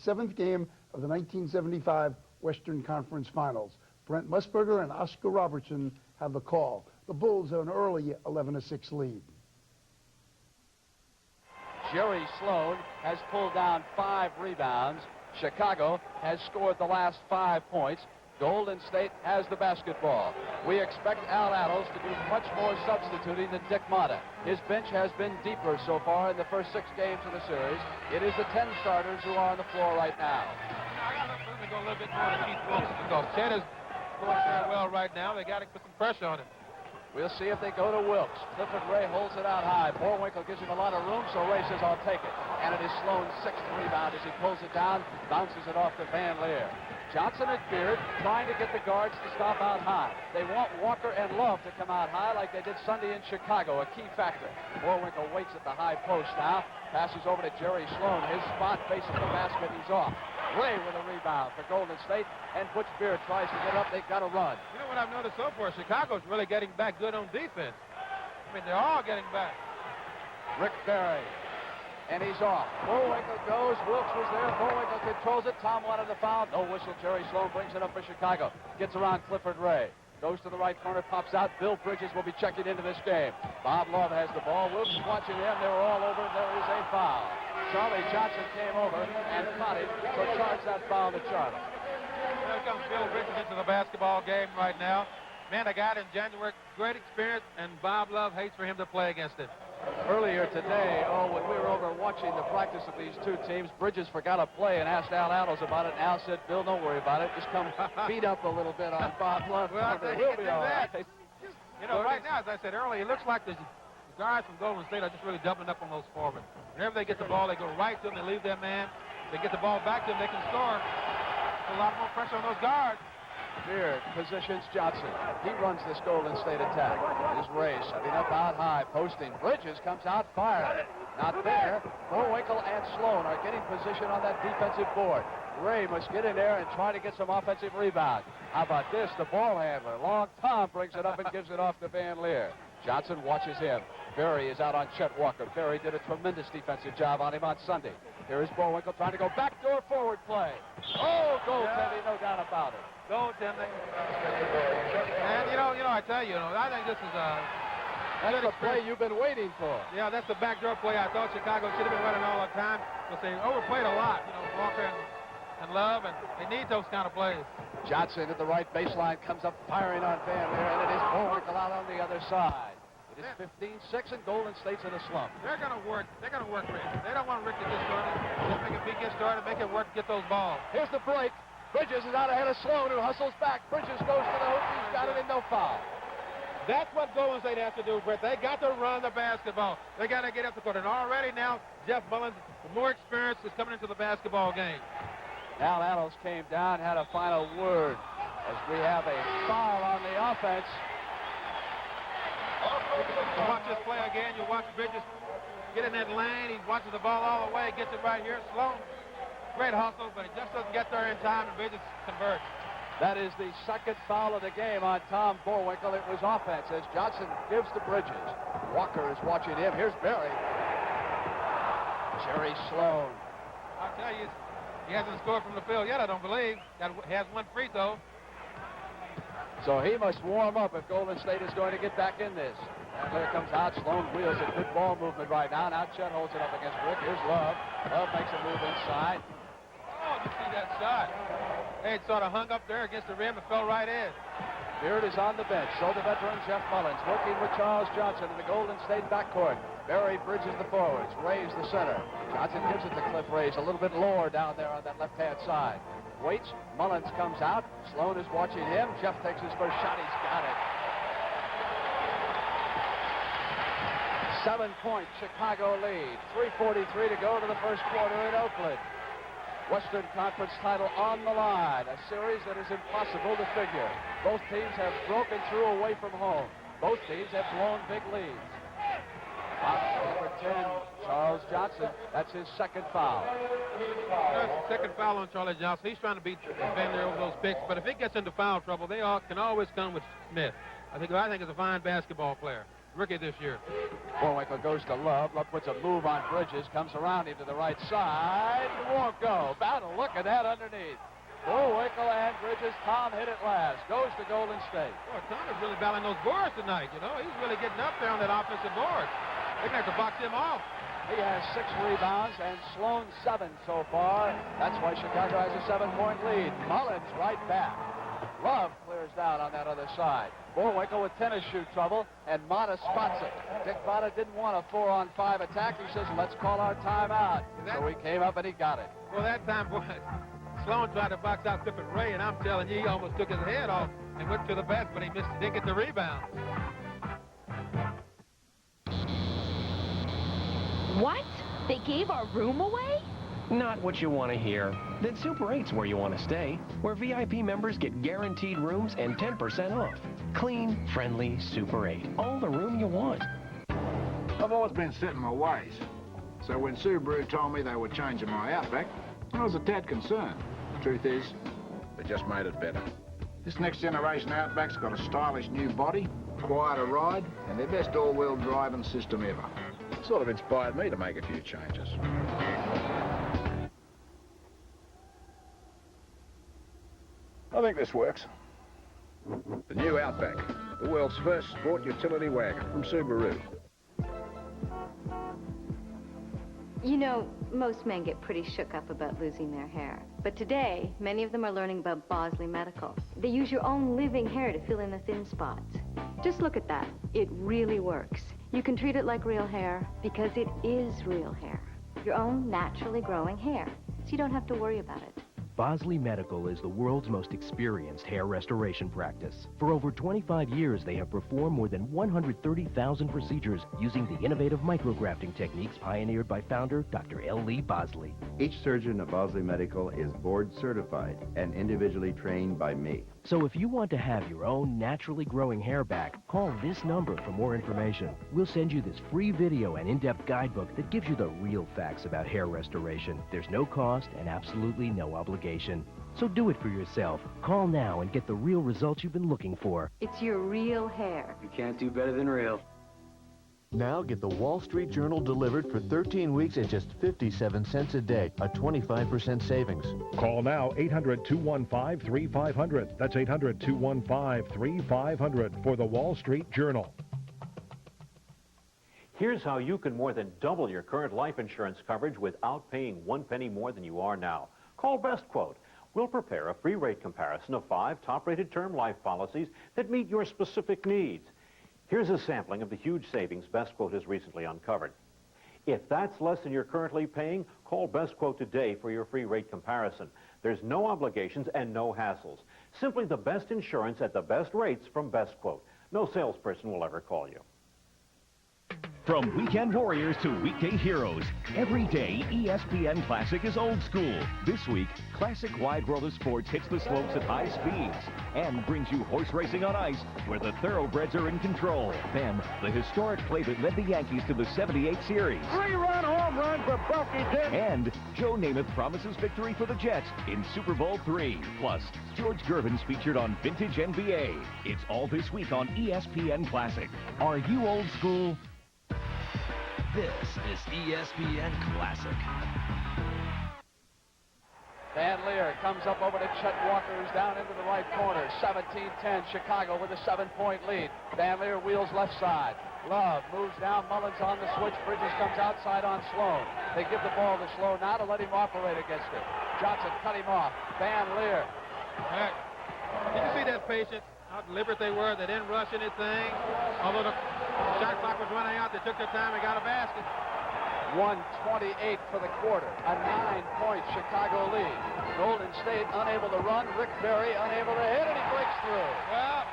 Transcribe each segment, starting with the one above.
7th game of the 1975 Western Conference Finals. Brent Musburger and Oscar Robertson have the call. The Bulls have an early 11-6 lead. Jerry Sloan has pulled down 5 rebounds. Chicago has scored the last 5 points. Golden State has the basketball. We expect Al Attles to do much more substituting than Dick Motta. His bench has been deeper so far in the first 6 games of the series. It is the 10 starters who are on the floor right now. I got to go a little bit more to Keith Wilson because Chet is going very well right now. They got to put some pressure on him. We'll see if they go to Wilkes. Clifford Ray holds it out high. Boerwinkle gives him a lot of room, so Ray says, I'll take it. And it is Sloan's 6th rebound as he pulls it down, bounces it off to Van Leer. Johnson and Beard trying to get the guards to stop out high. They want Walker and Love to come out high like they did Sunday in Chicago, a key factor. Boerwinkle waits at the high post now. Passes over to Jerry Sloan. His spot faces the basket. He's off. Ray with a rebound for Golden State, and Butch Beard tries to get up. They've got to run. You know what I've noticed so far? Chicago's really getting back good on defense. I mean, they're all getting back. Rick Barry. And he's off. Boerwinkle goes. Wilkes was there. Boerwinkle controls it. Tom wanted the foul. No whistle. Jerry Sloan brings it up for Chicago. Gets around Clifford Ray. Goes to the right corner, pops out. Bill Bridges will be checking into this game. Bob Love has the ball. Wilkes is watching him. They were all over, and there is a foul. Charlie Johnson came over and caught him, so charge that foul to Charlie. Here comes Bill Bridges into the basketball game right now. Man, I got in January, great experience, and Bob Love hates for him to play against him. Earlier today, when we were over watching the practice of these two teams, Bridges forgot a play and asked Al Attles about it, and Al said, Bill, don't worry about it. Just come beat up a little bit on Bob Love. Well, I think we'll he can be do all that. right. You know, right now, as I said earlier, it looks like the guys from Golden State are just really doubling up on those forwards. Whenever they get the ball, they go right to them, they leave their man. They get the ball back to them, they can score. A lot more pressure on those guards. Beard positions Johnson. He runs this Golden State attack. This Ray setting up out high, posting. Bridges comes out firing. Not there. Boerwinkle and Sloan are getting position on that defensive board. Ray must get in there and try to get some offensive rebound. How about this? The ball handler, Long Tom, brings it up and gives it off to Van Leer. Johnson watches him. Berry is out on Chet Walker. Berry did a tremendous defensive job on him on Sunday. Here is Boerwinkle trying to go backdoor forward play. Oh, goaltending, no doubt about it. Goaltending. And, you know, I tell you, I think this is a... That's the play you've been waiting for. Yeah, that's the backdoor play I thought Chicago should have been running all the time, but they overplayed a lot, Walker and Love, and they need those kind of plays. Johnson at the right baseline comes up firing on Van Leer, and it is Boerwinkle out on the other side. It is 15-6, and Golden State's in a slump. They're going to work. They're going to work Rick. They don't want Rick to get started. Just make it get started, make it work, get those balls. Here's the break. Bridges is out ahead of Sloan, who hustles back. Bridges goes to the hoop. He's got it, and no foul. That's what Golden State has to do, Brett. They got to run the basketball. They got to get up the court. And already now, Jeff Mullins, with more experience, is coming into the basketball game. Al Attles came down, had a final word as we have a foul on the offense. You watch this play again. You watch Bridges get in that lane. He watches the ball all the way. Gets it right here. Sloan, great hustle, but he just doesn't get there in time, and Bridges converts. That is the second foul of the game on Tom Boerwinkle. It was offense as Johnson gives to Bridges. Walker is watching him. Here's Berry. Jerry Sloan. I tell you, he hasn't scored from the field yet, I don't believe. He has one free throw. So he must warm up if Golden State is going to get back in this. And there comes out. Sloan wheels a good ball movement right now. Now Chet holds it up against Rick. Here's Love. Love makes a move inside. Oh, you see that shot. They sort of hung up there against the rim and fell right in. Beard is on the bench. So the veteran Jeff Mullins working with Charles Johnson in the Golden State backcourt. Berry bridges the forwards. Ray's the center. Johnson gives it to Cliff Rays a little bit lower down there on that left-hand side. Waits. Mullins comes out. Sloan is watching him. Jeff takes his first shot. He's got it. 7-point Chicago lead. 3:43 to go to the first quarter in Oakland. Western Conference title on the line. A series that is impossible to figure. Both teams have broken through away from home. Both teams have blown big leads. Box number 10, Charles Johnson. That's his second foul. That's the second foul on Charlie Johnson. He's trying to beat Van Leer over those picks, but if he gets into foul trouble, they can always come with Smith. I think he's a fine basketball player. rookie this year. Bullwinkle goes to Love. Love puts a move on Bridges. Comes around him to the right side. Won't go. Battle. Look at that underneath. Bullwinkle and Bridges. Tom hit it last. Goes to Golden State. Boy, Tom is really battling those boards tonight, you know. He's really getting up there on that offensive board. They're going to have to box him off. He has 6 rebounds and Sloan 7 so far. That's why Chicago has a 7-point lead. Mullins right back. Love clears down on that other side. Bullwinkle with tennis shoe trouble, and Mata spots it. Dick Mata didn't want a 4-on-5 attack. He says, let's call our timeout. So he came up and he got it. Well, that time, boy, Sloan tried to box out Clifford Ray, and I'm telling you, he almost took his head off and went to the basket, but he missed. Didn't get the rebound. What? They gave our room away? Not what you want to hear. Then Super 8's where you want to stay, where VIP members get guaranteed rooms and 10% off. Clean, friendly Super 8. All the room you want. I've always been set in my ways. So when Subaru told me they were changing my Outback, I was a tad concerned. Truth is, they just made it better. This next generation Outback's got a stylish new body, quieter ride, and their best all-wheel driving system ever. Sort of inspired me to make a few changes. I think this works. The new Outback, the world's first sport utility wagon from Subaru. You know, most men get pretty shook up about losing their hair. But today, many of them are learning about Bosley Medical. They use your own living hair to fill in the thin spots. Just look at that. It really works. You can treat it like real hair because it is real hair. Your own naturally growing hair. So you don't have to worry about it. Bosley Medical is the world's most experienced hair restoration practice. For over 25 years, they have performed more than 130,000 procedures using the innovative micrografting techniques pioneered by founder Dr. L. Lee Bosley. Each surgeon at Bosley Medical is board certified and individually trained by me. So if you want to have your own naturally growing hair back, call this number for more information. We'll send you this free video and in-depth guidebook that gives you the real facts about hair restoration. There's no cost and absolutely no obligation. So do it for yourself. Call now and get the real results you've been looking for. It's your real hair. You can't do better than real. Now get the Wall Street Journal delivered for 13 weeks at just 57 cents a day, a 25% savings. Call now 800-215-3500. That's 800-215-3500 for the Wall Street Journal. Here's how you can more than double your current life insurance coverage without paying 1 penny more than you are now. Call Best Quote. We'll prepare a free rate comparison of 5 top-rated term life policies that meet your specific needs. Here's a sampling of the huge savings Best Quote has recently uncovered. If that's less than you're currently paying, call Best Quote today for your free rate comparison. There's no obligations and no hassles. Simply the best insurance at the best rates from Best Quote. No salesperson will ever call you. From weekend warriors to weekday heroes, every day ESPN Classic is old school. This week, Classic Wide World of Sports hits the slopes at high speeds and brings you horse racing on ice where the thoroughbreds are in control. Then, the historic play that led the Yankees to the '78 series. 3-run home run for Bucky Dent. And Joe Namath promises victory for the Jets in Super Bowl III. Plus, George Gervin's featured on Vintage NBA. It's all this week on ESPN Classic. Are you old school? This is ESPN Classic. Van Leer comes up over to Chet Walker, who's down into the right corner. 17-10, Chicago with a 7-point lead. Van Leer wheels left side. Love moves down, Mullins on the switch. Bridges comes outside on Sloan. They give the ball to Sloan now to let him operate against it. Johnson cut him off. Van Leer. Right. Did you see that patience? How deliberate they were. They didn't rush anything. Although the shot clock was running out, they took their time and got a basket. 1:28 for the quarter. A 9-point Chicago lead. Golden State unable to run. Rick Barry unable to hit, and he breaks through. Well,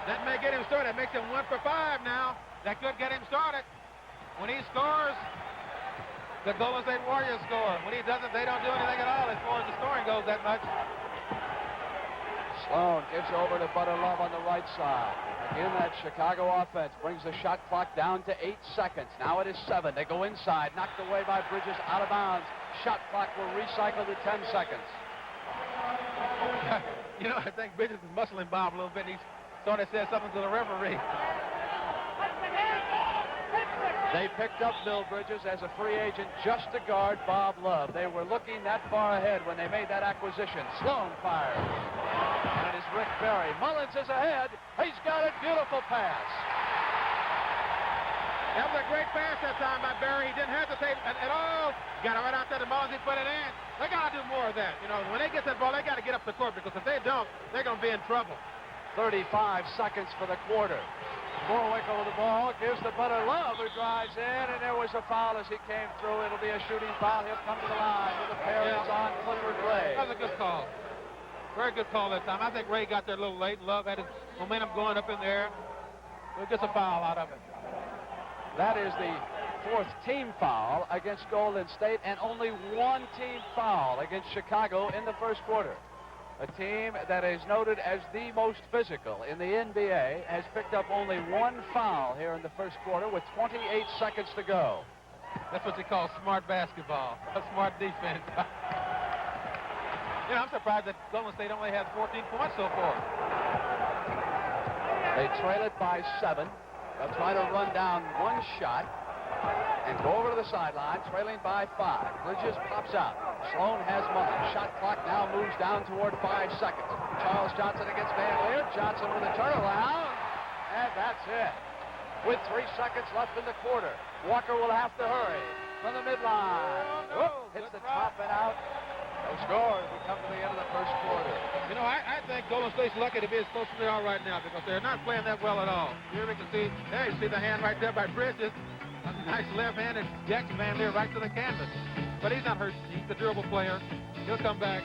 that may get him started. That makes him 1 for 5 now. That could get him started. When he scores, the Golden State Warriors score. When he doesn't, they don't do anything at all as far as the scoring goes that much. Sloan gives over to Butter Love on the right side. Again, that Chicago offense brings the shot clock down to 8 seconds. Now it is 7. They go inside, knocked away by Bridges, out of bounds. Shot clock will recycle to 10 seconds. You know, I think Bridges is muscling Bob a little bit. He sort of said something to the referee. They picked up Bill Bridges as a free agent just to guard Bob Love. They were looking that far ahead when they made that acquisition. Sloan fires. And it is Rick Barry. Mullins is ahead. He's got it. Beautiful pass. That was a great pass that time by Barry. He didn't hesitate at all. Got it right out there to Mullins. He put it in. They got to do more of that. You know, when they get that ball, they got to get up the court, because if they don't, they're going to be in trouble. 35 seconds for the quarter. Boerwinkle with the ball, gives the butter Love, who drives in, and there was a foul as he came through. It'll be a shooting foul. He'll come to the line with the pair is on Clifford Ray. That was a good call. Very good call that time. I think Ray got there a little late. Love had his momentum going up in there. We'll get a foul out of it. That is the fourth team foul against Golden State, and only one team foul against Chicago in the first quarter. A team that is noted as the most physical in the NBA has picked up only one foul here in the first quarter with 28 seconds to go. That's what you call smart basketball, a smart defense. You know, I'm surprised that Golden State only had 14 points so far. They trail it by 7. They'll try to run down one shot and go over to the sideline, trailing by 5. Bridges pops out. Sloan has Mullins. Shot clock now moves down toward 5 seconds. Charles Johnson against Van Leer. Johnson with a turnaround, and that's it. With 3 seconds left in the quarter, Walker will have to hurry from the midline. Hits the top and out. No score as we come to the end of the first quarter. You know, I think Golden State's lucky to be as close as they are right now, because they're not playing that well at all. Here we can see, there you see the hand right there by Bridges. A nice left-handed Jackson Van Leer right to the canvas. But he's not hurt. He's a durable player. He'll come back.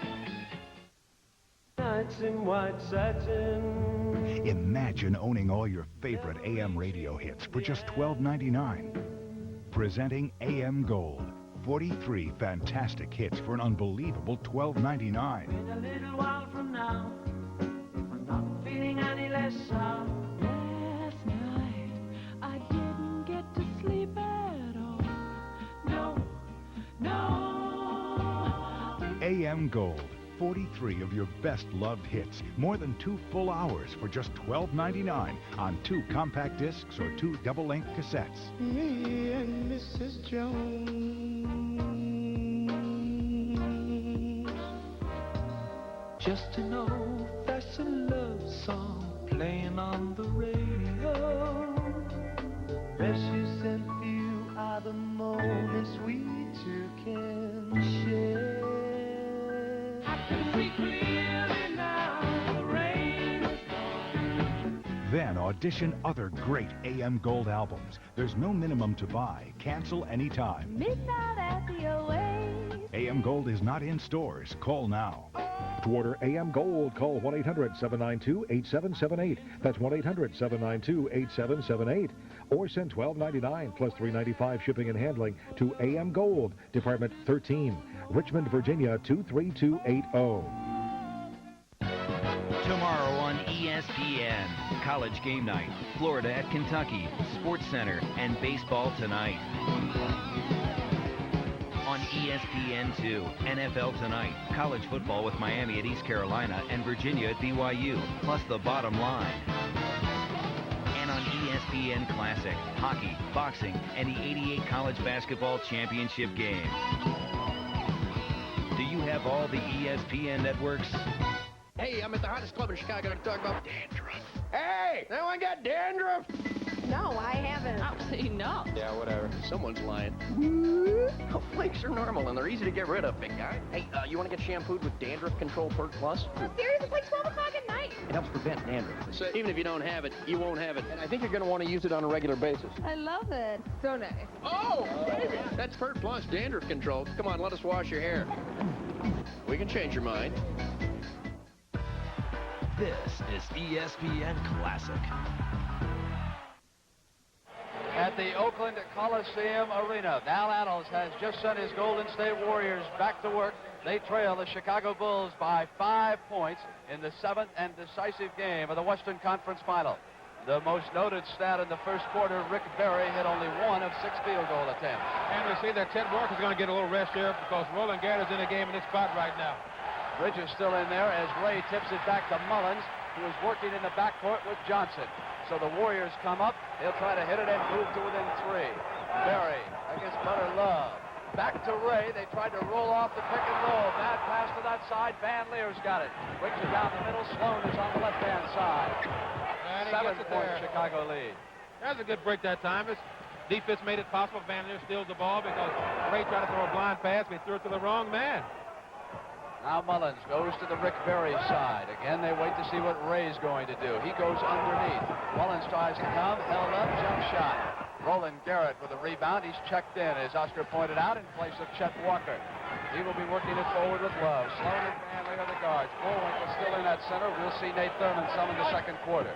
Nights in white satin. Imagine owning all your favorite AM radio hits for just $12.99. Presenting AM Gold. 43 fantastic hits for an unbelievable $12.99. In a little while from now, I'm not feeling any less sound. Last night, I didn't get to sleep at all. No. AM Gold. 43 of your best loved hits. More than 2 full hours for just $12.99 on 2 compact discs or 2 double-length cassettes. Me and Mrs. Jones. Just to know that's a love song playing on the radio. Precious and few are the moments we two can share. I can see clearly now the rain is gone. Then audition other great AM Gold albums. There's no minimum to buy. Cancel anytime. Midnight at the Oasis. AM Gold is not in stores. Call now. To order AM Gold, call 1-800-792-8778. That's 1-800-792-8778. Or send $12.99 plus $3.95 shipping and handling to AM Gold, Department 13, Richmond, Virginia 23280. Tomorrow on ESPN, College Game Night, Florida at Kentucky, Sports Center, and Baseball Tonight. On ESPN2, NFL Tonight, college football with Miami at East Carolina and Virginia at BYU, plus The Bottom Line. And on ESPN Classic, hockey, boxing, and the '88 College Basketball Championship game. Do you have all the ESPN networks? Hey, I'm at the hottest club in Chicago to talk about dandruff. Hey, no one got dandruff? No, I haven't. I'll say no. Yeah, whatever. Someone's lying. Oh, flakes are normal, and they're easy to get rid of, big guy. Hey, you want to get shampooed with Dandruff Control Perk Plus? Oh, seriously? It's like 12 o'clock at night. It helps prevent dandruff. So even if you don't have it, you won't have it. And I think you're going to want to use it on a regular basis. I love it. So nice. Oh! What is it? That's Perk Plus Dandruff Control. Come on, let us wash your hair. We can change your mind. This is ESPN Classic. At the Oakland Coliseum Arena, Val Annals has just sent his Golden State Warriors back to work. They trail the Chicago Bulls by 5 points in the 7th and decisive game of the Western Conference Final. The most noted stat in the first quarter, Rick Barry hit only 1 of 6 field goal attempts. And we see that Ted Walker's going to get a little rest here because Roland Garrett's in the game in this spot right now. Bridges still in there as Ray tips it back to Mullins, who is working in the backcourt with Johnson. So the Warriors come up. They'll try to hit it and move to within 3. Berry against Butter Love. Back to Ray. They tried to roll off the pick and roll. Bad pass to that side. Van Leer's got it. Brings it down the middle. Sloan is on the left-hand side. And he gets it 7-point there. Chicago lead. That was a good break that time. His defense made it possible. Van Leer steals the ball because Ray tried to throw a blind pass, but he threw it to the wrong man. Now Mullins goes to the Rick Berry side. Again, they wait to see what Ray's going to do. He goes underneath. Mullins tries to come. Held up. Jump shot. Roland Garrett with a rebound. He's checked in, as Oscar pointed out, in place of Chet Walker. He will be working it forward with Love. Sloan and Van Leer are the guards. Bullwinkle still in that center. We'll see Nate Thurman some in the second quarter.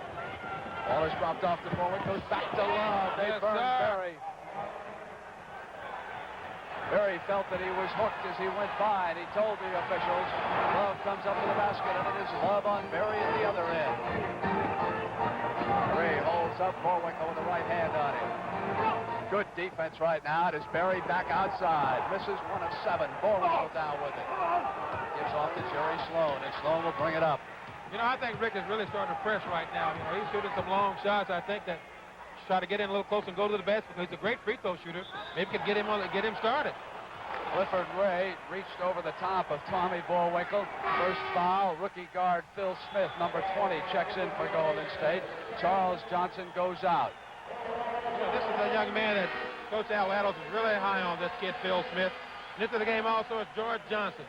Ball is dropped off to Bullwinkle. Goes back to Love. They burn Berry. Berry felt that he was hooked as he went by, and he told the officials. Love comes up to the basket, and it is Love on Berry at the other end. Ray holds up Bullwinkle with the right hand on him. Good defense right now. It is Berry back outside. Misses 1 of 7. Bullwinkle down with it. Gives off to Jerry Sloan, and Sloan will bring it up. You know, I think Rick is really starting to press right now. You know, he's shooting some long shots. I think that try to get in a little close and go to the basket because he's a great free throw shooter. Maybe could get him started. Clifford Ray reached over the top of Tommy Bullwinkle. First foul, rookie guard Phil Smith, number 20, checks in for Golden State. Charles Johnson goes out. You know, this is a young man that Coach Al Addles is really high on, this kid, Phil Smith. And into the game also is George Johnson.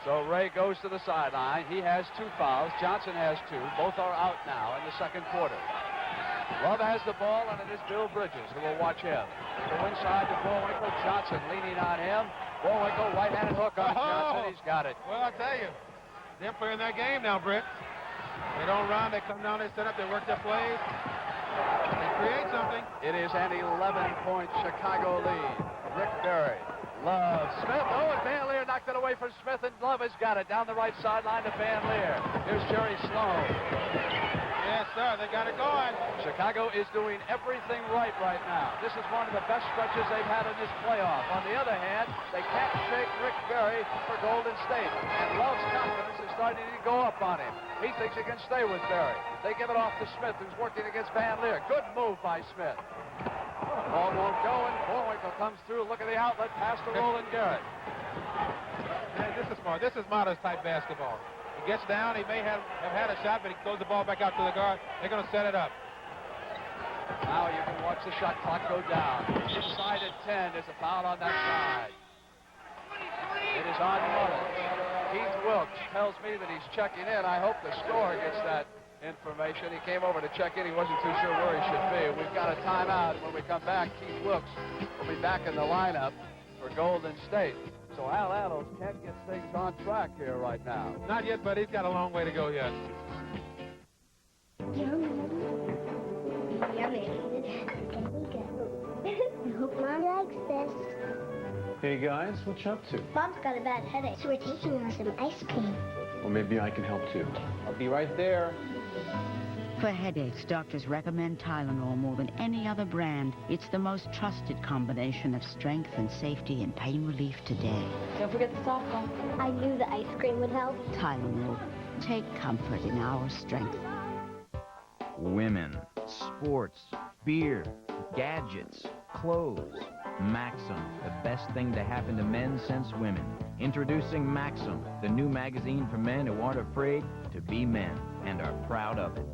So Ray goes to the sideline. He has 2 fouls. Johnson has 2. Both are out now in the second quarter. Love has the ball, and it is Bill Bridges who will watch him. To inside to Bullwinkle. Johnson leaning on him. Bullwinkle, right-handed hook on Johnson. He's got it. Well, I'll tell you, they're playing that game now, Britt. They don't run. They come down, they set up, they work their plays. They create something. It is an 11-point Chicago lead. Rick Berry. Love. Smith. Oh, and Van Leer knocked it away from Smith, and Love has got it down the right sideline to Van Leer. Here's Jerry Sloan. Yes, sir. They got it going. Chicago is doing everything right now. This is one of the best stretches they've had in this playoff. On the other hand, they can't shake Rick Berry for Golden State. And Love's confidence is starting to go up on him. He thinks he can stay with Berry. They give it off to Smith, who's working against Van Leer. Good move by Smith. Ball won't go, and Bullwinkle comes through. Look at the outlet pass to Roland Garrett. Man, this is smart. This is Mata's type basketball. He gets down. He may have had a shot, but he throws the ball back out to the guard. They're going to set it up. Now you can watch the shot clock go down. Inside at 10. There's a foul on that side. It is on Mullins. Keith Wilkes tells me that he's checking in. I hope the scorer gets that information. He came over to check in. He wasn't too sure where he should be. We've got a timeout. When we come back, Keith Wilkes will be back in the lineup for Golden State. So Al Addles can't get things on track here right now. Not yet, but he's got a long way to go yet. Yummy. I hope Mom likes this. Hey guys, what you up to? Mom's got a bad headache, so we're taking her some ice cream. Well, maybe I can help too. I'll be right there. For headaches, doctors recommend Tylenol more than any other brand. It's the most trusted combination of strength and safety and pain relief today. Don't forget the softball. I knew the ice cream would help. Tylenol. Take comfort in our strength. Women, sports, beer, gadgets, clothes. Maxim, the best thing to happen to men since women. Introducing Maxim, the new magazine for men who aren't afraid to be men and are proud of it.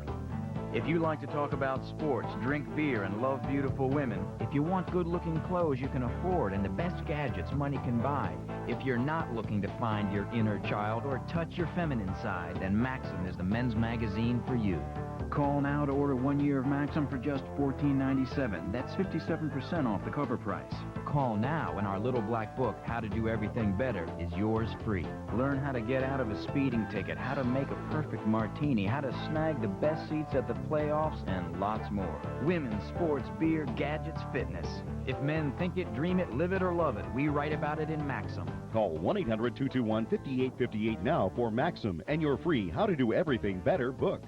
If you like to talk about sports, drink beer, and love beautiful women, if you want good-looking clothes you can afford and the best gadgets money can buy, if you're not looking to find your inner child or touch your feminine side, then Maxim is the men's magazine for you. Call now to order 1 year of Maxim for just $14.97. That's 57% off the cover price. Call now and our little black book, How to Do Everything Better, is yours free. Learn how to get out of a speeding ticket, how to make a perfect martini, how to snag the best seats at the playoffs, and lots more. Women, sports, beer, gadgets, fitness. If men think it, dream it, live it, or love it, we write about it in Maxim. Call 1-800-221-5858 now for Maxim and your free How to Do Everything Better book.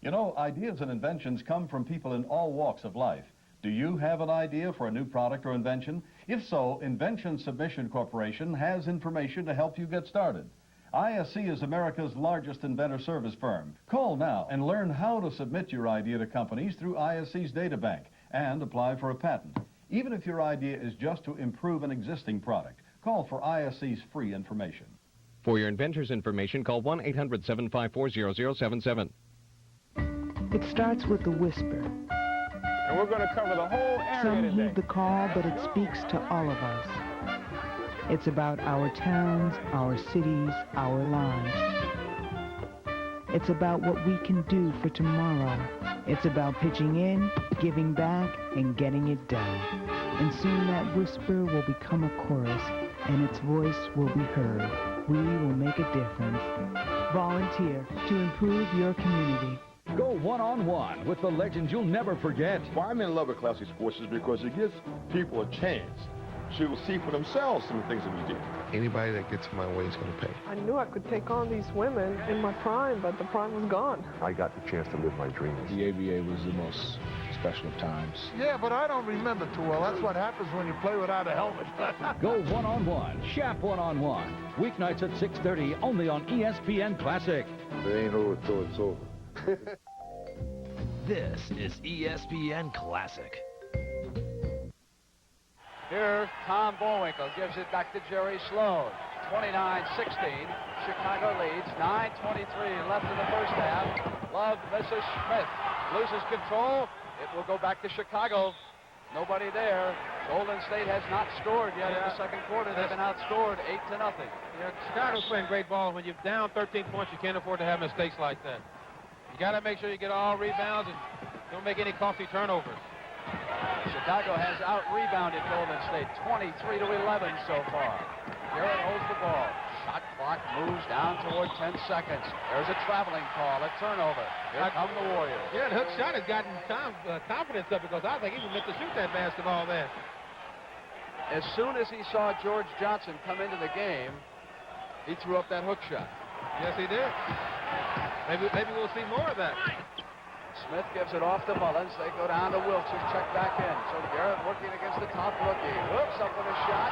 You know, ideas and inventions come from people in all walks of life. Do you have an idea for a new product or invention? If so, Invention Submission Corporation has information to help you get started. ISC is America's largest inventor service firm. Call now and learn how to submit your idea to companies through ISC's data bank and apply for a patent. Even if your idea is just to improve an existing product, call for ISC's free information. For your inventor's information, call 1-800-754-0077. It starts with a whisper. And we're going to cover the whole area Some today. heed the call, but it speaks to all of us. It's about our towns, our cities, our lives. It's about what we can do for tomorrow. It's about pitching in, giving back, and getting it done. And soon that whisper will become a chorus, and its voice will be heard. We will make a difference. Volunteer to improve your community. Go one-on-one with the legend you'll never forget. Why I'm in love with classic sports is because it gives people a chance to see for themselves some of the things that we do. Anybody that gets in my way is going to pay. I knew I could take on these women in my prime, but the prime was gone. I got the chance to live my dreams. The ABA was the most special of times. Yeah, but I don't remember too well. That's what happens when you play without a helmet. Go one-on-one, Shap one-on-one. Weeknights at 6:30, only on ESPN Classic. There ain't over till it's over. This is ESPN Classic. Here, Tom Bullwinkle gives it back to Jerry Sloan. 29-16. Chicago leads. 9:23 left in the first half. Love misses Smith. Loses control. It will go back to Chicago. Nobody there. Golden State has not scored yet in the second quarter. They've been outscored 8-0. Yeah, Chicago's playing great ball. When you're down 13 points, you can't afford to have mistakes like that. You got to make sure you get all rebounds and don't make any costly turnovers. Chicago has out-rebounded Golden State 23-11 so far. Garrett holds the ball. Shot clock moves down toward 10 seconds. There's a traveling call, a turnover. Here come the Warriors. Yeah, the hook shot has gotten confidence up because I think he was meant to shoot that basketball there. As soon as he saw George Johnson come into the game, he threw up that hook shot. Yes, he did. Maybe we'll see more of that. Smith gives it off to Mullins. They go down to Wilkes, who's checked back in. So Garrett working against the top rookie. Hooks up with a shot.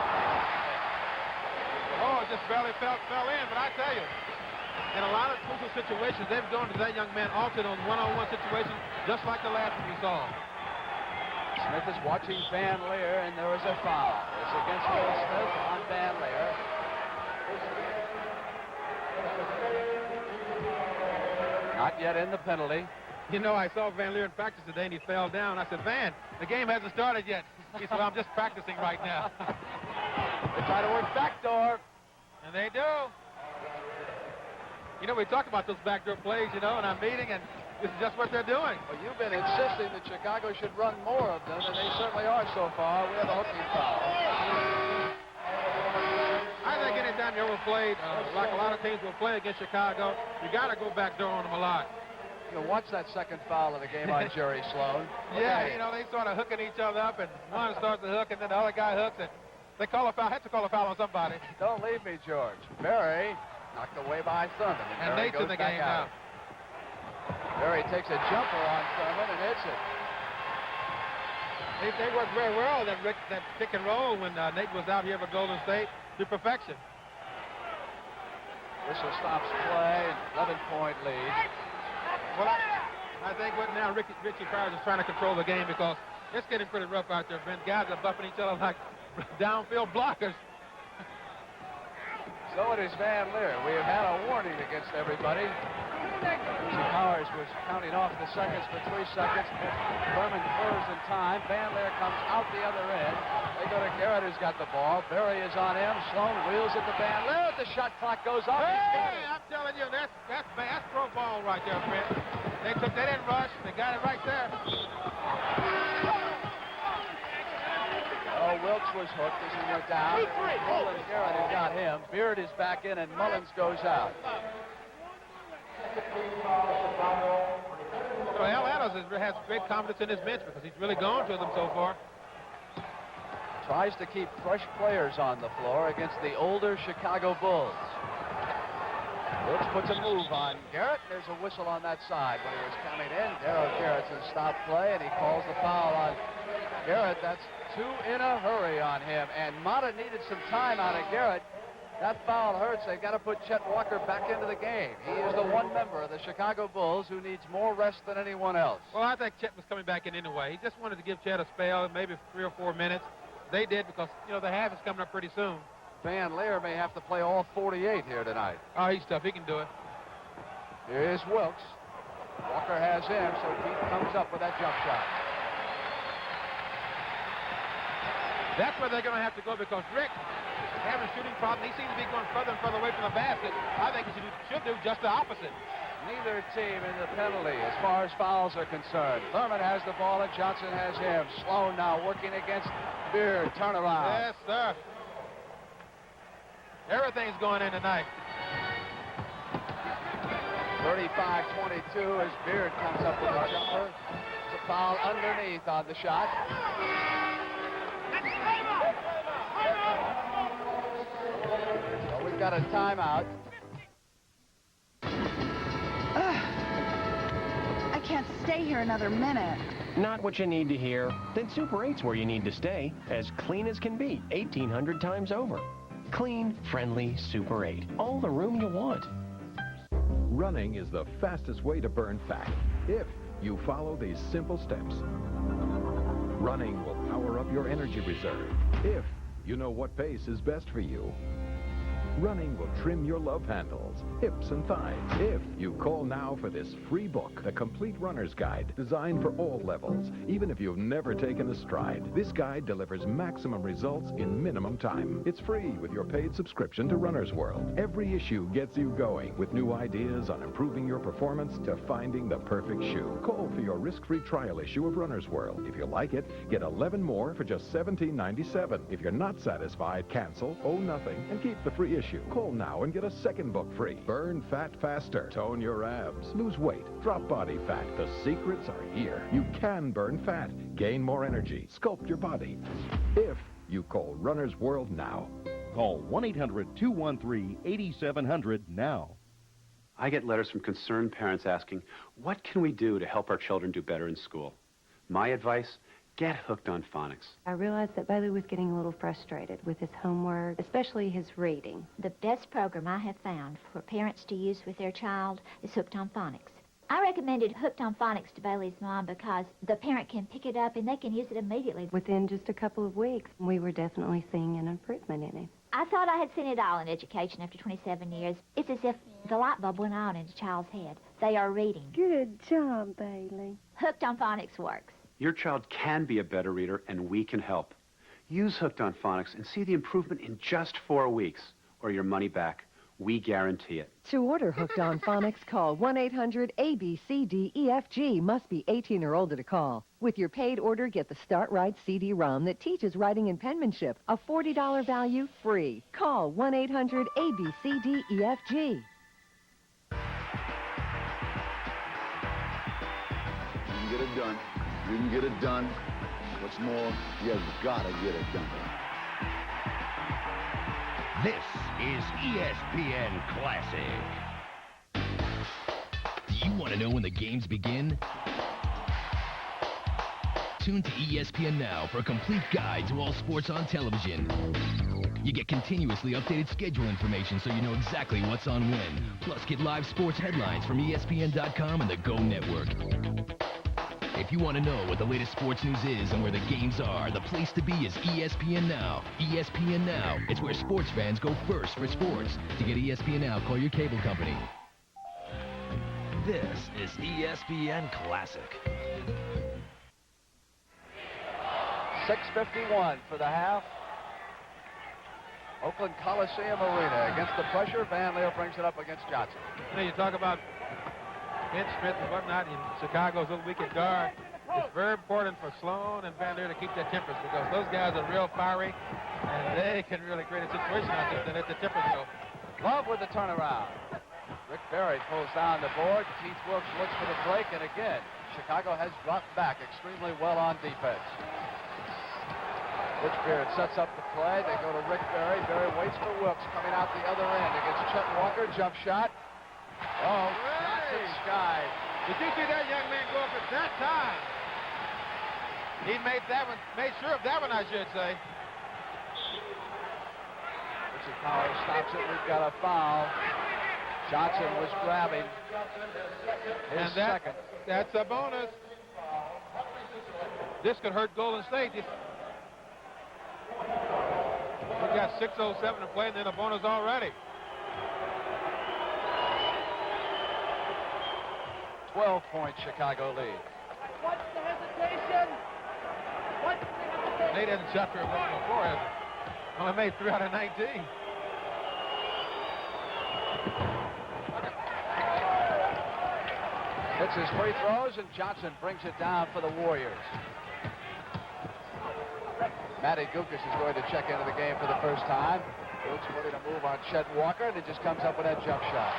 Oh, it just barely fell in, but I tell you, in a lot of crucial situations, they've gone to that young man often on one-on-one situations, just like the last one we saw. Smith is watching Van Leer, and there is a foul. It's against Will Smith on Van Leer. Not yet in the penalty. You know, I saw Van Leer in practice today, and he fell down. I said, Van, the game hasn't started yet. He said, well, I'm just practicing right now. They try to work backdoor. And they do. You know, we talked about those backdoor plays, you know, in our meeting, and this is just what they're doing. Well, you've been insisting that Chicago should run more of them, and they certainly are so far. We have a hooking foul. I think anytime you overplayed, like a lot of teams will play against Chicago, you got to go backdoor on them a lot. You know, watch that second foul of the game on Jerry Sloan. Yeah, you know, they sort of hooking each other up, and one starts to hook, and then the other guy hooks, and they call a foul. Had to call a foul on somebody. Don't leave me, George. Berry knocked away by Thurman. And Nate's in the game now. Berry takes a jumper on Thurman and hits it. They worked very well, that pick and roll when Nate was out here for Golden State to perfection. Whistle stops play, 11-point lead. Well, I think what now Richie Powers is trying to control the game because it's getting pretty rough out there, Ben. Guys are bumping each other like downfield blockers. So it is Van Leer. We have had a warning against everybody. Richie Powers was counting off the seconds for 3 seconds. Thurman closed in time. Van Leer comes out the other end. They go to Garrett, who's got the ball. Berry is on him. Sloan wheels it to Van Leer. The shot clock goes off. Hey, I'm telling you, that's pro ball right there, Brent. They didn't rush. They got it right there. Oh, Wilkes was hooked as he went down. Mullins, Garrett had got him. Beard is back in, and Mullins goes out. So Al Adams has great confidence in his bench because he's really gone to them so far. Tries to keep fresh players on the floor against the older Chicago Bulls. Wilkes puts a move on Garrett. There's a whistle on that side when he was coming in. Darryl Garrettson stopped play, and he calls the foul on Garrett. That's 2 in a hurry on him. And Mata needed some time out of Garrett. That foul hurts. They've got to put Chet Walker back into the game. He is the one member of the Chicago Bulls who needs more rest than anyone else. Well, I think Chet was coming back in anyway. He just wanted to give Chet a spell, maybe 3 or 4 minutes. They did because, you know, the half is coming up pretty soon. Van Leer may have to play all 48 here tonight. Oh, he's tough. He can do it. Here's Wilkes. Walker has him, so Keith comes up with that jump shot. That's where they're going to have to go because Rick is having a shooting problem. He seems to be going further and further away from the basket. I think he should do just the opposite. Neither team in the penalty as far as fouls are concerned. Thurman has the ball and Johnson has him. Sloan now working against Beard. Turnaround. Yes, sir. Everything's going in tonight. 35-22 as Beard comes up with a jumper. It's a foul underneath on the shot. So we've got a timeout. I can't stay here another minute. Not what you need to hear. Then Super 8's where you need to stay. As clean as can be, 1,800 times over. Clean, friendly Super 8. All the room you want. Running is the fastest way to burn fat if you follow these simple steps. Running will power up your energy reserve if you know what pace is best for you. Running will trim your love handles, hips, and thighs if you call now for this free book, The Complete Runner's Guide, designed for all levels, even if you've never taken a stride. This guide delivers maximum results in minimum time. It's free with your paid subscription to Runner's World. Every issue gets you going with new ideas on improving your performance to finding the perfect shoe. Call for your risk-free trial issue of Runner's World. If you like it, get 11 more for just $17.97. If you're not satisfied, cancel, owe nothing, and keep the free issue. Call now and get a second book free. Burn fat faster, tone your abs, lose weight, drop body fat. The secrets are here. You can burn fat, gain more energy, sculpt your body. If you call Runner's World now. Call 1-800-213-8700 now. I get letters from concerned parents asking, what can we do to help our children do better in school? My advice? Get hooked on phonics. I realized that Bailey was getting a little frustrated with his homework, especially his reading. The best program I have found for parents to use with their child is Hooked on Phonics. I recommended Hooked on Phonics to Bailey's mom because the parent can pick it up and they can use it immediately. Within just a couple of weeks, we were definitely seeing an improvement in him. I thought I had seen it all in education after 27 years. It's as if the light bulb went on in a child's head. They are reading. Good job, Bailey. Hooked on Phonics works. Your child can be a better reader, and we can help. Use Hooked on Phonics and see the improvement in just 4 weeks, or your money back. We guarantee it. To order Hooked on Phonics, call 1-800-ABCDEFG. Must be 18 or older to call. With your paid order, get the Start Right CD-ROM that teaches writing and penmanship. A $40 value, free. Call 1-800-ABCDEFG. You can get it done. You can get it done. What's more, you gotta get it done. This is ESPN Classic. Do you want to know when the games begin? Tune to ESPN Now for a complete guide to all sports on television. You get continuously updated schedule information so you know exactly what's on when. Plus, get live sports headlines from ESPN.com and the Go Network. If you want to know what the latest sports news is and where the games are, the place to be is ESPN Now. ESPN Now. It's where sports fans go first for sports. To get ESPN Now, call your cable company. This is ESPN Classic. 6:51 for the half. Oakland Coliseum Arena against the pressure. Van Leer brings it up against Johnson. You know, you talk about bench strength and whatnot in Chicago's little weekend guard. It's very important for Sloan and Van Leer to keep their tempers because those guys are real fiery and they can really create a situation out there that let the tempers go. Love with the turnaround. Rick Barry pulls down the board. Keith Wilkes looks for the break, and again, Chicago has dropped back extremely well on defense. Rich Beard sets up the play. They go to Rick Barry. Barry waits for Wilkes coming out the other end against Chet Walker. Jump shot. Oh, Johnson skied. Did you see that young man go up at that time? He made that one, made sure of that one, I should say. The Richie Powers stops it. We've got a foul. Johnson was grabbing his second. That's a bonus. This could hurt Golden State. We've got 6:07 to play and then a bonus already. 12-point Chicago lead. What's the hesitation? What's the hesitation? Nate hasn't shot very much before, has he? Only made 3 out of 19. Hits his free throws, and Johnson brings it down for the Warriors. Matty Gukas is going to check into the game for the first time. Looks ready to move on Chet Walker, and it just comes up with that jump shot.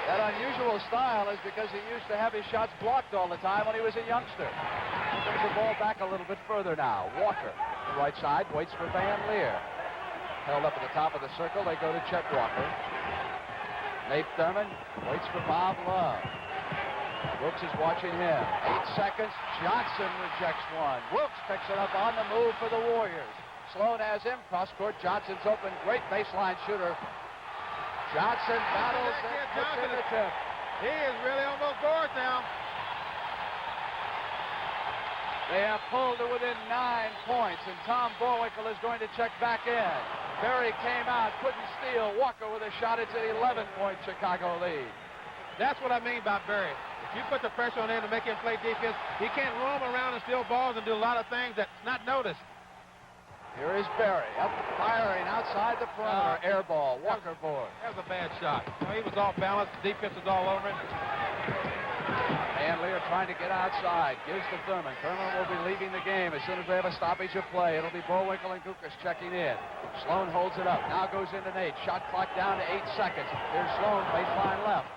That unusual style is because he used to have his shots blocked all the time when he was a youngster. Brings the ball back a little bit further now. Walker, the right side, waits for Van Leer. Held up at the top of the circle, they go to Chet Walker. Nate Thurman waits for Bob Love. Wilkes is watching him. 8 seconds. Johnson rejects one. Wilkes picks it up on the move for the Warriors. Sloan has him. Cross court. Johnson's open. Great baseline shooter. Johnson battles and puts in the tip. He is really almost bored now. They have pulled to within 9 points, and Tom Borwinkle is going to check back in. Berry came out, couldn't steal. Walker with a shot. It's an 11-point Chicago lead. That's what I mean by Berry. If you put the pressure on him to make him play defense, he can't roam around and steal balls and do a lot of things that's not noticed. Here is Berry, up firing outside the perimeter. Air ball, Walker board. That was a bad shot. He was off balance. The defense was all over him. Van Leer trying to get outside. Gives to Thurman. Thurman will be leaving the game as soon as they have a stoppage of play. It'll be Borwinkle and Gukas checking in. Sloan holds it up. Now goes into Nate. Shot clock down to 8 seconds. Here's Sloan, baseline left.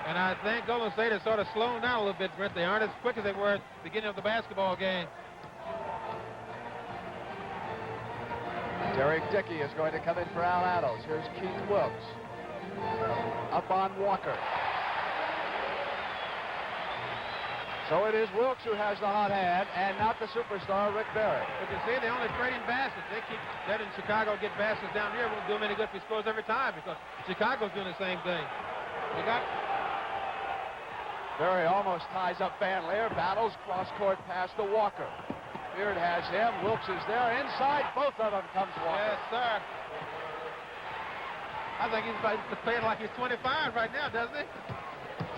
And I think Golden State has sort of slowed down a little bit, Brent. They aren't as quick as they were at the beginning of the basketball game. Derek Dickey is going to come in for Al Attles. Here's Keith Wilkes. Up on Walker. So it is Wilkes who has the hot hand, and not the superstar Rick Barry. But you see, they only trading baskets. They keep letting Chicago get baskets down here. It won't do them any good if he scores every time, because Chicago's doing the same thing. They got... Barry almost ties up Van Leer. Battles, cross-court pass to Walker. Beard has him. Wilkes is there. Inside, both of them comes Walker. Yes, sir. I think he's playing like he's 25 right now, doesn't he?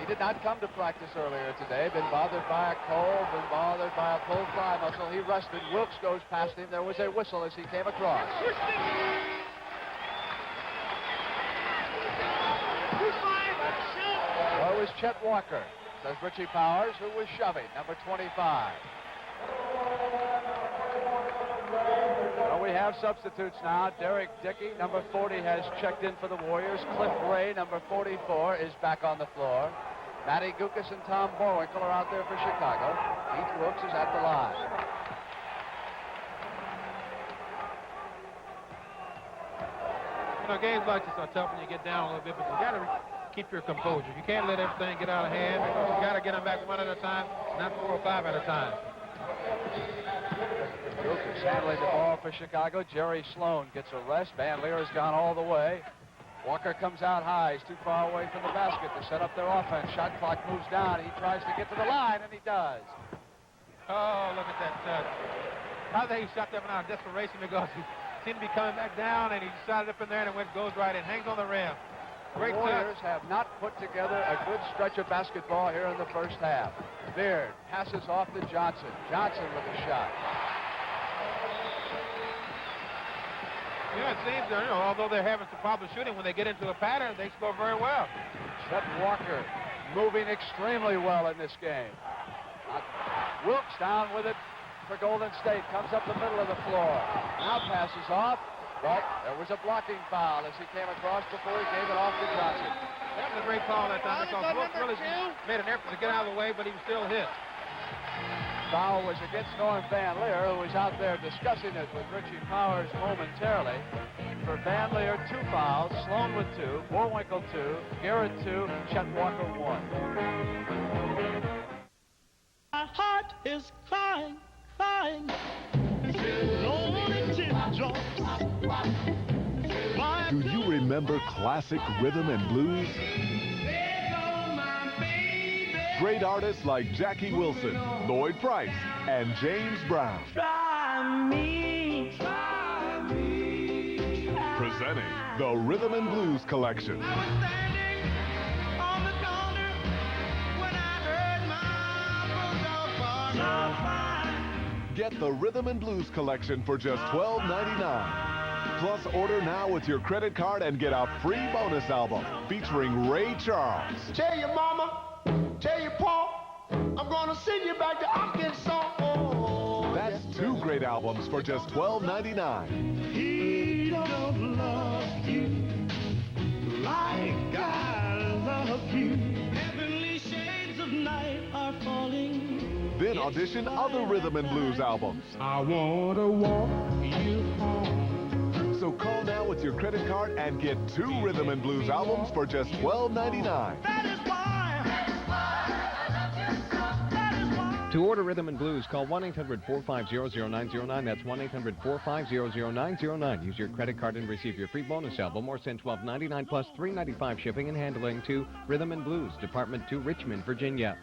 He did not come to practice earlier today. Been bothered by a cold, been bothered by a pulled thigh muscle. He rested. Wilkes goes past him. There was a whistle as he came across. Well, it was Chet Walker, says Richie Powers, who was shoving, number 25. Well, we have substitutes now. Derek Dickey, number 40, has checked in for the Warriors. Cliff Ray, number 44, is back on the floor. Matty Gukas and Tom Borwinkle are out there for Chicago. Keith Wilkes is at the line. You know, games like this are tough when you get down a little bit, but you got to keep your composure. You can't let everything get out of hand, because you got to get them back one at a time, not 4 or 5 at a time. Gukas handling the ball for Chicago. Jerry Sloan gets a rest. Van Leer has gone all the way. Walker comes out high. He's too far away from the basket to set up their offense. Shot clock moves down. He tries to get to the line, and he does. Oh, look at that touch. I think he shot that one out of desperation because he seemed to be coming back down, and he shot it up in there, and it goes right in. Hangs on the rim. Great the Warriors have not put together a good stretch of basketball here in the first half. Beard passes off to Johnson. Johnson with a shot. Yeah, it seems, although they're having some problems shooting, when they get into a pattern, they score very well. Chet Walker moving extremely well in this game. Wilkes down with it for Golden State. Comes up the middle of the floor. Now passes off, but there was a blocking foul as he came across before he gave it off to Johnson. That was a great call that time, because Wilkes really made an effort to get out of the way, but he was still hit. Foul was against Norm Van Leer, who was out there discussing it with Richie Powers momentarily. For Van Leer, 2 fouls, Sloan with 2, Borwinkle 2, Garrett 2, Chet Walker 1. My heart is crying, crying. Do you remember classic rhythm and blues? Great artists like Jackie Wilson, Lloyd Price, and James Brown. Presenting the Rhythm and Blues Collection. Get the Rhythm and Blues Collection for just $12.99. Plus, order now with your credit card and get a free bonus album featuring Ray Charles. Tell your mama, tell your pa, I'm gonna send you back to Arkansas. Oh, That's two great albums for just $12.99. He don't love you like I love you. Heavenly shades of night are falling. Then audition other Rhythm and Blues albums. I want to walk you home. So call now with your credit card and get two Rhythm and Blues albums for just $12.99. To order Rhythm and Blues, call 1-800-450-0909. That's 1-800-450-0909. Use your credit card and receive your free bonus album or send $12.99 plus $3.95 shipping and handling to Rhythm and Blues, Department 2, Richmond, Virginia.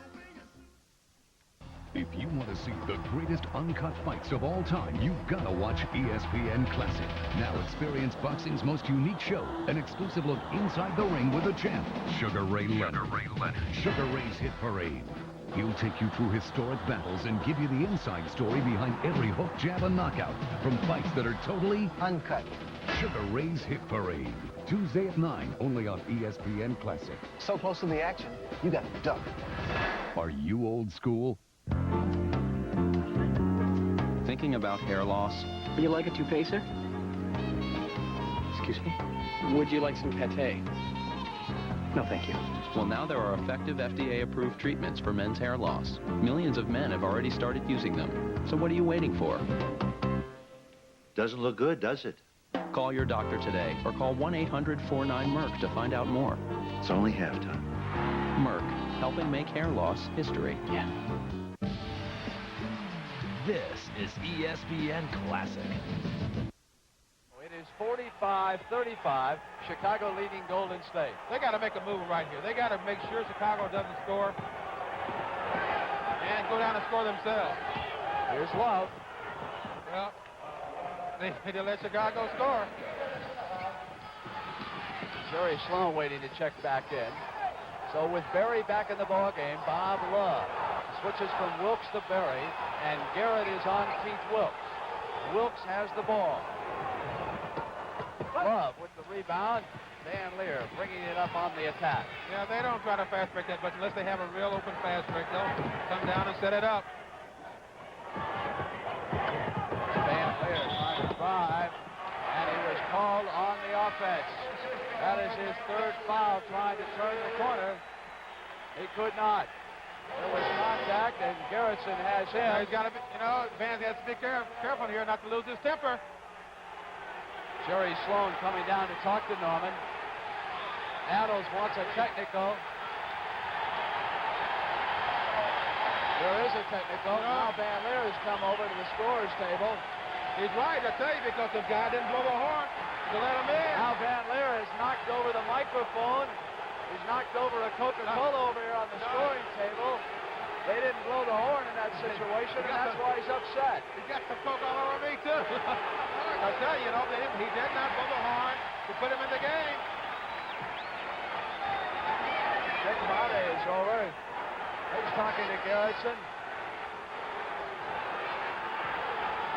If you want to see the greatest uncut fights of all time, you've got to watch ESPN Classic. Now experience boxing's most unique show, an exclusive look inside the ring with the champ, Sugar Ray Leonard. Sugar Ray's Hit Parade. He'll take you through historic battles and give you the inside story behind every hook, jab, and knockout from fights that are totally uncut. Sugar Ray's Hit Parade. Tuesday at 9, only on ESPN Classic. So close to the action, you got to duck. Are you old school? Thinking about hair loss? Would you like a toupee, sir? Excuse me? Would you like some pate? No, thank you. Well, now there are effective FDA-approved treatments for men's hair loss. Millions of men have already started using them. So what are you waiting for? Doesn't look good, does it? Call your doctor today or call 1-800-49-MERC to find out more. It's only halftime. Merck, helping make hair loss history. Yeah. This is ESPN Classic. It is 45-35, Chicago leading Golden State. They got to make a move right here. They got to make sure Chicago doesn't score and go down and score themselves. Here's Love. Well, they let Chicago score. Jerry Sloan waiting to check back in. So with Berry back in the ballgame, Bob Love switches from Wilkes to Berry, and Garrett is on Keith Wilkes. Wilkes has the ball. Love with the rebound. Van Leer bringing it up on the attack. Yeah, they don't try to fast break that much unless they have a real open fast break. They'll come down and set it up. Van Leer trying to drive, and he was called on the offense. That is his third foul trying to turn the corner. He could not. There was contact, and Garrettson has him. Yeah, he's got to be, Van has to be careful here not to lose his temper. Jerry Sloan coming down to talk to Norman. Adams wants a technical. There is a technical. Now Van Leer has come over to the scorer's table. He's right, I tell you, because the guy didn't blow the horn to let him in. Now Van Leer has knocked over the microphone. He's knocked over a Coca-Cola over here on the scoring table. They didn't blow the horn in that situation, and that's why he's upset. He got the Coke all over me, too. I tell you, he did not blow the horn to put him in the game. Dick Mate is over. He's talking to Garrettson.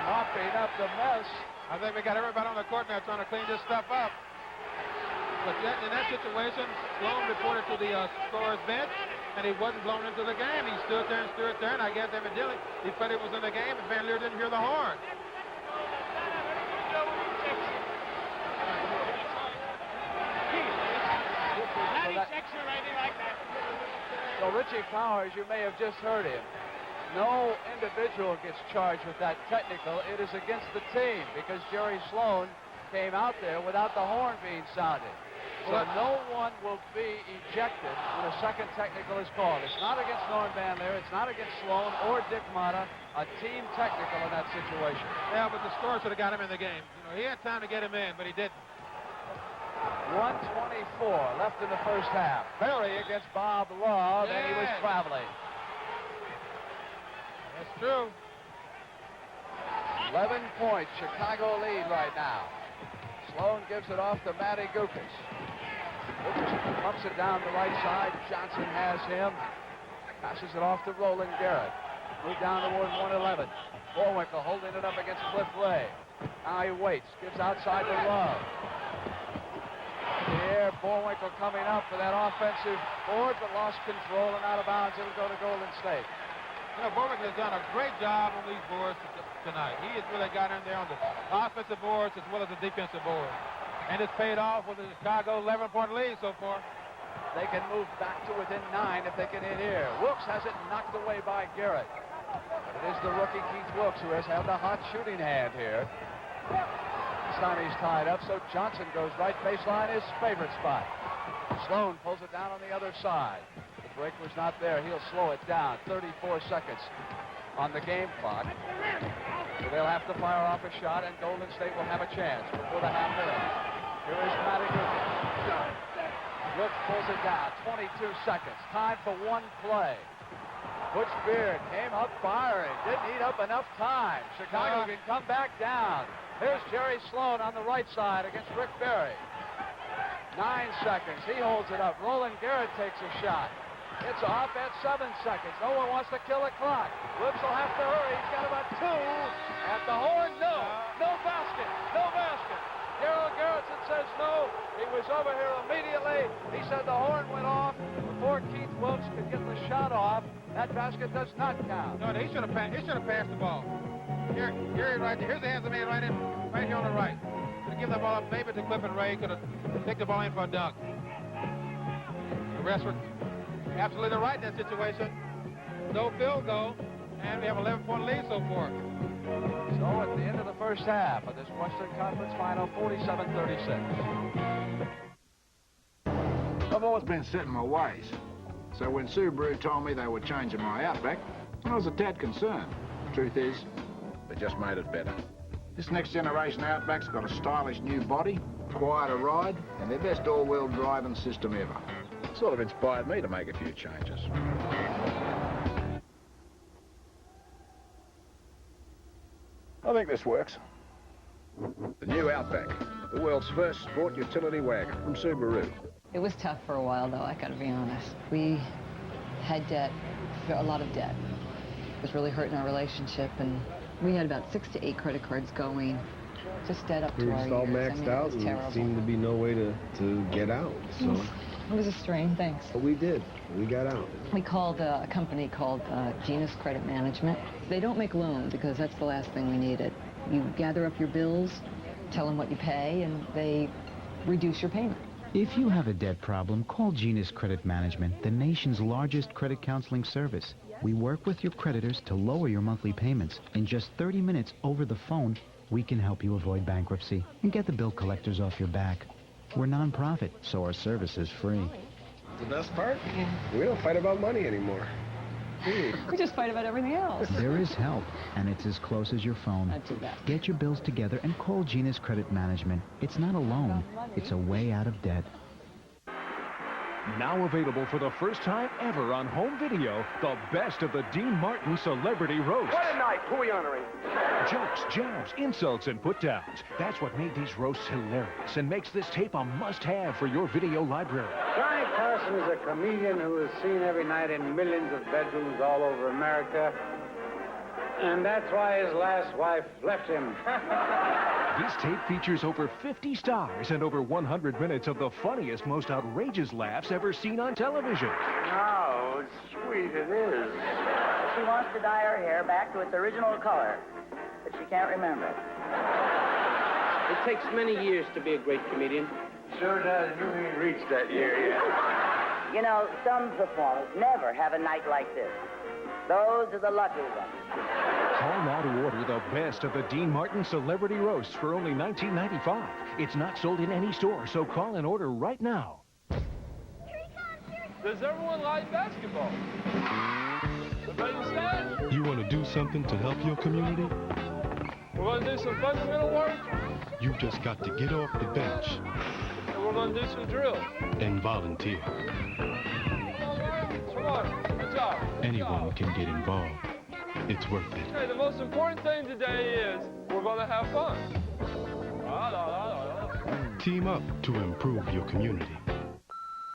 Mopping up the mess. I think we got everybody on the court now trying to clean this stuff up. But in that situation, Sloan reported to the scorer's bench, and he wasn't blown into the game. He stood there, and I guess evidently he thought it was in the game, and Van Leer didn't hear the horn. So Richie Powers, you may have just heard him. No individual gets charged with that technical. It is against the team because Jerry Sloan came out there without the horn being sounded. So no one will be ejected when a second technical is called. It's not against Norm Van Leer. It's not against Sloan or Dick Motta. A team technical in that situation. Yeah, but the score should have got him in the game. You know, he had time to get him in, but he didn't. 1:24 left in the first half. Berry against Bob Love, and he was traveling. That's true. 11 points, Chicago lead right now. Sloan gives it off to Matty Gukas. Gukas pumps it down the right side. Johnson has him. Passes it off to Roland Garrett. Move down toward 111. Bullwinkle holding it up against Cliff Ray. Now he waits. Gives outside to Love. Here, Bullwinkle coming up for that offensive board, but lost control and out of bounds. It'll go to Golden State. You know, Bullwinkle has done a great job on these boards tonight. He has really got in there on the offensive boards as well as the defensive boards. And it's paid off with the Chicago 11-point lead so far. They can move back to within 9 if they can hit here. Wilkes has it knocked away by Garrett. But it is the rookie Keith Wilkes who has had the hot shooting hand here. Sonny's tied up, so Johnson goes right baseline, his favorite spot. Sloan pulls it down on the other side. The break was not there. He'll slow it down. 34 seconds on the game clock. So they'll have to fire off a shot, and Golden State will have a chance before the half ends. Here is Matty Gukas. Wilkes pulls it down. 22 seconds. Time for one play. Butch Beard came up firing. Didn't eat up enough time. Chicago can come back down. Here's Jerry Sloan on the right side against Rick Barry. 9 seconds. He holds it up. Roland Garrett takes a shot. It's off at 7 seconds. No one wants to kill the clock. Wilkes will have to hurry. He's got about 2 at the horn. No. No basket. No basket. Gerald Garrison says no. He was over here immediately. He said the horn went off before Keith Wilkes could get the shot off. That basket does not count. No, he should have passed the ball. Here right there. Here's the hands of man right here on the right. Could have given the ball up maybe to Cliff and Ray. Could have taken the ball in for a dunk. The rest were absolutely right in that situation. No field goal, and we have an 11-point lead so far. So at the end of the first half of this Western Conference Final, 47-36. I've always been set in my ways. So when Subaru told me they were changing my Outback, I was a tad concerned. Truth is, they just made it better. This next generation Outback's got a stylish new body, quieter ride, and their best all-wheel driving system ever. Sort of inspired me to make a few changes. I think this works. The new Outback, the world's first sport utility wagon from Subaru. It was tough for a while, though, I gotta be honest. We had debt, a lot of debt. It was really hurting our relationship, and we had about 6 to 8 credit cards going, just dead up to our years. We were all maxed out, and there seemed to be no way to get out, so. It was a strain, thanks. But we did. We got out. We called a company called Genus Credit Management. They don't make loans because that's the last thing we needed. You gather up your bills, tell them what you pay, and they reduce your payment. If you have a debt problem, call Genus Credit Management, the nation's largest credit counseling service. We work with your creditors to lower your monthly payments. In just 30 minutes over the phone, we can help you avoid bankruptcy and get the bill collectors off your back. We're nonprofit, so our service is free. The best part? We don't fight about money anymore. We just fight about everything else. There is help, and it's as close as your phone. Not too bad. Get your bills together and call Genus Credit Management. It's not a loan. It's a way out of debt. Now available for the first time ever on home video, the best of the Dean Martin Celebrity Roast. What a night. Who are we honoring? Jokes, jabs, insults, and put-downs. That's what made these roasts hilarious and makes this tape a must-have for your video library. Johnny Carson is a comedian who is seen every night in millions of bedrooms all over America. And that's why his last wife left him. This tape features over 50 stars and over 100 minutes of the funniest, most outrageous laughs ever seen on television. How sweet it is. She wants to dye her hair back to its original color, but she can't remember it. It takes many years to be a great comedian. Sure does. You ain't reached that year yet. You know, some performers never have a night like this. Those are the lucky ones. Call now to order the best of the Dean Martin Celebrity Roasts for only $19.95. It's not sold in any store, so call and order right now. Does everyone like basketball? Everybody understand? You want to do something to help your community? We're going to do some fundamental work. You've just got to get off the bench. And we're going to do some drills. And volunteer. Smart. Good job. Anyone can get involved. It's worth it. Hey, the most important thing today is we're going to have fun. Team up to improve your community.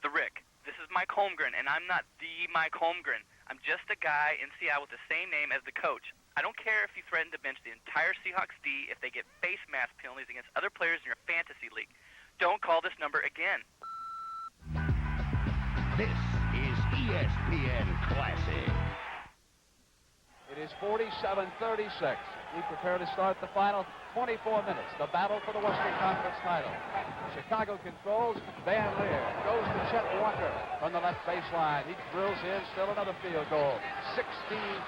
The Rick. This is Mike Holmgren, and I'm not the Mike Holmgren. I'm just a guy in Seattle with the same name as the coach. I don't care if you threaten to bench the entire Seahawks D if they get face mask penalties against other players in your fantasy league. Don't call this number again. This is ESPN Classic. It is 47-36. We prepare to start the final 24 minutes. The battle for the Western Conference title. Chicago controls. Van Leer goes to Chet Walker from the left baseline. He drills in. Still another field goal. 16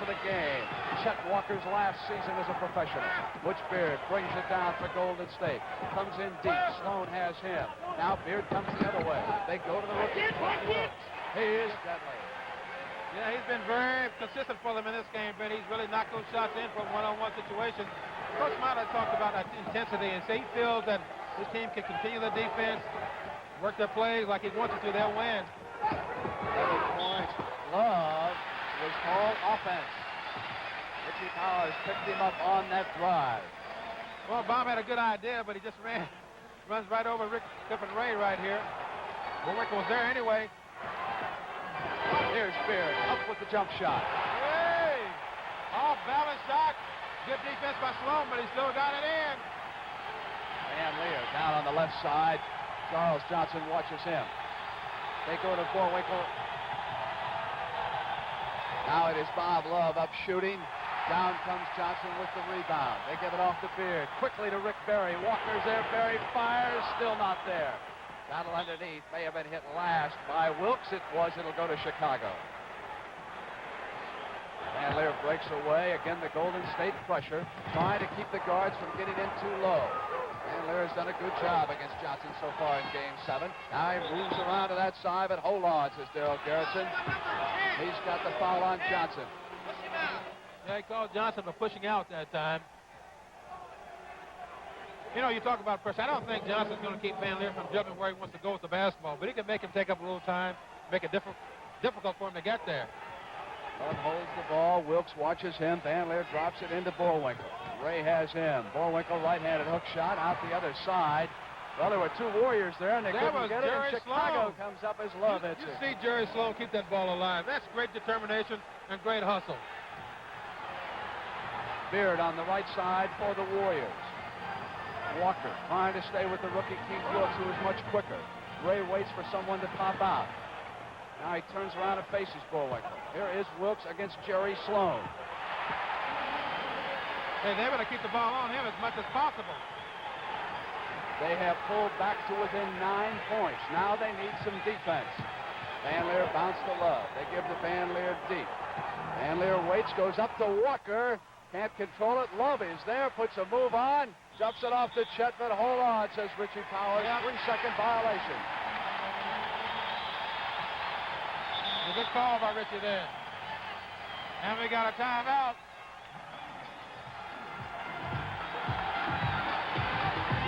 for the game. Chet Walker's last season as a professional. Butch Beard brings it down for Golden State. Comes in deep. Sloan has him. Now Beard comes the other way. They go to the rookie. He is deadly. Yeah, he's been very consistent for them in this game, but he's really knocked those shots in from one-on-one situations. Coach Mata talked about that intensity, and so he feels that this team can continue the defense, work their plays like he wants to, they'll win. Love was called offense. Richie Powers picked him up on that drive. Well, Bob had a good idea, but he just runs right over Rick Clifford Ray right here. Bullwinkle was there anyway. Here's Beard up with the jump shot. Hey! Off balance shot. Good defense by Sloan, but he still got it in. Van Leer down on the left side. Charles Johnson watches him. They go to Bullwinkle. Now it is Bob Love up shooting. Down comes Johnson with the rebound. They give it off to Beard. Quickly to Rick Barry. Walker's there. Barry fires. Still not there. Battle underneath. May have been hit last by Wilkes. It was. It'll go to Chicago. Van Leer breaks away. Again, the Golden State pressure, trying to keep the guards from getting in too low. Van Leer has done a good job against Johnson so far in Game 7. Now he moves around to that side, but hold on, says Daryl Garrettson. He's got the foul on Johnson. Yeah, he called Johnson for pushing out that time. You know, you talk about pressure. I don't think Johnson's going to keep Van Leer from jumping where he wants to go with the basketball, but he can make him take up a little time, make it difficult for him to get there. Love holds the ball. Wilkes watches him. Van Leer drops it into Bullwinkle. Ray has him. Bullwinkle right-handed hook shot out the other side. Well, there were two Warriors there, and they couldn't get it. And Chicago comes up as Love hits it. You see Jerry Sloan keep that ball alive. That's great determination and great hustle. Beard on the right side for the Warriors. Walker trying to stay with the rookie Keith Wilkes, who is much quicker. Ray waits for someone to pop out. Now he turns around and faces Bullwinkle. Here is Wilkes against Jerry Sloan. Hey, they want to keep the ball on him as much as possible. They have pulled back to within 9 points. Now they need some defense. Van Leer bounced to Love. They give to Van Leer deep. Van Leer waits, goes up to Walker. Can't control it. Love is there, puts a move on. Jumps it off to Chet, but hold on, says Richie Powers. 3-second violation. A good call by Richie there. And we got a timeout.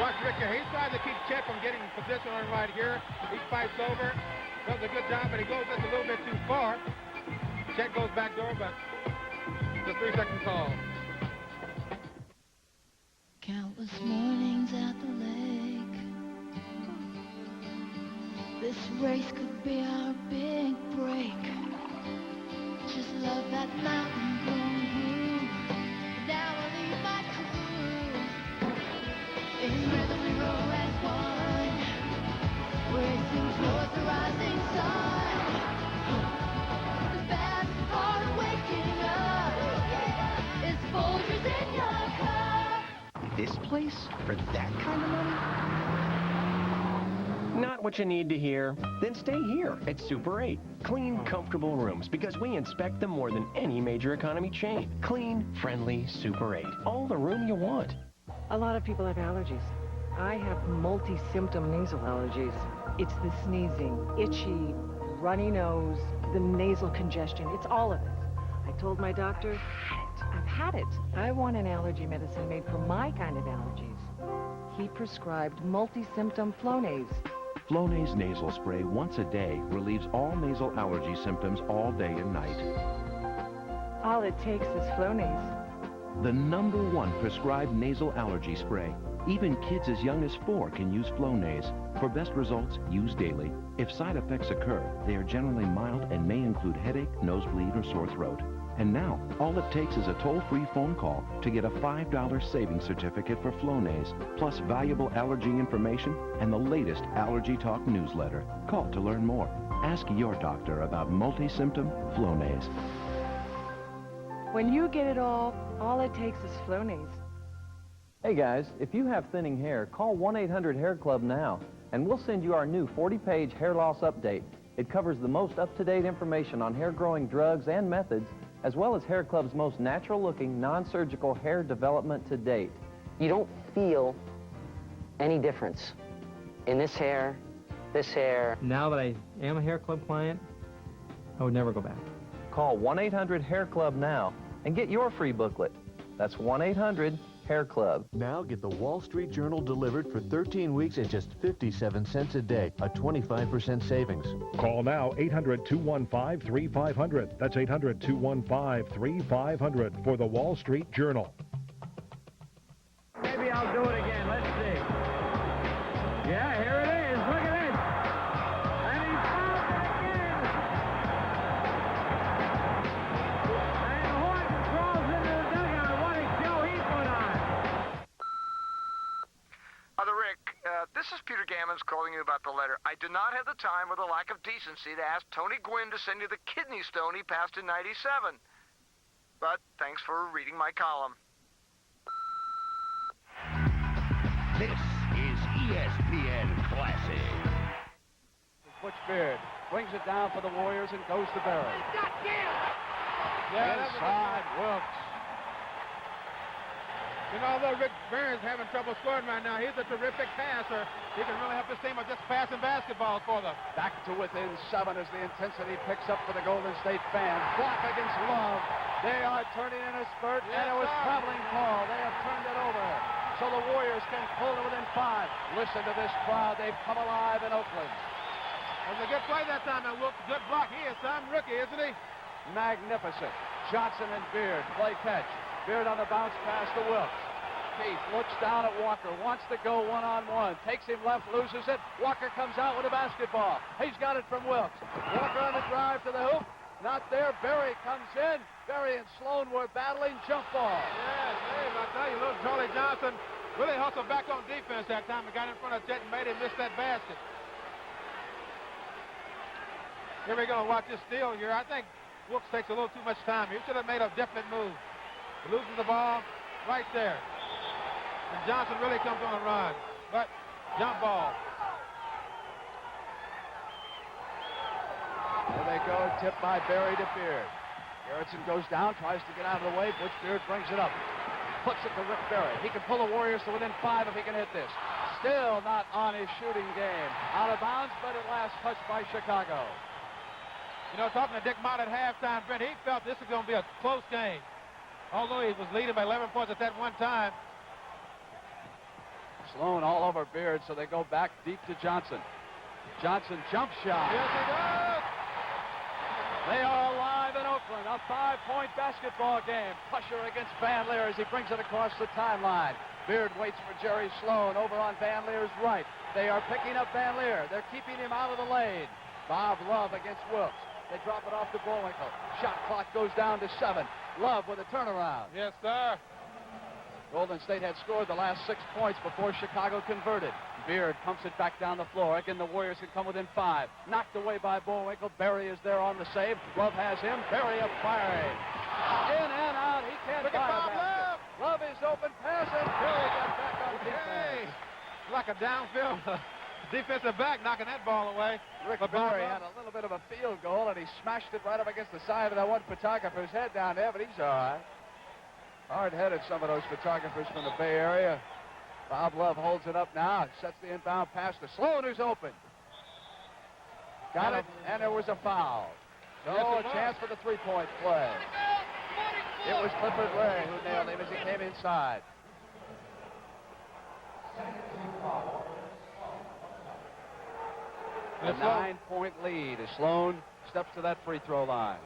Watch Rick here. He's trying to keep Chet from getting position on right here. He fights over. Does a good job, but he goes just a little bit too far. Chet goes back door, but the 3-second call. Countless mornings at the lake. This race could be our big break. Just love that mountain blue. Now I'll leave my crew. In rhythm we roll as one. Racing towards the rising sun. The best part of waking up is Folgers in your cup. This place for that kind of money? Not what you need to hear? Then stay here at Super 8. Clean, comfortable rooms because we inspect them more than any major economy chain. Clean, friendly Super 8. All the room you want. A lot of people have allergies. I have multi-symptom nasal allergies. It's the sneezing, itchy, runny nose, the nasal congestion. It's all of it. I told my doctor, I've had it. I want an allergy medicine made for my kind of allergies. He prescribed multi-symptom Flonase. Flonase nasal spray once a day relieves all nasal allergy symptoms all day and night. All it takes is Flonase. The #1 prescribed nasal allergy spray. Even kids as young as 4 can use Flonase. For best results, use daily. If side effects occur, they are generally mild and may include headache, nosebleed, or sore throat. And now, all it takes is a toll-free phone call to get a $5 savings certificate for Flonase, plus valuable allergy information and the latest Allergy Talk newsletter. Call to learn more. Ask your doctor about multi-symptom Flonase. When you get it all it takes is Flonase. Hey guys, if you have thinning hair, call 1-800-HAIR CLUB now, and we'll send you our new 40-page hair loss update. It covers the most up-to-date information on hair growing drugs and methods, as well as Hair Club's most natural-looking, non-surgical hair development to date. You don't feel any difference in this hair, this hair. Now that I am a Hair Club client, I would never go back. Call 1-800-HAIR CLUB now and get your free booklet. That's 1-800-HAIR CLUB. Now get the Wall Street Journal delivered for 13 weeks at just 57 cents a day, a 25% savings. Call now, 800-215-3500. That's 800-215-3500 for the Wall Street Journal. Maybe I'll do it again. Let's see. Yeah, here it is. Look at this. And he fouled it again. And Horton crawls into the dugout. What a show he put on. Father Rick, this is Peter Gammons calling you about the letter. I did not have the time or the lack of decency to ask Tony Gwynn to send you the kidney stone he passed in '97. But thanks for reading my column. This is ESPN Classic. Butch Beard brings it down for the Warriors and goes to Barry. Inside Wilkes. You know, although Rick Barry's having trouble scoring right now, he's a terrific passer. He can really help this team by just passing basketballs for them. Back to within 7 as the intensity picks up for the Golden State fans. Block against Love. They are turning in a spurt, and it was traveling call. They have turned it over. So the Warriors can pull to within 5. Listen to this crowd. They've come alive in Oakland. It was a good play that time, and Wilkes, good block. He is some rookie, isn't he? Magnificent. Johnson and Beard play catch. Beard on the bounce pass to Wilkes. Keith looks down at Walker, wants to go one-on-one. Takes him left, loses it. Walker comes out with a basketball. He's got it from Wilkes. Walker on the drive to the hoop. Not there. Berry comes in. Berry and Sloan were battling jump ball. Yes, Dave, I tell you, little Charlie Johnson really hustled back on defense that time and got in front of Chet and made him miss that basket. Here we're going to watch this steal here. I think Wilkes takes a little too much time. He should have made a definite move. Losing the ball right there. And Johnson really comes on a run. But jump ball. There they go, tipped by Berry to Beard. Garrettson goes down, tries to get out of the way. Butch Beard brings it up. Puts it to Rick Berry. He can pull the Warriors to within 5 if he can hit this. Still not on his shooting game. Out of bounds, but at last touched by Chicago. You know, talking to Dick Mott at halftime, Brent, he felt this was going to be a close game. Although he was leading by 11 points at that one time. Sloan all over Beard, so they go back deep to Johnson. Johnson jump shot. Yes, he does. They are alive in Oakland. A 5-point basketball game. Pusher against Van Leer as he brings it across the timeline. Beard waits for Jerry Sloan over on Van Leer's right. They are picking up Van Leer. They're keeping him out of the lane. Bob Love against Wilkes. They drop it off to Bullwinkle. Shot clock goes down to 7. Love with a turnaround. Yes, sir. Golden State had scored the last 6 points before Chicago converted. Beard pumps it back down the floor. Again, the Warriors can come within 5. Knocked away by Bullwinkle. Berry is there on the save. Love has him. Berry up firing. In and out. He can't buy a basket. Love is open. Pass and Berry got back on defense. Like a downfield defensive back knocking that ball away. Rick Barry had a little bit of a field goal, and he smashed it right up against the side of that one photographer's head down there, but he's all right. Hard-headed, some of those photographers from the Bay Area. Bob Love holds it up now, sets the inbound pass to Sloan, who's open. Got it, and there was a foul. No, a chance for the three-point play. It was Clifford Ray who nailed him as he came inside. A 9-point lead as Sloan steps to that free throw line.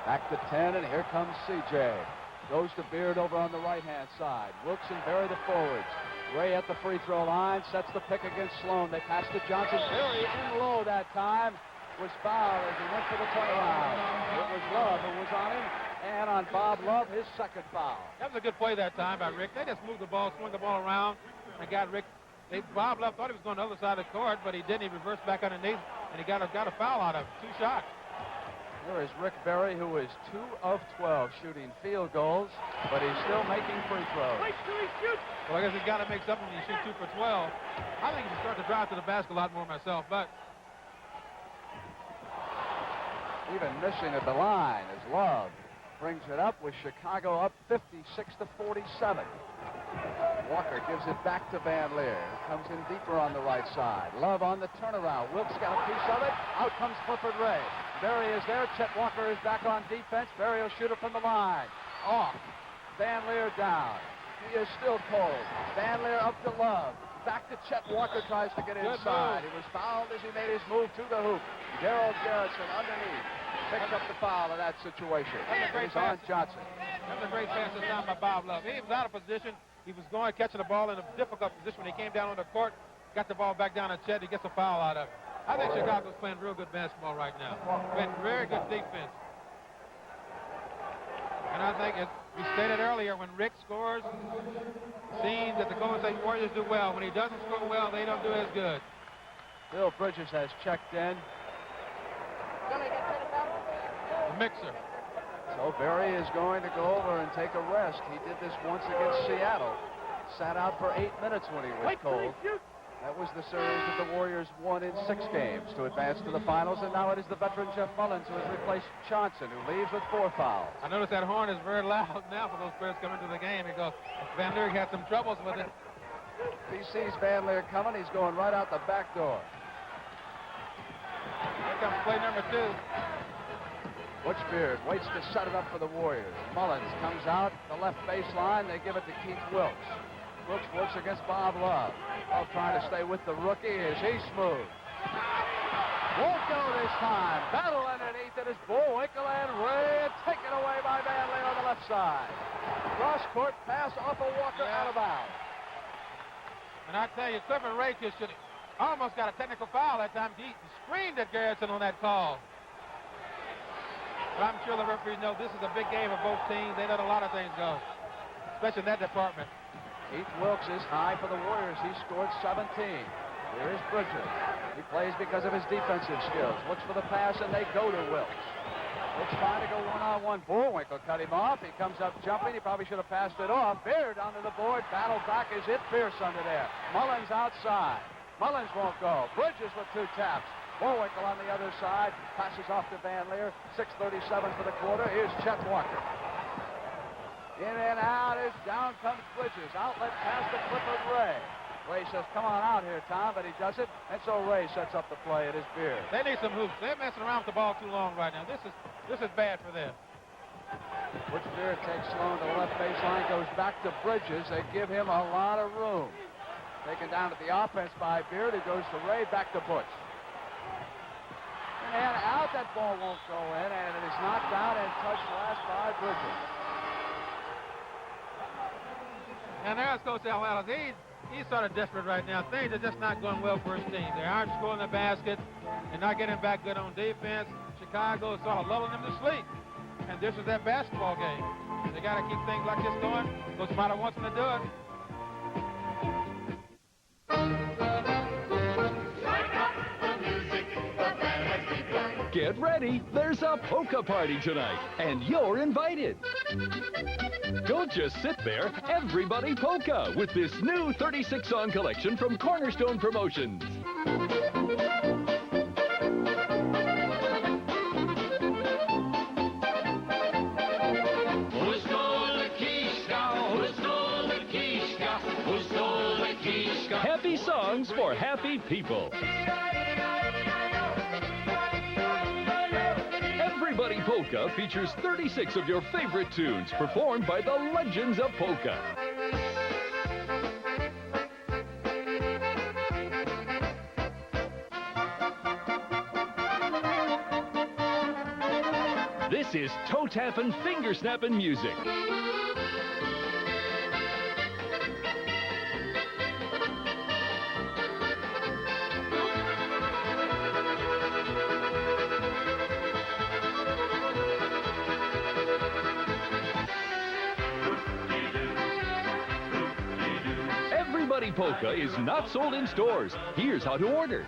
Back to 10, and here comes C.J. Goes to Beard over on the right-hand side. Wilkes and Berry the forwards. Ray at the free throw line, sets the pick against Sloan. They pass to Johnson. Berry in low that time. Was fouled as he went for the turnaround. It was Love who was on him, and on Bob Love, his second foul. That was a good play that time by Rick. They just moved the ball, swung the ball around, and got Rick. Bob Love thought he was going to the other side of the court, but he didn't. He reversed back underneath, and he got a foul out of it. 2 shots. Here is Rick Berry, who is 2 of 12 shooting field goals, but he's still making free throws. Well, I guess he's got to make something when you shoot 2 for 12. I think he should start to drive to the basket a lot more myself, but even missing at the line as Love brings it up with Chicago up 56-47. Walker gives it back to Van Leer. Comes in deeper on the right side. Love on the turnaround. Wilkes got a piece of it. Out comes Clifford Ray. Berry is there. Chet Walker is back on defense. Berry will shoot it from the line. Off. Van Leer down. He is still cold. Van Leer up to Love. Back to Chet Walker, tries to get inside. He was fouled as he made his move to the hoop. Darrell Garrison underneath. Picks up the foul in that situation. He's on Johnson. That was a great pass this time by Bob Love. He was out of position. He was going, catching the ball in a difficult position when he came down on the court. Got the ball back down to Chet. He gets a foul out of it. I think Chicago's playing real good basketball right now. Playing very good defense. And I think, as we stated earlier, when Rick scores, seems that the Golden State Warriors do well. When he doesn't score well, they don't do as good. Bill Bridges has checked in. The mixer. So Berry is going to go over and take a rest. He did this once against Seattle. Sat out for 8 minutes when he was cold. That was the series that the Warriors won in 6 games to advance to the finals, and now it is the veteran Jeff Mullins who has replaced Johnson, who leaves with 4 fouls. I notice that horn is very loud now for those players coming into the game because Van Leer had some troubles with it. He sees Van Leer coming. He's going right out the back door. Here comes play number 2. Butch Beard waits to set it up for the Warriors. Mullins comes out the left baseline. They give it to Keith Wilkes. Wilkes works against Bob Love. Love trying to stay with the rookie as he's smooth. Won't go this time. Battle underneath it is Bullwinkle and Ray, taken away by Van Leer on the left side. Cross-court pass off of Walker out of bounds. And I tell you, Clifford Ray just should almost got a technical foul that time. He screamed at Garrison on that call. But I'm sure the referees know this is a big game of both teams. They let a lot of things go, especially in that department. Keith Wilkes is high for the Warriors. He scored 17. Here is Bridges. He plays because of his defensive skills. Looks for the pass, and they go to Wilkes. Wilkes trying to go one-on-one. Bullwinkle cut him off. He comes up jumping. He probably should have passed it off. Beard onto the board. Battle back is it. Pierce under there. Mullins outside. Mullins won't go. Bridges with 2 taps. Bullwinkle on the other side. Passes off to Van Leer. 6:37 for the quarter. Here's Chet Walker. In and out is down comes Bridges. Outlet pass to Clifford Ray. Ray says, come on out here, Tom, but he doesn't. And so Ray sets up the play at his Beard. They need some hoops. They're messing around with the ball too long right now. This is bad for them. Butch Beard takes Sloan to the left baseline, goes back to Bridges. They give him a lot of room. Taken down to the offense by Beard. It goes to Ray, back to Butch. And out, that ball won't go in, and it is knocked out and touched last by Bridges. And there's Coach Al Wallace. He's sort of desperate right now. Things are just not going well for his team. They aren't scoring the basket. They're not getting back good on defense. Chicago is sort of lulling them to sleep. And this is their basketball game. They got to keep things like this going. Coach Mata wants them to do it. Get ready, there's a polka party tonight, and you're invited. Don't just sit there, everybody polka with this new 36-song collection from Cornerstone Promotions. Happy songs for happy people. Everybody Polka features 36 of your favorite tunes performed by the legends of polka. This is toe-tapping, finger-snapping music. Everybody Polka is not sold in stores. Here's how to order.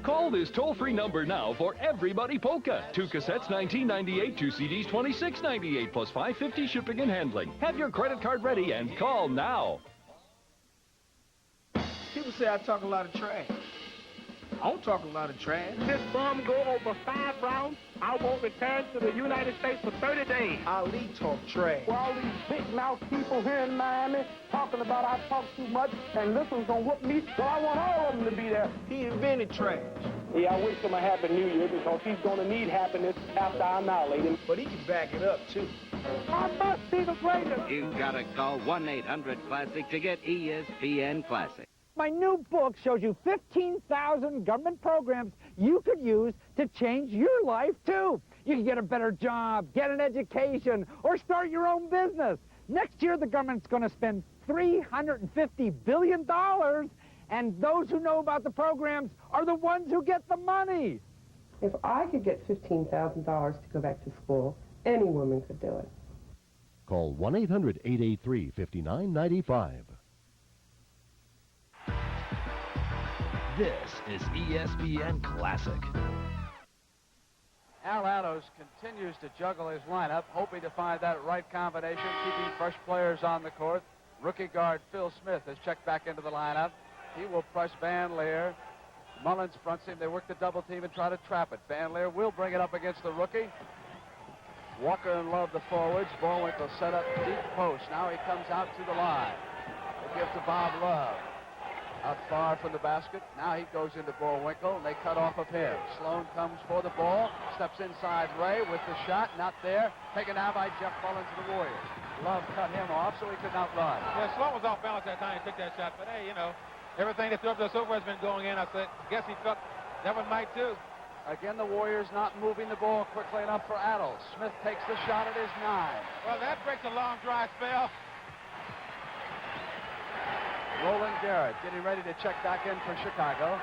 Call this toll-free number now for Everybody Polka. 2 cassettes, $19.98, 2 CDs, $26.98, plus $5.50 shipping and handling. Have your credit card ready and call now. People say I talk a lot of trash. I don't talk a lot of trash. This bomb go over 5 rounds, I won't return to the United States for 30 days. Ali talk trash. Well, all these big mouth people here in Miami talking about I talk too much and this one's gonna whoop me, so I want all of them to be there. He invented trash. Yeah, I wish him a happy new year because he's gonna need happiness after I annihilate him. But he can back it up, too. I must be the greatest. You've got to call 1-800-CLASSIC to get ESPN Classic. My new book shows you 15,000 government programs you could use to change your life, too. You can get a better job, get an education, or start your own business. Next year, the government's going to spend $350 billion, and those who know about the programs are the ones who get the money. If I could get $15,000 to go back to school, any woman could do it. Call 1-800-883-5995. This is ESPN Classic. Al Anos continues to juggle his lineup, hoping to find that right combination, keeping fresh players on the court. Rookie guard Phil Smith has checked back into the lineup. He will press Van Leer. Mullins fronts him. They work the double team and try to trap it. Van Leer will bring it up against the rookie. Walker and Love the forwards. Bullwinkle set up deep post. Now he comes out to the line. They give to Bob Love. Out far from the basket. Now he goes into Bullwinkle, and they cut off of him. Sloan comes for the ball, steps inside Ray with the shot, not there. Taken out by Jeff Mullins of the Warriors. Love cut him off, so he could not run. Yeah, Sloan was off balance that time he took that shot, but hey, you know, everything that threw up there so far has been going in. I guess he felt that one might too. Again, the Warriors not moving the ball quickly enough for Adels. Smith takes the shot at his 9. Well, that breaks a long dry spell. Roland Garrett getting ready to check back in for Chicago.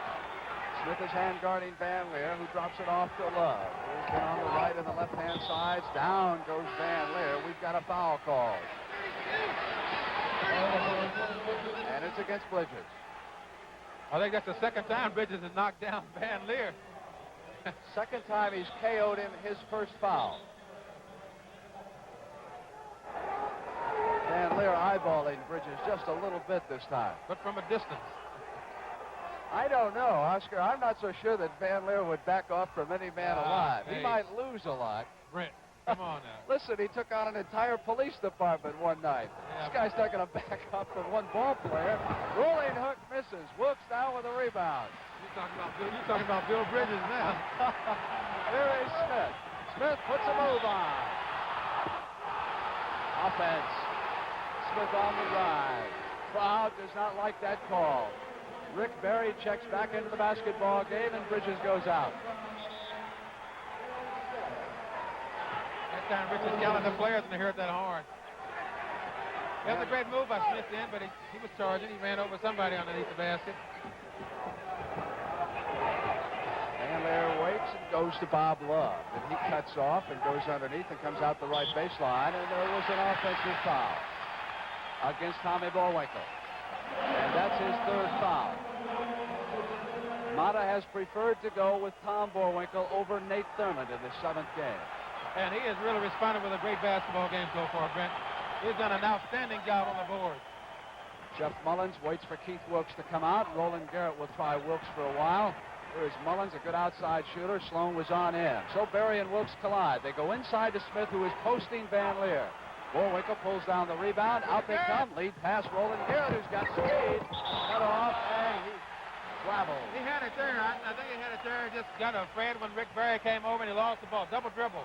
Smith is hand guarding Van Leer, who drops it off to Love. He's been on the right and the left-hand sides. Down goes Van Leer. We've got a foul call. And it's against Bridges. I think that's the second time Bridges has knocked down Van Leer. Second time he's KO'd him, his first foul. Van Leer eyeballing Bridges just a little bit this time. But from a distance. I don't know, Oscar. I'm not so sure that Van Leer would back off from any man alive. Hey. He might lose a lot. Brent, come on now. Listen, he took on an entire police department one night. Yeah. This guy's not going to back up from one ball player. Rolling hook misses. Whoops down with a rebound. You're talking about Bill Bridges now. Here is Smith. Smith puts a move on. Offense. Smith on the drive. Crowd does not like that call. Rick Barry checks back into the basketball game, and Bridges goes out. That time Bridges yelling the players when they heard that horn. That was a great move by Smith then, but he was charging. He ran over somebody underneath the basket. Van Leer waits and goes to Bob Love. And he cuts off and goes underneath and comes out the right baseline, and there was an offensive foul against Tommy Bullwinkle. And that's his third foul. Mata has preferred to go with Tom Boerwinkle over Nate Thurmond in the 7th game. And he has really responded with a great basketball game so far, Brent. He's done an outstanding job on the board. Jeff Mullins waits for Keith Wilkes to come out. Roland Garrett will try Wilkes for a while. Here's Mullins, a good outside shooter. Sloan was on in. So Berry and Wilkes collide. They go inside to Smith, who is posting Van Leer. Boerwinkle pulls down the rebound. Out they come. Lead pass, Roland Garrett, who's got speed. Cut off, and he traveled. He had it there. I think he had it there. Just got afraid when Rick Berry came over and he lost the ball. Double dribble.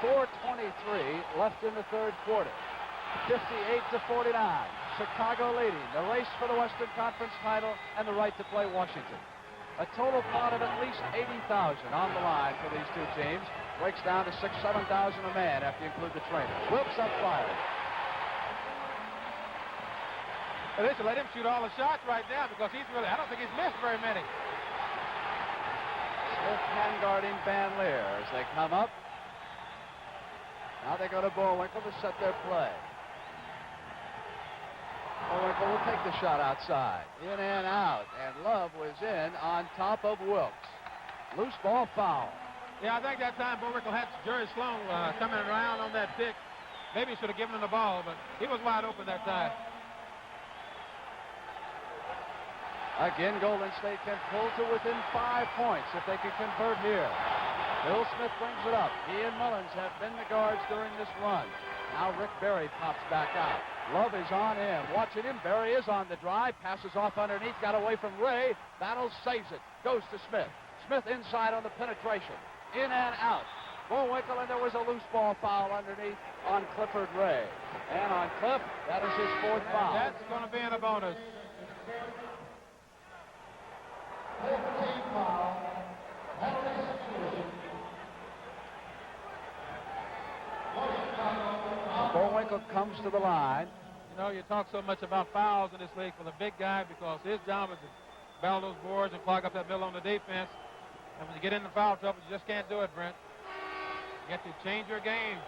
4:23 left in the 3rd quarter. 58-49. Chicago leading. The race for the Western Conference title and the right to play Washington. A total pot of at least 80,000 on the line for these two teams. Breaks down to 6,000, 7,000 a man after you include the trainers. Wilkes up fired. Well, they should let him shoot all the shots right now because he's really, I don't think he's missed very many. Smith hand guarding Van Leer as they come up. Now they go to Boerwinkle to set their play. Boerwinkle will take the shot outside. In and out. And Love was in on top of Wilkes. Loose ball foul. Yeah, I think that time Boerwinkle had Jerry Sloan coming around on that pick. Maybe he should have given him the ball, but he was wide open that time. Again, Golden State can pull to within 5 points if they can convert here. Bill Smith brings it up. He and Mullins have been the guards during this run. Now Rick Berry pops back out. Love is on him. Watching him. Berry is on the drive. Passes off underneath. Got away from Ray. Battles, saves it. Goes to Smith. Smith inside on the penetration. In and out. Boerwinkle, and there was a loose ball foul underneath on Clifford Ray. And on Cliff, that is his 4th foul. That's going to be in a bonus. 15 foul. Boerwinkle comes to the line. You know, you talk so much about fouls in this league for the big guy because his job is to battle those boards and clog up that middle on the defense. And when you get into foul trouble, you just can't do it, Brent. You have to change your game.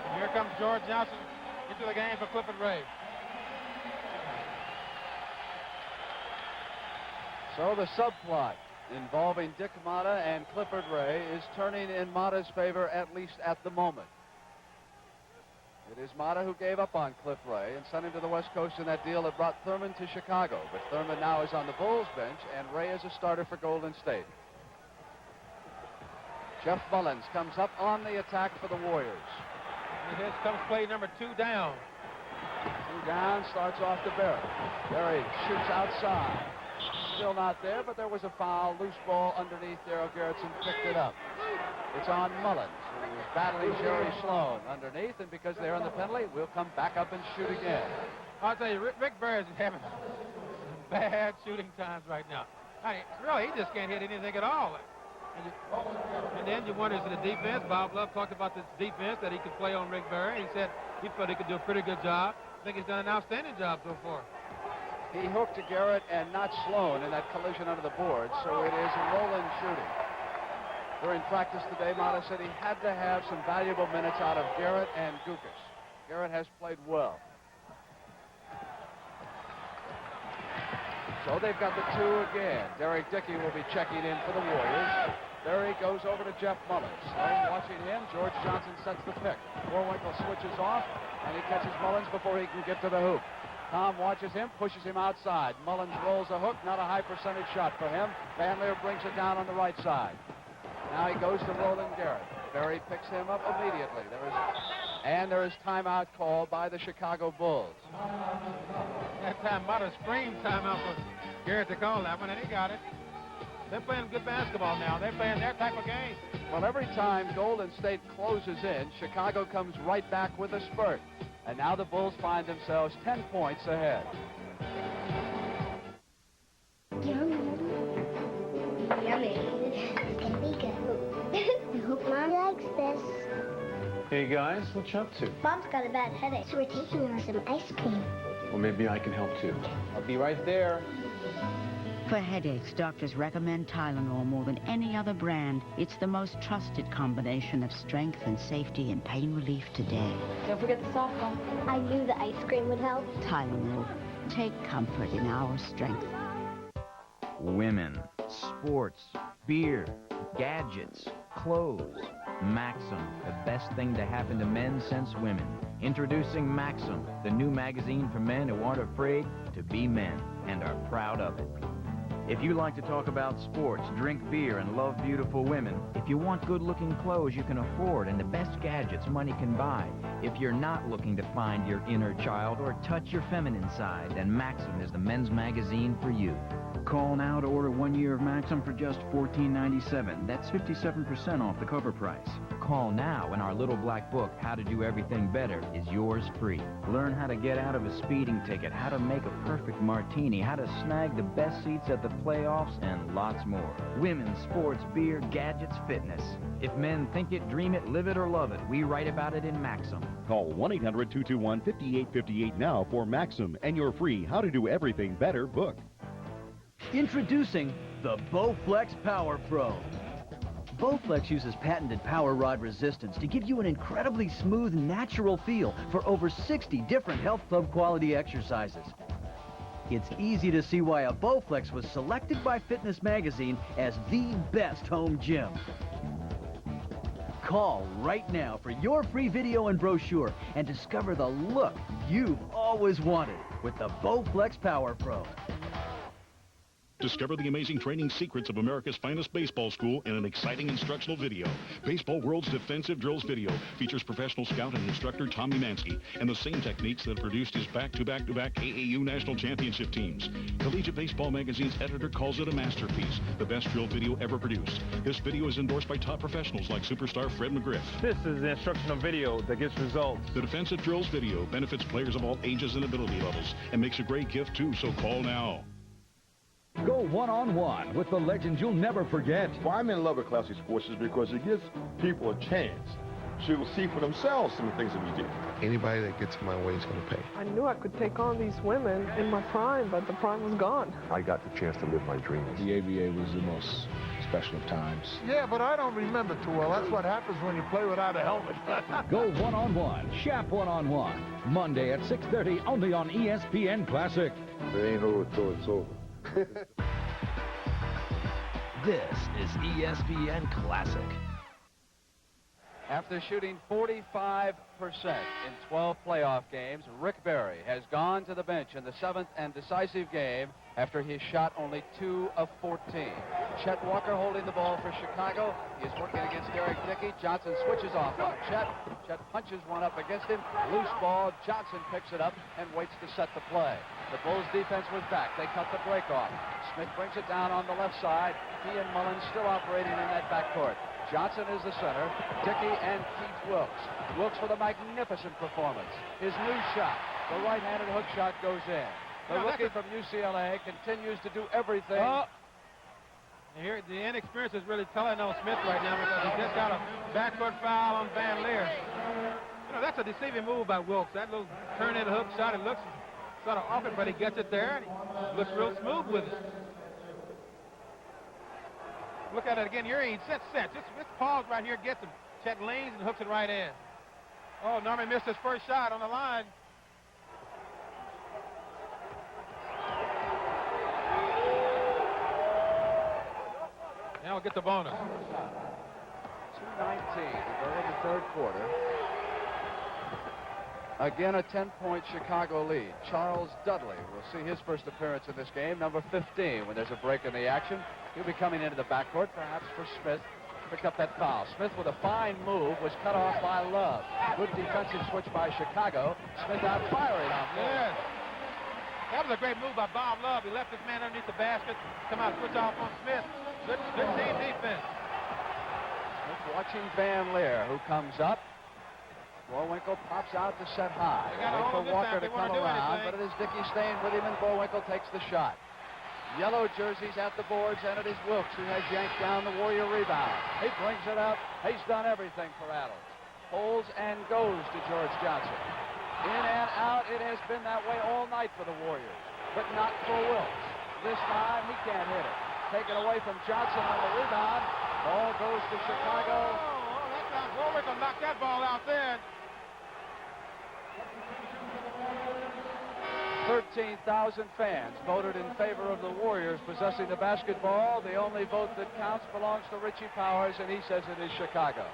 And here comes George Johnson into the game for Clifford Ray. So the subplot involving Dick Mata and Clifford Ray is turning in Mata's favor, at least at the moment. It is Mata who gave up on Cliff Ray and sent him to the West Coast in that deal that brought Thurman to Chicago. But Thurman now is on the Bulls bench, and Ray is a starter for Golden State. Jeff Mullins comes up on the attack for the Warriors. And here comes play number 2 down. 2 down, starts off to Berry. Berry shoots outside. Still not there, but there was a foul. Loose ball underneath. Darryl Garretson picked it up. It's on Mullins, who is battling Jerry Sloan underneath, and because they're in the penalty, we'll come back up and shoot again. I'll tell you, Rick Berry is having bad shooting times right now. I mean, really, he just can't hit anything at all. And then you wonder, is it the defense? Bob Love talked about this defense that he could play on Rick Berry. He said he thought he could do a pretty good job. I think he's done an outstanding job so far. He hooked to Garrett and not Sloan in that collision under the board, so it is Roland shooting. During practice today, Mata said he had to have some valuable minutes out of Garrett and Gukas. Garrett has played well. So they've got the 2 again. Derek Dickey will be checking in for the Warriors. There he goes over to Jeff Mullins. Sloan watching him. George Johnson sets the pick. Boerwinkle switches off, and he catches Mullins before he can get to the hoop. Tom watches him, pushes him outside. Mullins rolls a hook, not a high percentage shot for him. Van Leer brings it down on the right side. Now he goes to Roland Garrett. Berry picks him up immediately. There is timeout called by the Chicago Bulls. That time, Mata screamed timeout for Garrett to call that one, and he got it. They're playing good basketball now. They're playing their type of game. Well, every time Golden State closes in, Chicago comes right back with a spurt. And now the Bulls find themselves 10 points ahead. Yummy. It's gonna be good. I hope Mom likes this. Hey guys, what you up to? Mom's got a bad headache, so we're taking her some ice cream. Well, maybe I can help too. I'll be right there. For headaches, doctors recommend Tylenol more than any other brand. It's the most trusted combination of strength and safety and pain relief today. Don't forget the softball. I knew the ice cream would help. Tylenol. Take comfort in our strength. Women, sports, beer, gadgets, clothes. Maxim, the best thing to happen to men since women. Introducing Maxim, the new magazine for men who aren't afraid to be men and are proud of it. If you like to talk about sports, drink beer, and love beautiful women, if you want good-looking clothes you can afford and the best gadgets money can buy, if you're not looking to find your inner child or touch your feminine side, then Maxim is the men's magazine for you. Call now to order 1 year of Maxim for just $14.97. That's 57% off the cover price. Call now and our little black book, How to Do Everything Better, is yours free. Learn how to get out of a speeding ticket, how to make a perfect martini, how to snag the best seats at the playoffs, and lots more. Women, sports, beer, gadgets, fitness. If men think it, dream it, live it, or love it, we write about it in Maxim. Call 1-800-221-5858 now for Maxim and your free How to Do Everything Better book. Introducing the Bowflex Power Pro. Bowflex uses patented power rod resistance to give you an incredibly smooth, natural feel for over 60 different health club quality exercises. It's easy to see why a Bowflex was selected by Fitness Magazine as the best home gym. Call right now for your free video and brochure and discover the look you've always wanted with the Bowflex Power Pro. Discover the amazing training secrets of America's finest baseball school in an exciting instructional video. Baseball World's Defensive Drills video features professional scout and instructor Tommy Mansky and the same techniques that produced his back-to-back-to-back AAU national championship teams. Collegiate Baseball Magazine's editor calls it a masterpiece, the best drill video ever produced. This video is endorsed by top professionals like superstar Fred McGriff. This is the instructional video that gets results. The Defensive Drills video benefits players of all ages and ability levels and makes a great gift too, so call now. Go one-on-one with the legend you'll never forget. Why I'm in love with Classic Sports is because it gives people a chance to see for themselves some of the things that we do. Anybody that gets in my way is going to pay. I knew I could take on these women in my prime, but the prime was gone. I got the chance to live my dreams. The ABA was the most special of times. Yeah, but I don't remember too well. That's what happens when you play without a helmet. Go one-on-one, Shap one-on-one. Monday at 6:30 only on ESPN Classic. There ain't over till it's over. This is ESPN Classic. After shooting 45% in 12 playoff games, Rick Barry has gone to the bench in the 7th and decisive game after he shot only 2 of 14. Chet Walker holding the ball for Chicago. He is working against Derek Dickey. Johnson switches off on Chet. Chet punches one up against him. Loose ball. Johnson picks it up and waits to set the play. The Bulls defense was back. They cut the break off. Smith brings it down on the left side. He and Mullins still operating in that backcourt. Johnson is the center. Dickey and Keith Wilkes. Wilkes with a magnificent performance. His new shot, the right-handed hook shot, goes in. The rookie from UCLA continues to do everything. Here, the inexperience is really telling on Smith right now because he just got a backcourt foul on Van Leer. You know, that's a deceiving move by Wilkes. That little turn-in hook shot, it looks sort of off it, but he gets it there, and he looks real smooth with it. Look at it again. Here he sets. Just pause right here, gets him. Chet leans and hooks it right in. Oh, Norman missed his first shot on the line. Now we'll get the bonus. 2:19 to go in the third quarter. Again, a 10-point Chicago lead. Charles Dudley will see his first appearance in this game, number 15. When there's a break in the action, he'll be coming into the backcourt, perhaps for Smith. Picked up that foul. Smith with a fine move was cut off by Love. Good defensive switch by Chicago. Smith out firing on Yes. That was a great move by Bob Love. He left his man underneath the basket, come out, switch off on Smith. Good team defense. Smith watching Van Leer, who comes up. Bullwinkle pops out to set high. Wait for Walker to come around, but it is Dickey staying with him, and Bullwinkle takes the shot. Yellow jerseys at the boards, and it is Wilkes who has yanked down the Warrior rebound. He brings it up. He's done everything for Adams. Holds and goes to George Johnson. In and out, it has been that way all night for the Warriors, but not for Wilkes. This time, he can't hit it. Taken away from Johnson on the rebound. Ball goes to Chicago. Oh, that time Bullwinkle knocked that ball out there. 13,000 fans voted in favor of the Warriors possessing the basketball. The only vote that counts belongs to Richie Powers, and he says it is Chicago.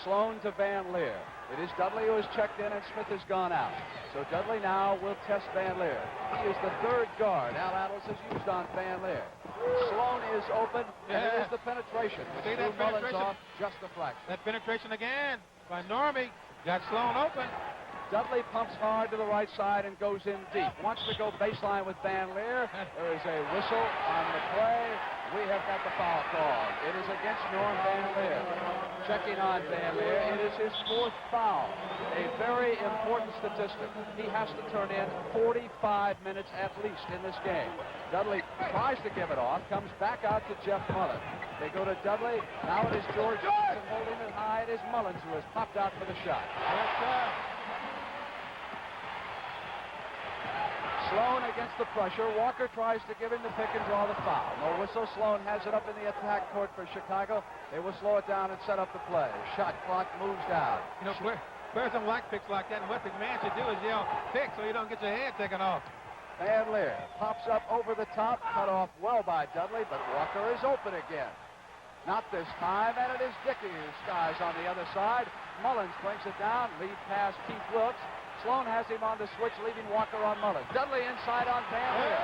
Sloan to Van Leer. It is Dudley who has checked in, and Smith has gone out. So Dudley now will test Van Leer. He is the third guard Al Atlas has used on Van Leer. Sloan is open, and it is the penetration. See that Mullins penetration? off, just the flag. That penetration again by Normie. Got Sloan open. Dudley pumps hard to the right side and goes in deep. Wants to go baseline with Van Leer. There is a whistle on the play. We have got the foul call. It is against Norm Van Leer. Checking on Van Leer. It is his fourth foul. A very important statistic. He has to turn in 45 minutes at least in this game. Dudley tries to give it off, comes back out to Jeff Mullen. They go to Dudley. Now it is George Johnson holding it high. It is Mullins who has popped out for the shot. Sloan against the pressure. Walker tries to give him the pick and draw the foul. No whistle. Sloan has it up in the attack court for Chicago. They will slow it down and set up the play. Shot clock moves down. You know, players don't like picks like that, and what the man should do is yell, pick, so you don't get your head taken off. Van Leer pops up over the top, cut off well by Dudley, but Walker is open again. Not this time, and it is Dickey who skies on the other side. Mullins brings it down, lead pass Keith Wilkes. Sloan has him on the switch, leaving Walker on Mullins. Dudley inside on Van Leer.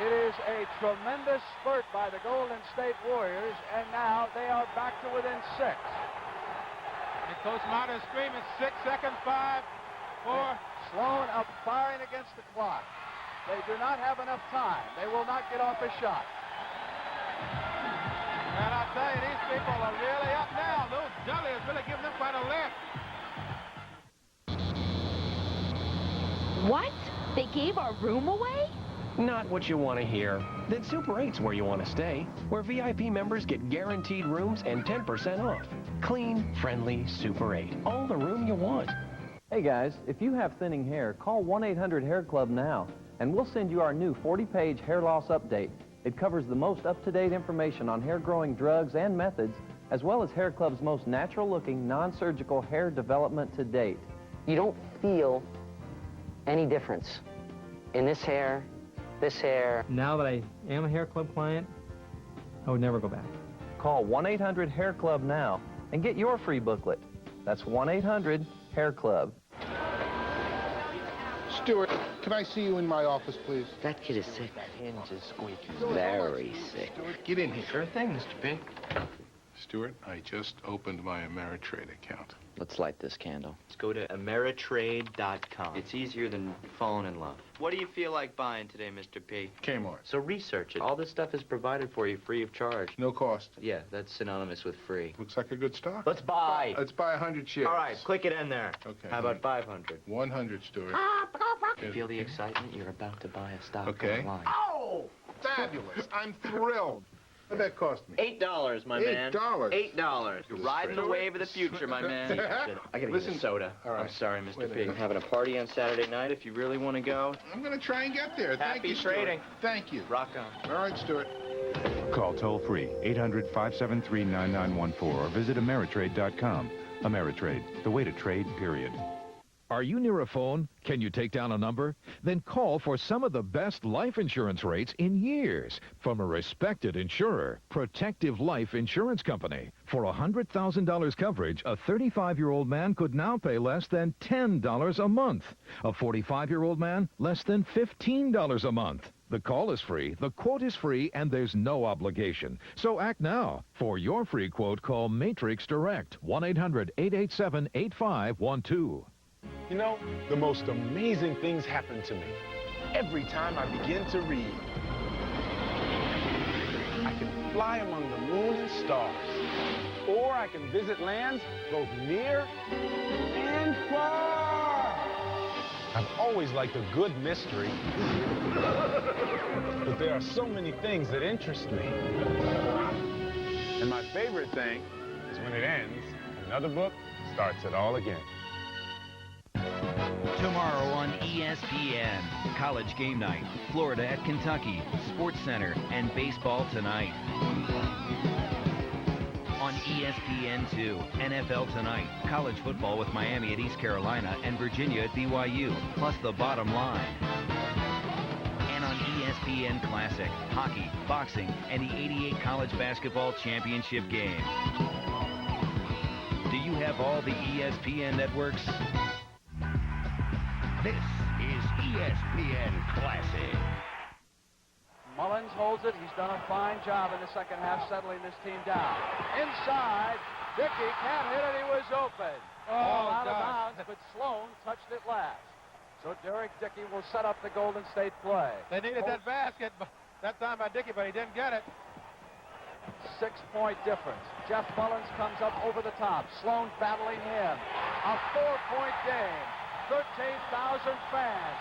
It is a tremendous spurt by the Golden State Warriors, and now they are back to within 6. And Coach Martin is screaming 6 seconds, 5, 4. Sloan up firing against the clock. They do not have enough time. They will not get off a shot. And I tell you, these people are really up now. Lou Dudley is really giving them quite a lift. What? They gave our room away? Not what you want to hear. Then Super 8's where you want to stay, where VIP members get guaranteed rooms and 10% off. Clean, friendly Super 8. All the room you want. Hey guys, if you have thinning hair, call 1-800-HAIR CLUB now, and we'll send you our new 40-page hair loss update. It covers the most up-to-date information on hair growing drugs and methods, as well as Hair Club's most natural-looking, non-surgical hair development to date. You don't feel any difference in this hair, this hair. Now that I am a Hair Club client, I would never go back. Call 1-800-HAIR CLUB now and get your free booklet. That's 1-800-HAIR CLUB. Stuart, can I see you in my office, please? That kid is sick. That hinge is squeaky. Very sick. Stuart, get in here. Sure thing, Mr. P. Stuart, I just opened my Ameritrade account. Let's light this candle. Let's go to Ameritrade.com. It's easier than falling in love. What do you feel like buying today, Mr. P? Kmart. So research it. All this stuff is provided for you free of charge. No cost. Yeah, that's synonymous with free. Looks like a good stock. Let's buy. Let's buy 100 shares. All right, click it in there. Okay. How about 500? 100, Stuart. Feel the excitement? You're about to buy a stock Okay. online. Oh, fabulous. I'm thrilled. What'd that cost me? $8, my man. $8? $8. You're riding the wave of the future, my man. I gotta get a soda. All right. I'm sorry, Mr. Wait a P. minute. I'm having a party on Saturday night. If you really want to go, I'm going to try and get there. Thank Happy you, Stuart. trading. Thank you. Rock on. All right, Stuart. Call toll-free 800-573-9914 or visit Ameritrade.com. Ameritrade, the way to trade, period. Are you near a phone? Can you take down a number? Then call for some of the best life insurance rates in years from a respected insurer, Protective Life Insurance Company. For $100,000 coverage, a 35-year-old man could now pay less than $10 a month. A 45-year-old man, less than $15 a month. The call is free, the quote is free, and there's no obligation. So act now. For your free quote, call Matrix Direct, 1-800-887-8512. You know, the most amazing things happen to me every time I begin to read. I can fly among the moon and stars, or I can visit lands both near and far. I've always liked a good mystery, but there are so many things that interest me. And my favorite thing is when it ends, another book starts it all again. Tomorrow on ESPN, College Game Night, Florida at Kentucky, Sports Center, and Baseball Tonight. On ESPN2, NFL Tonight, college football with Miami at East Carolina and Virginia at BYU, plus The Bottom Line. And on ESPN Classic, hockey, boxing, and the '88 College Basketball Championship game. Do you have all the ESPN networks? This is ESPN Classic. Mullins holds it. He's done a fine job in the second half settling this team down. Inside, Dickey can't hit it. He was open. Ball out of bounds, but Sloan touched it last. So Derek Dickey will set up the Golden State play. They needed that basket that time by Dickey, but he didn't get it. 6-point difference. Jeff Mullins comes up over the top. Sloan battling him. A 4-point game. 13,000 fans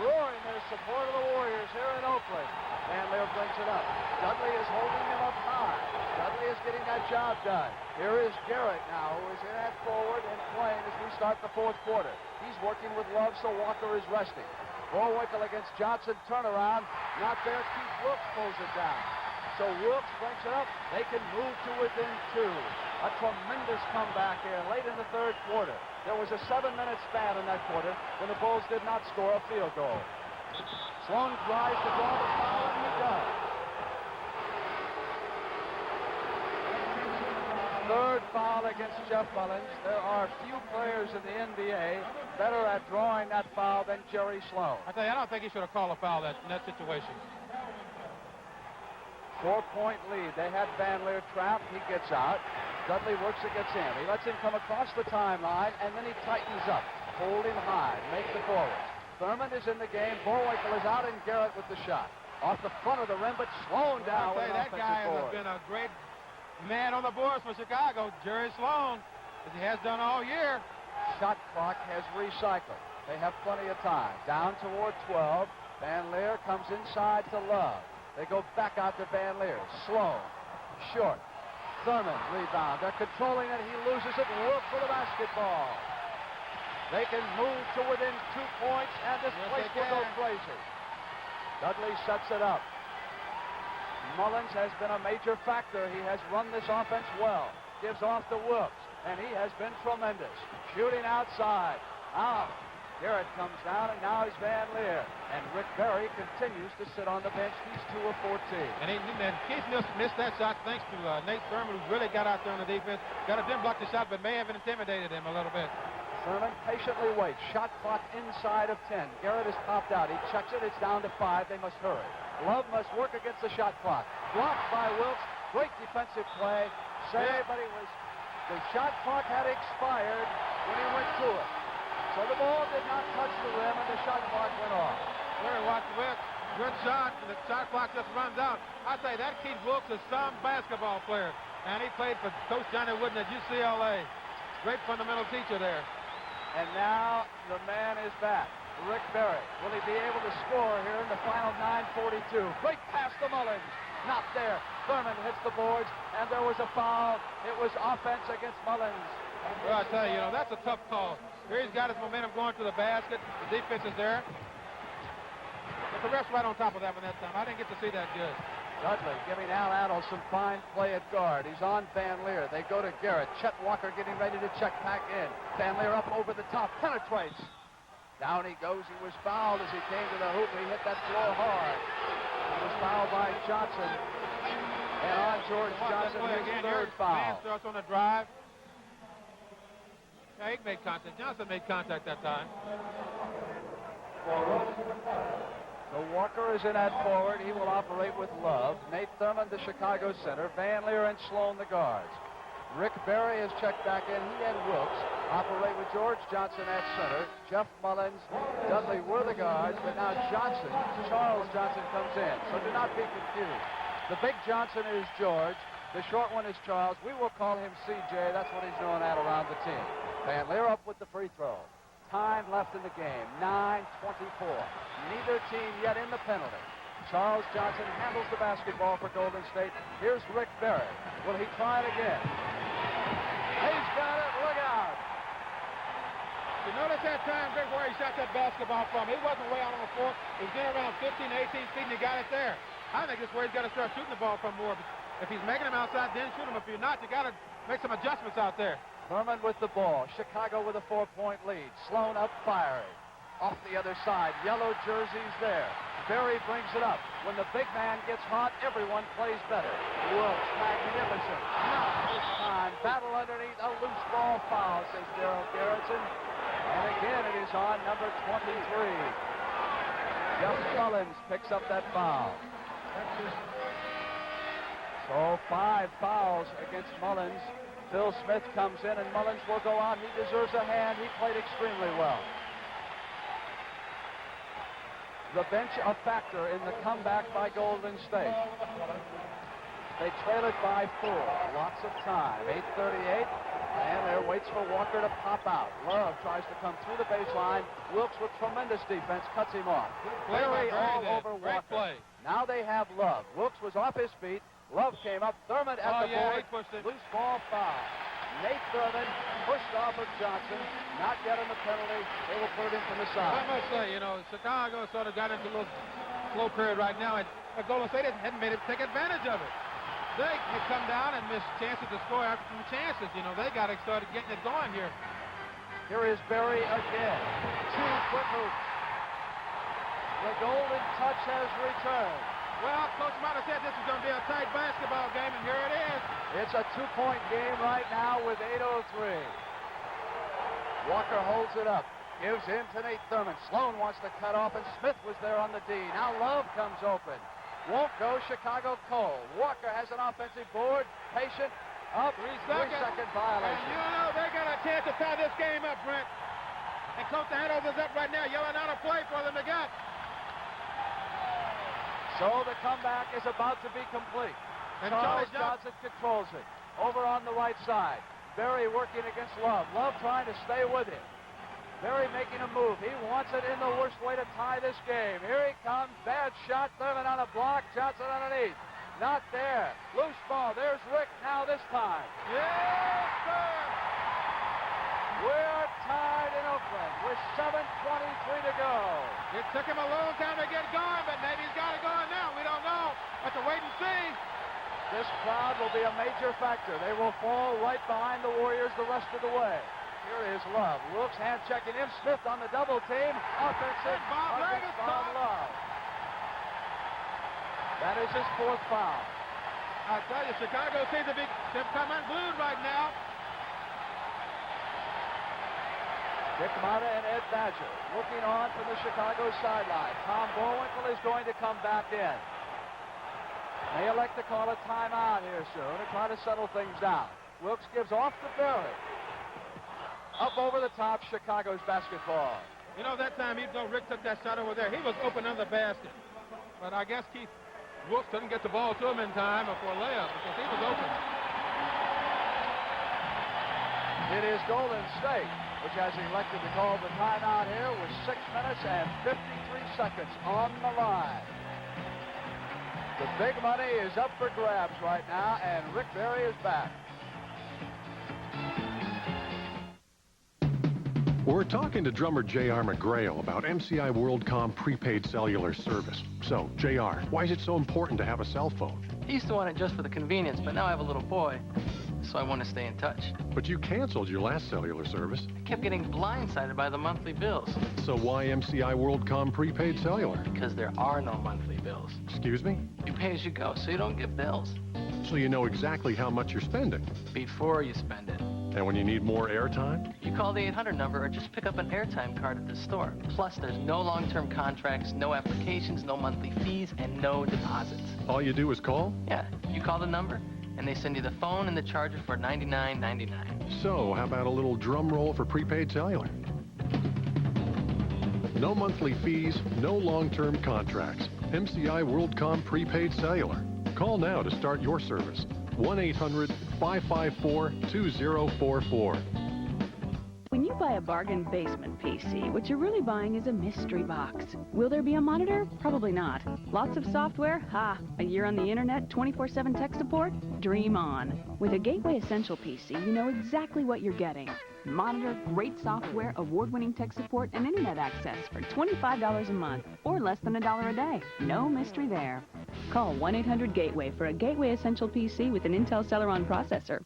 roaring their support of the Warriors here in Oakland. Van Leer brings it up. Dudley is holding him up high. Dudley is getting that job done. Here is Garrett now, who is in at forward and playing as we start the fourth quarter. He's working with Love, so Walker is resting. Bullwinkle against Johnson, turnaround. Not there. Keith Wilkes pulls it down. So Wilkes brings it up. They can move to within 2. A tremendous comeback here late in the third quarter. There was a 7-minute span in that quarter when the Bulls did not score a field goal. Sloan tries to draw the foul, and he does. Third foul against Jeff Mullins. There are few players in the NBA better at drawing that foul than Jerry Sloan. I tell you, I don't think he should have called a foul in that situation. 4-point lead. They had Van Leer trapped. He gets out. Dudley works against him. He lets him come across the timeline, and then he tightens up. Hold him high. Make the forward. Thurman is in the game. Bullwinkle is out, and Garrett with the shot. Off the front of the rim, but Sloan down with an that guy offensive board. has been a great man on the boards for Chicago, Jerry Sloan, as he has done all year. Shot clock has recycled. They have plenty of time. Down toward 12. Van Leer comes inside to Love. They go back out to Van Leer. Sloan. Short. Thurman rebound. They're controlling it. He loses it. Work for the basketball. They can move to within 2 points, and this place will go crazy. Dudley sets it up. Mullins has been a major factor. He has run this offense well. Gives off to Wilkes, and he has been tremendous. Shooting outside. Out. Garrett comes down, and now he's Van Leer. And Rick Barry continues to sit on the bench. He's 2 of 14. And Keith missed that shot thanks to Nate Thurman, who really got out there on the defense. Didn't block the shot, but may have intimidated him a little bit. Thurman patiently waits. Shot clock inside of 10. Garrett is popped out. He checks it. It's down to 5. They must hurry. Love must work against the shot clock. Blocked by Wilkes. Great defensive play. But the shot clock had expired when he went to it. So the ball did not touch the rim, and the shot clock went off. Very watch Wilkes. Good shot, and the shot clock just runs out. I say that Keith Wilkes is some basketball player, and he played for Coach Johnny Wooden at UCLA. Great fundamental teacher there. And now the man is back. Rick Barry. Will he be able to score here in the final 9:42? Great pass to Mullins. Not there. Thurman hits the boards, and there was a foul. It was offense against Mullins. Well, I tell you, that's a tough call. Here he's got his momentum going to the basket. The defense is there. But the ref's right on top of that one that time. I didn't get to see that good. Dudley giving Al Adel some fine play at guard. He's on Van Leer. They go to Garrett. Chet Walker getting ready to check back in. Van Leer up over the top. Penetrates. Down he goes. He was fouled as he came to the hoop. He hit that floor hard. He was fouled by Johnson. And on George Johnson, his third foul. Man starts on the drive. Yeah, he made contact. Johnson made contact that time. So Walker is in at forward. He will operate with Love. Nate Thurman, the Chicago center. Van Leer and Sloan, the guards. Rick Barry has checked back in. He and Wilkes operate with George Johnson at center. Jeff Mullins, Dudley were the guards, but now Charles Johnson comes in. So do not be confused. The big Johnson is George. The short one is Charles. We will call him CJ. That's what he's known at around the team. Van Leer up with the free throw. Time left in the game, 9:24. Neither team yet in the penalty. Charles Johnson handles the basketball for Golden State. Here's Rick Barry. Will he try it again? He's got it. Look out. You notice that time, Rick, where he shot that basketball from. He wasn't way out on the floor. He was in around 15, 18 feet, and he got it there. I think this is where he's got to start shooting the ball from more. If he's making them outside, then shoot him. If you're not, you got to make some adjustments out there. Thurman with the ball. Chicago with a 4-point lead. Sloan up firing. Off the other side, yellow jerseys there. Berry brings it up. When the big man gets hot, everyone plays better. Wilkes, magnificent. Not this time. Battle underneath. A loose ball foul, says Darryl Garretson. And again, it is on number 23. Jeff Mullins picks up that foul. So 5 fouls against Mullins. Phil Smith comes in, and Mullins will go on. He deserves a hand. He played extremely well. The bench a factor in the comeback by Golden State. They trail it by 4. Lots of time. 8:38. And there waits for Walker to pop out. Love tries to come through the baseline. Wilkes with tremendous defense cuts him off. Berry all over Walker. Now they have Love. Wilkes was off his feet. Love came up. Thurman at the board. Loose ball foul. Nate Thurman pushed off of Johnson. Not yet on the penalty. They will put it in from the side. I must say, you know, Chicago sort of got into a little slow period right now, and Golden State hadn't made it take advantage of it. They had come down and missed chances to score after some chances. You know, they got started getting it going here. Here is Berry again. 2 quick hoops. The golden touch has returned. Well, Coach might have said this is going to be a tight basketball game, and here it is. It's a 2-point game right now with 8:03. Walker holds it up. Gives in to Nate Thurman. Sloan wants to cut off, and Smith was there on the D. Now Love comes open. Won't go. Chicago Cole. Walker has an offensive board. Patient. Up. 3-second violation. And you know they got a chance to tie this game up, Brent. And Coach Hanover's up right now, yelling out a play for them to get. So the comeback is about to be complete. And Charles Johnson controls it. Over on the right side. Berry working against Love. Love trying to stay with him. Berry making a move. He wants it in the worst way to tie this game. Here he comes. Bad shot. Thurman on a block. Johnson underneath. Not there. Loose ball. There's Rick now this time. Yes, sir! We're tied in Oakland with 7:23 to go. It took him a long time to get going, but maybe he's got it going now. We don't know. Have to wait and see. This crowd will be a major factor. They will fall right behind the Warriors the rest of the way. Here is Love. Wilkes hand checking him. Smith on the double team. Offensive. Bob Love. That is his 4th foul. I tell you, Chicago seems to be come unglued right now. Dick Motta and Ed Badger looking on from the Chicago sideline. Tom Bullwinkle is going to come back in. They elect to call a timeout here soon to try to settle things down. Wilkes gives off to Berry. Up over the top, Chicago's basketball. You know, that time, even though Rick took that shot over there, he was open under the basket. But I guess Keith Wilkes couldn't get the ball to him in time for a layup because he was open. It is Golden State, which has elected to call the timeout here with 6 minutes and 53 seconds on the line. The big money is up for grabs right now, and Rick Berry is back. We're talking to drummer J.R. McGrail about MCI WorldCom prepaid cellular service. So, J.R., why is it so important to have a cell phone? I used to want it just for the convenience, but now I have a little boy, so I want to stay in touch. But you canceled your last cellular service. I kept getting blindsided by the monthly bills. So why MCI WorldCom prepaid cellular? Because there are no monthly bills. Excuse me? You pay as you go, so you don't get bills. So you know exactly how much you're spending? Before you spend it. And when you need more airtime? You call the 800 number or just pick up an airtime card at the store. Plus, there's no long-term contracts, no applications, no monthly fees, and no deposits. All you do is call? Yeah, you call the number, and they send you the phone and the charger for $99.99. So, how about a little drum roll for prepaid cellular? No monthly fees, no long-term contracts. MCI WorldCom prepaid cellular. Call now to start your service. 1-800-554-2044. When you you buy a bargain basement PC, what you're really buying is a mystery box. Will there be a monitor? Probably not. Lots of software? Ha! A year on the internet, 24/7 tech support? Dream on. With a Gateway Essential PC, you know exactly what you're getting. Monitor, great software, award-winning tech support, and internet access for $25 a month, or less than $1 a day. No mystery there. Call 1-800-GATEWAY for a Gateway Essential PC with an Intel Celeron processor.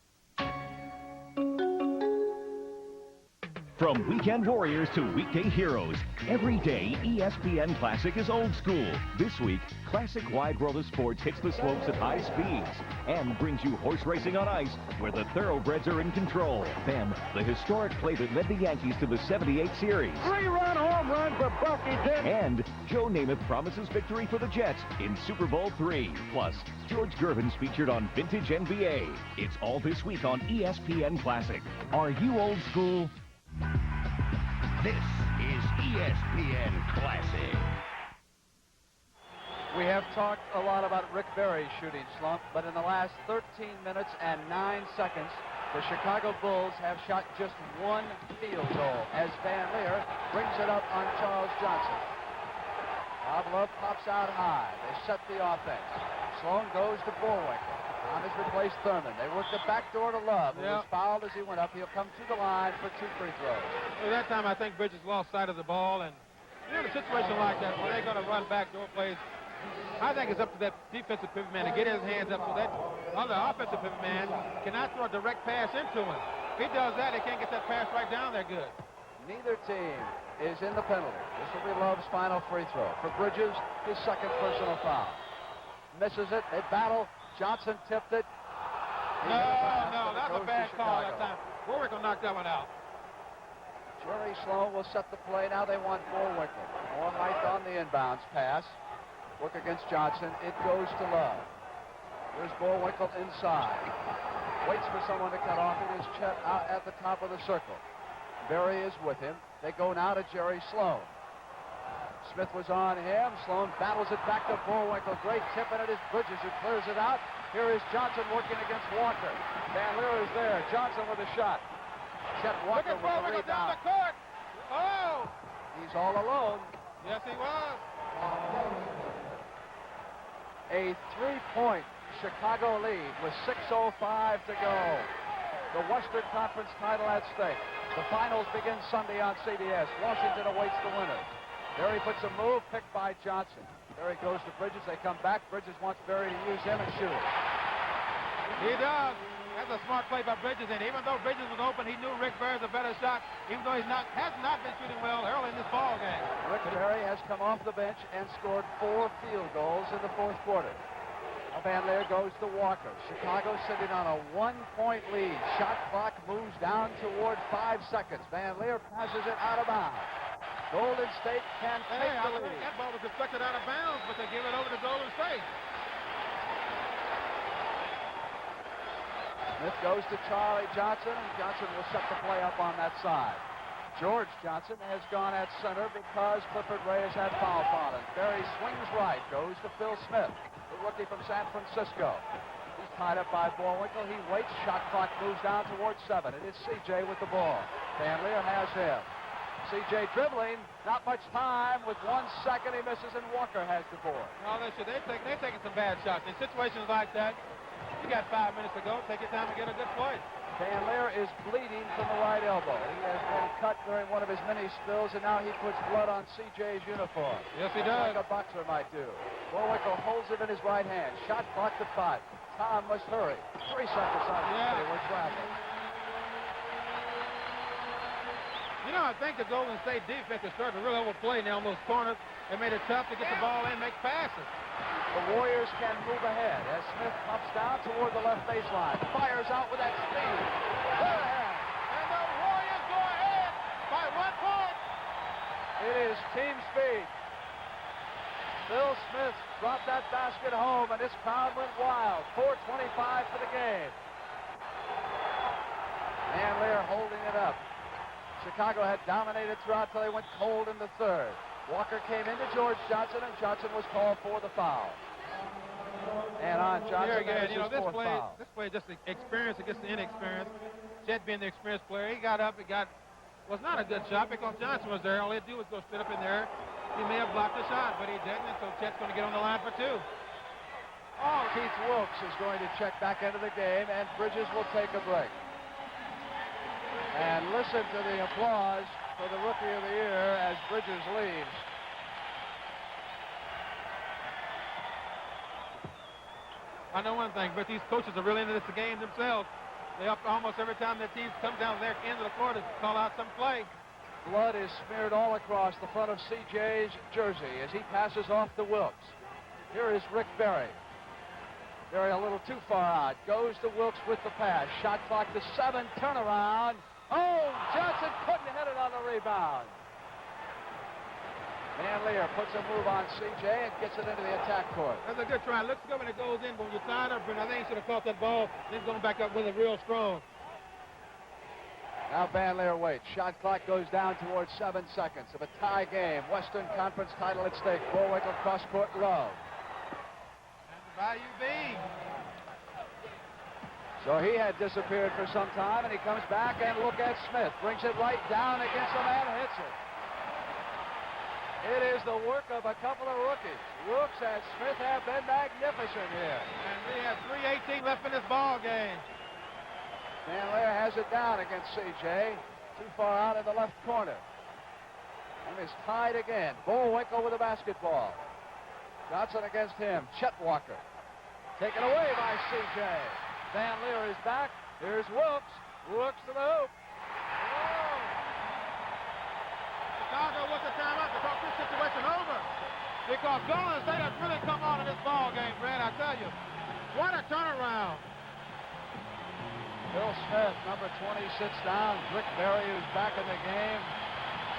From weekend warriors to weekday heroes, every day ESPN Classic is old school. This week, Classic Wide World of Sports hits the slopes at high speeds and brings you horse racing on ice where the thoroughbreds are in control. Then, the historic play that led the Yankees to the '78 series. 3-run home run for Bucky Dent. And Joe Namath promises victory for the Jets in Super Bowl III. Plus, George Gervin's featured on Vintage NBA. It's all this week on ESPN Classic. Are you old school? This is ESPN Classic. We have talked a lot about Rick Barry's shooting slump, but in the last 13 minutes and 9 seconds, the Chicago Bulls have shot just one field goal as Van Leer brings it up on Charles Johnson. Bob Love pops out high. They set the offense. Sloan goes to Bullwinkle. Tom has replaced Thurman. They work the back door to Love, who was fouled as he went up. He'll come to the line for 2 free throws. Well, that time I think Bridges lost sight of the ball, and in a situation like that where they're going to run back door plays, I think it's up to that defensive pivot man to get his hands up so that other offensive pivot man cannot throw a direct pass into him. If he does that, he can't get that pass right down there good. Neither team is in the penalty. This will be Love's final free throw. For Bridges, his second personal foul. Misses it. They battle. Johnson tipped it. No, that's a bad call that time. Bullwinkle knocked that one out. Jerry Sloan will set the play. Now they want Bullwinkle. More height on the inbounds pass. Work against Johnson. It goes to Love. Here's Bullwinkle inside. Waits for someone to cut off. It is Chet out at the top of the circle. Barry is with him. They go now to Jerry Sloan. Smith was on him. Sloan battles it back to Bullwinkle. Great tip, and it is Bridges who clears it out. Here is Johnson working against Walker. Van Leer is there. Johnson with a shot. Chet Walker with the rebound. Down the court. Oh! He's all alone. Yes, he was. A 3-point Chicago lead with 6:05 to go. The Western Conference title at stake. The finals begin Sunday on CBS. Washington awaits the winner. Barry puts a move, picked by Johnson. Barry goes to Bridges. They come back. Bridges wants Barry to use him and shoot it. He does. That's a smart play by Bridges. And even though Bridges was open, he knew Rick Barry's a better shot, even though has not been shooting well early in this ball game. Rick Barry has come off the bench and scored 4 field goals in the fourth quarter. Now Van Leer goes to Walker. Chicago sitting on a 1-point lead. Shot clock moves down toward 5 seconds. Van Leer passes it out of bounds. Golden State can take the lead. That ball was deflected out of bounds, but they give it over to Golden State. Smith goes to Charlie Johnson, and Johnson will set the play up on that side. George Johnson has gone at center because Clifford Reyes had foul on him. Barry swings right, goes to Phil Smith, the rookie from San Francisco. He's tied up by Bullwinkle. He waits. Shot clock moves down towards 7. It is C.J. with the ball. Van Leer has him. C.J. dribbling, not much time. With 1 second, he misses, and Walker has the board. No, they're taking some bad shots. In situations like that, you got 5 minutes to go. Take your time to get a good play. Van Leer is bleeding from the right elbow. He has been cut during one of his many spills, and now he puts blood on C.J.'s uniform. Yes, he does. Like a boxer might do. Bullwinkle holds it in his right hand. Shot clock to 5. Tom must hurry. 3 seconds on the play. We're traveling. You know, I think the Golden State defense is starting to really overplay now on those corners. They made it tough to get the ball in and make passes. The Warriors can move ahead as Smith pops down toward the left baseline. Fires out with that speed. And the Warriors go ahead by 1 point. It is team speed. Phil Smith dropped that basket home, and this crowd went wild. 4:25 for the game. Van Leer holding it up. Chicago had dominated throughout till they went cold in the third. Walker came into George Johnson, and Johnson was called for the foul. And on Johnson, again, you know, this play foul. just the experience against the inexperience. Chet being the experienced player, he got up, he got was not a good shot because Johnson was there. All he had to do was go straight up in there. He may have blocked the shot, but he didn't, and so Chet's going to get on the line for 2. Keith Wilkes is going to check back into the game, and Bridges will take a break. And listen to the applause for the Rookie of the Year as Bridges leaves. I know one thing, but these coaches are really into this game themselves. They up almost every time their teams come down their end of the floor to call out some play. Blood is smeared all across the front of CJ's jersey as he passes off to Wilkes. Here is Rick Berry. Berry a little too far out. Goes to Wilkes with the pass. Shot clock to 7. Turnaround. Oh, Johnson couldn't hit it on the rebound. Van Leer puts a move on CJ and gets it into the attack court. That's a good try. Looks good when it goes in, but when you're tied up, I think he should have caught that ball, then going back up with it real strong. Now Van Leer waits. Shot clock goes down towards 7 seconds of a tie game. Western Conference title at stake. Bullwinkle cross-court row. And the Bayou Bean. So he had disappeared for some time, and he comes back and look at Smith. Brings it right down against the man, hits it. It is the work of a couple of rookies. Wilkes and Smith have been magnificent here. And we have 3:18 left in this ball game. Van Leer has it down against CJ. Too far out in the left corner. And is tied again. Bullwinkle with the basketball. Johnson against him. Chet Walker. Taken away by CJ. Van Leer is back. Here's Wilkes. Wilkes to the hoop. Chicago with the timeout to talk this situation over. Because Golden State has really come on in this ball game, Brad, I tell you. What a turnaround. Bill Smith, number 20, sits down. Rick Berry, who's back in the game.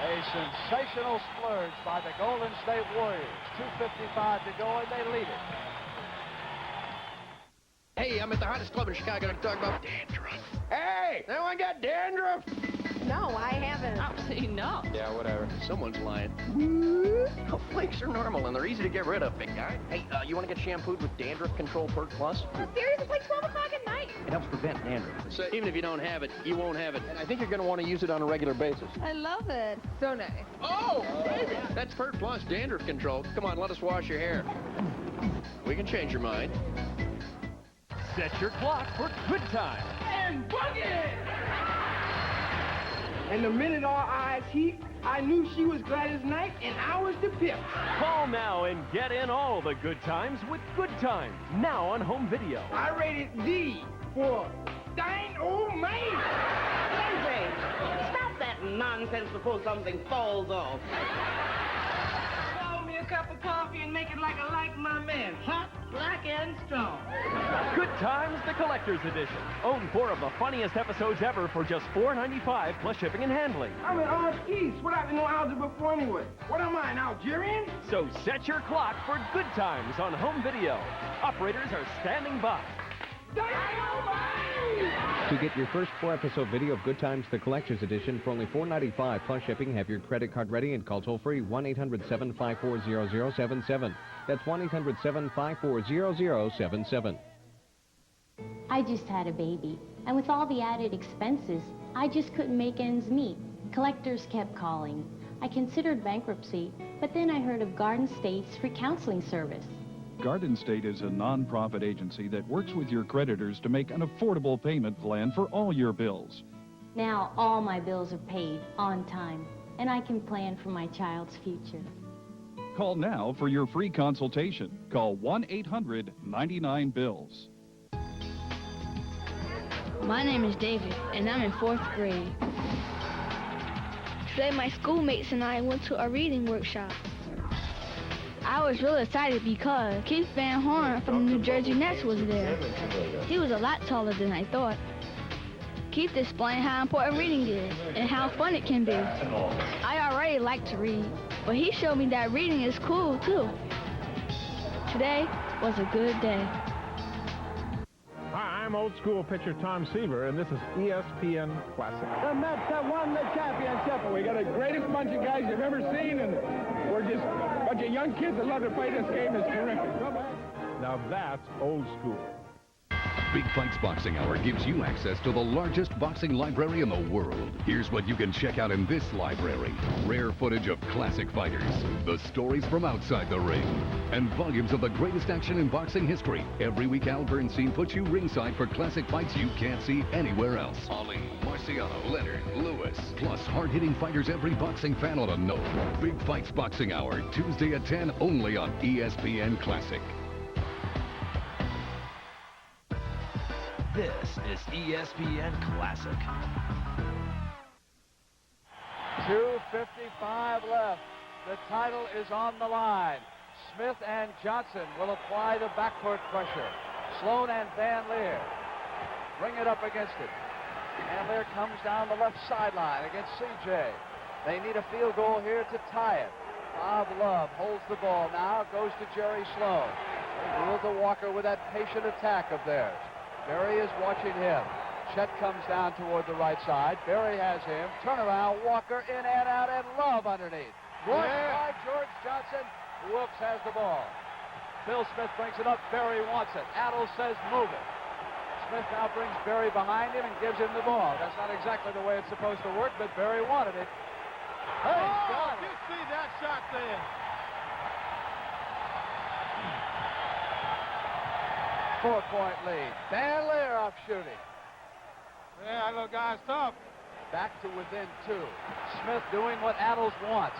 A sensational splurge by the Golden State Warriors. 2:55 to go, and they lead it. Hey, I'm at the hottest club in Chicago to talk about dandruff. Hey, anyone got dandruff? No, I haven't. Oh, see, no. Yeah, whatever. Someone's lying. Oh, flakes are normal, and they're easy to get rid of, big guy. Hey, you want to get shampooed with Dandruff Control Perk Plus? Oh, seriously? It's like 12 o'clock at night. It helps prevent dandruff. So even if you don't have it, you won't have it. And I think you're going to want to use it on a regular basis. I love it. So nice. Oh, baby. That's Perk Plus Dandruff Control. Come on, let us wash your hair. We can change your mind. Set your clock for good time. And boogie! And the minute our eyes heaped, I knew she was Gladys Knight and I was the pimp. Call now and get in all the good times with Good Times, now on home video. I rated D for Dynamite. Stop that nonsense before something falls off. Call me a cup of coffee and make it like I like my man. Hot, black, and strong. Good Times, the Collector's Edition. Own 4 of the funniest episodes ever for just $4.95 plus shipping and handling. I'm an Orange East. What I know algebra before anyway? What am I, an Algerian? So set your clock for Good Times on home video. Operators are standing by. To get your first 4-episode video of Good Times, the Collector's Edition for only $4.95 plus shipping, have your credit card ready and call toll-free 1-800-754-0077. That's 1-800-754-0077. I just had a baby, and with all the added expenses, I just couldn't make ends meet. Collectors kept calling. I considered bankruptcy, but then I heard of Garden State's free counseling service. Garden State is a non-profit agency that works with your creditors to make an affordable payment plan for all your bills. Now all my bills are paid on time, and I can plan for my child's future. Call now for your free consultation. Call 1-800-99-BILLS. My name is David, and I'm in 4th grade. Today, my schoolmates and I went to a reading workshop. I was really excited because Keith Van Horn from the New Jersey Nets was there. He was a lot taller than I thought. Keith explained how important reading is and how fun it can be. I already like to read, but he showed me that reading is cool too. Today was a good day. Hi, I'm old school pitcher Tom Seaver, and this is ESPN Classic. The Mets have won the championship. We got the greatest bunch of guys you've ever seen, and we're just a bunch of young kids that love to play this game. It's terrific. Now that's old school. Big Fights Boxing Hour gives you access to the largest boxing library in the world. Here's what you can check out in this library. Rare footage of classic fighters, the stories from outside the ring, and volumes of the greatest action in boxing history. Every week, Al Bernstein puts you ringside for classic fights you can't see anywhere else. Ali, Marciano, Leonard, Lewis, plus hard-hitting fighters every boxing fan ought to know. Big Fights Boxing Hour, Tuesday at 10, only on ESPN Classic. This is ESPN Classic. 2:55 left. The title is on the line. Smith and Johnson will apply the backcourt pressure. Sloan and Van Leer bring it up against it. Van Leer comes down the left sideline against CJ. They need a field goal here to tie it. Bob Love holds the ball now, goes to Jerry Sloan. They rule to Walker with that patient attack of theirs. Berry is watching him. Chet comes down toward the right side. Berry has him. Turnaround, Walker in and out, and Love underneath. Blocked by George Johnson. Whoops has the ball. Bill Smith brings it up. Berry wants it. Adles says move it. Smith now brings Berry behind him and gives him the ball. That's not exactly the way it's supposed to work, but Berry wanted it. Hey, got it. You see that shot there. 4-point lead. Van Leer off shooting. Yeah, that little guy's tough. Back to within 2. Smith doing what Adles wants.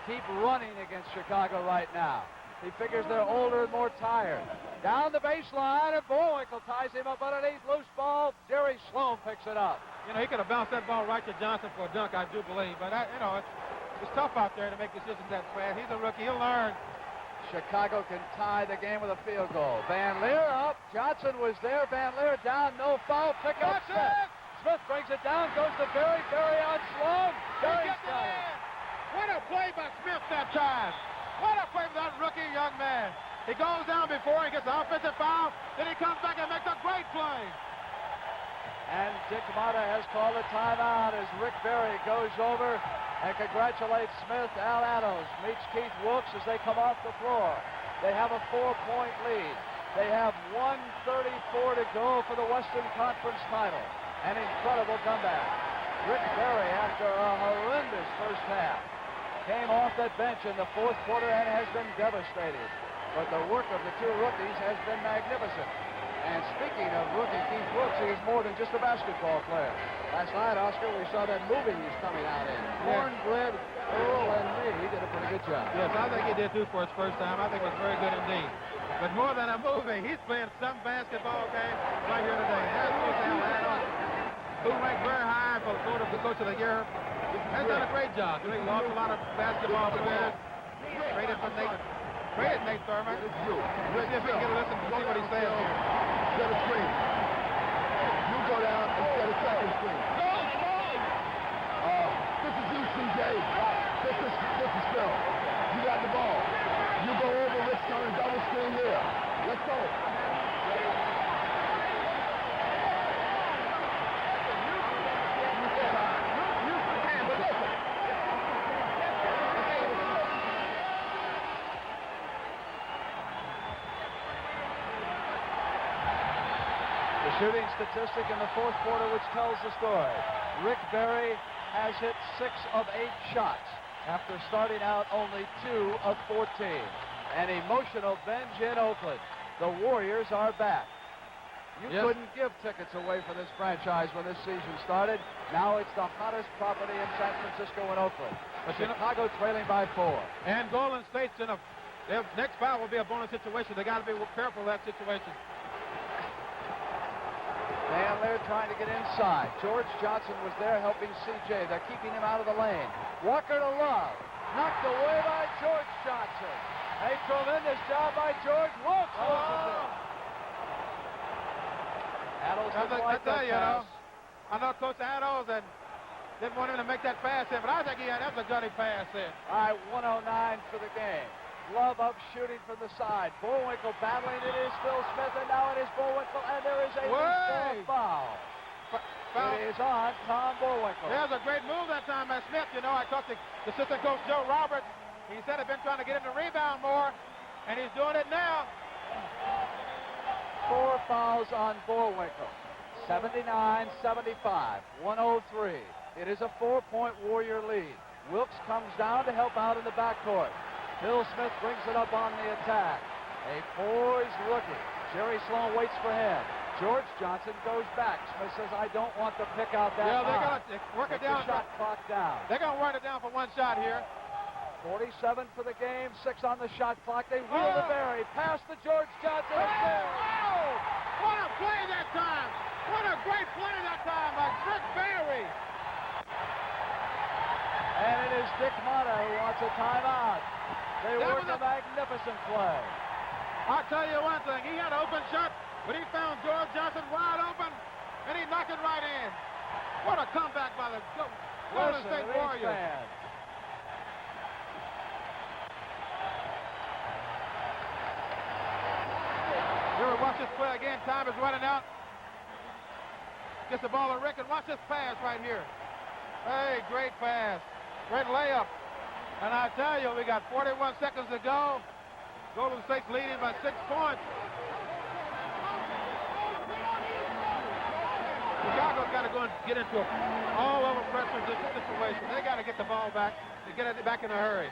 Keep running against Chicago right now. He figures they're older and more tired. Down the baseline, and Bullwinkle ties him up underneath. Loose ball. Jerry Sloan picks it up. You know, he could have bounced that ball right to Johnson for a dunk, I do believe. But, you know, it's tough out there to make decisions that fast. He's a rookie. He'll learn. Chicago can tie the game with a field goal. Van Leer up. Johnson was there. Van Leer down. No foul. Pick up Smith. Smith brings it down. Goes to Berry. Berry on Sloan. Berry's got it. What a play by Smith that time. What a play for that rookie young man. He goes down before he gets an offensive foul. Then he comes back and makes a great play. And Dick Motta has called a timeout as Rick Berry goes over and congratulates Smith. Al Adles meets Keith Wilkes as they come off the floor. They have a 4-point lead. They have 1:34 to go for the Western Conference title. An incredible comeback. Rick Berry, after a horrendous first half, came off that bench in the fourth quarter and has been devastated. But the work of the two rookies has been magnificent. And speaking of rookie Keith Wilkes, he is more than just a basketball player. Last night, Oscar, we saw that moving he's coming out in. Cornbread, Earl, and me. He did a pretty good job. Yes, I think he did too for his first time. I think it was very good indeed. But more than a movie, he's playing some basketball game right here today. That's Coach Al Adles, who ranked very high for the coach of the year. Has done a great job. He lost a lot of basketball players. Traded Nate Thurman. We'll see if we can get a listen to see what he says here. Set a screen. You go down and set a second screen. This is you, CJ. This is Phil. You got the ball. You go over Rick's turn, double screen here. Let's go. Shooting statistic in the fourth quarter which tells the story. Rick Berry has hit 6 of 8 shots after starting out only 2 of 14. An emotional bench in Oakland. The Warriors are back. You couldn't give tickets away for this franchise when this season started. Now it's the hottest property in San Francisco and Oakland. But Chicago trailing by 4. And Golden State's in their next foul will be a bonus situation. They got to be careful of that situation. Van Leer trying to get inside. George Johnson was there helping CJ. They're keeping him out of the lane. Walker to Love. Knocked away by George Johnson. A tremendous job by George Wilkes. Adles didn't like that pass. I know Coach Adles didn't want him to make that pass in, but I think that was a gutty pass in. All right, 109 for the game. Love up shooting from the side. Bullwinkle battling. It is Phil Smith, and now it is Bullwinkle, and there is a foul. It is on Tom Bullwinkle. There's a great move that time by Smith. You know, I talked to assistant coach Joe Roberts. He said he'd been trying to get him to rebound more, and he's doing it now. 4 fouls on Bullwinkle. 79-75, 103. It is a 4-point Warrior lead. Wilkes comes down to help out in the backcourt. Bill Smith brings it up on the attack. A poised rookie. Jerry Sloan waits for him. George Johnson goes back. Smith says, I don't want to pick out that Yeah, they're high. going to work it down. The shot clock down. They're going to run it down for one shot here. 47 for the game, 6 on the shot clock. They wheel to Barry. Pass to George Johnson. Oh! What a play that time! What a great play that time by Rick Barry! And it is Dick Motta who wants a timeout. They work a magnificent play. I'll tell you one thing. He had an open shot, but he found George Johnson wide open, and he knocked it right in. What a comeback by the Golden State Warriors. Here, watch this play again. Time is running out. Gets the ball to Rick, and watch this pass right here. Hey, great pass. Great layup. And I tell you, we got 41 seconds to go. Golden State's leading by 6 points. Chicago's got to go and get into an all-over pressure situation. They got to get the ball back to get it back in a hurry.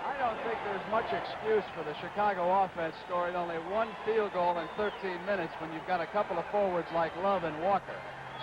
I don't think there's much excuse for the Chicago offense scoring only 1 field goal in 13 minutes when you've got a couple of forwards like Love and Walker.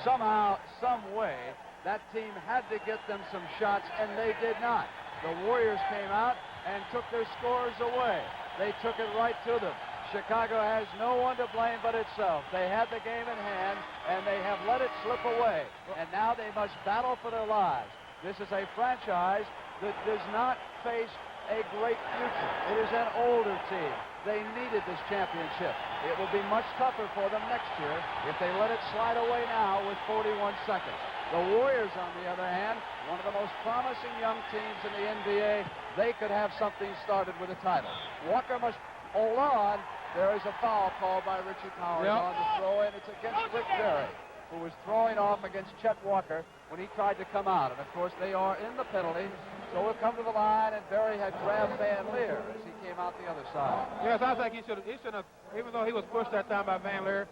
Somehow, some way, that team had to get them some shots, and they did not. The Warriors came out and took their scores away. They took it right to them. Chicago has no one to blame but itself. They had the game in hand, and they have let it slip away. And now they must battle for their lives. This is a franchise that does not face a great future. It is an older team. They needed this championship. It will be much tougher for them next year if they let it slide away now with 41 seconds. The Warriors, on the other hand, one of the most promising young teams in the NBA, they could have something started with a title. Walker must hold on. There is a foul called by Richie Powers on the throw-in. It's against Rick Barry, who was throwing off against Chet Walker when he tried to come out. And, of course, they are in the penalty. So we'll come to the line, and Barry had grabbed Van Leer as he came out the other side. Yes, I think he should have, even though he was pushed that time by Van Leer,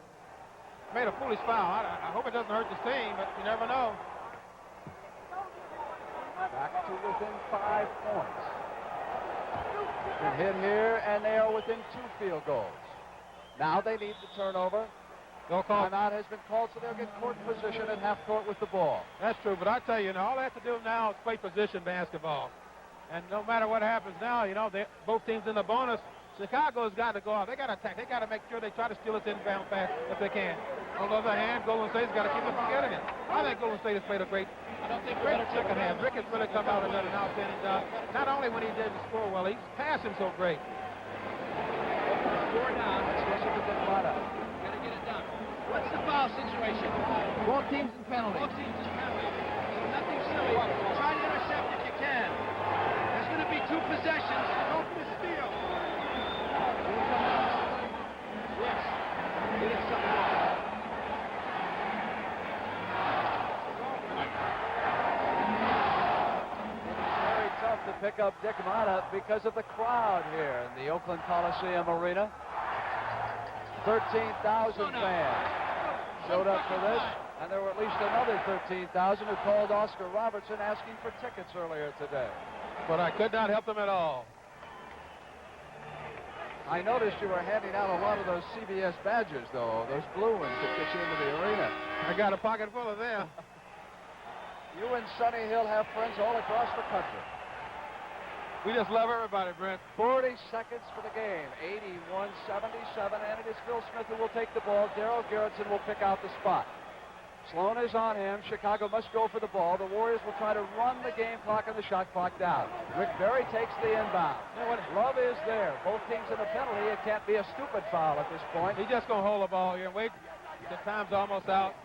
made a foolish foul. I hope it doesn't hurt the team, but you never know. Back to within 5 points. Good hit here, and they are within 2 field goals. Now they need the turnover. Timeout has been called, so they'll get court position at half court with the ball. That's true, but I tell you, all they have to do now is play position basketball. And no matter what happens now, both teams in the bonus. Chicago's got to go out. They got to attack. They got to make sure they try to steal it inbound pass if they can. On the other hand, Golden State's got to keep them from getting it. I think Golden State has played a great second half. Rick has really come out and done an outstanding job. Not only when he didn't score well, he's passing so great. Score down. Let's listen to Dick Motta. Gotta get it done. What's the foul situation? Both teams in penalty. Both teams in penalty. Nothing silly. Try to intercept if you can. There's going to be 2 possessions. Go for the steal. Yes. Get it something else. Very tough to pick up Dick Motta because of the crowd here in the Oakland Coliseum Arena. 13,000 fans showed up for this, and there were at least another 13,000 who called Oscar Robertson asking for tickets earlier today. But I could not help them at all. I noticed you were handing out a lot of those CBS badges, though, those blue ones that get you into the arena. I got a pocket full of them. You and Sonny Hill have friends all across the country. We just love everybody, Brent. 40 seconds for the game. 81-77, and it is Phil Smith who will take the ball. Darryl Garrettson will pick out the spot. Sloan is on him. Chicago must go for the ball. The Warriors will try to run the game clock and the shot clock down. Rick Barry takes the inbound. You know what? Love is there. Both teams in a penalty. It can't be a stupid foul at this point. He's just going to hold the ball here and wait. The time's almost out.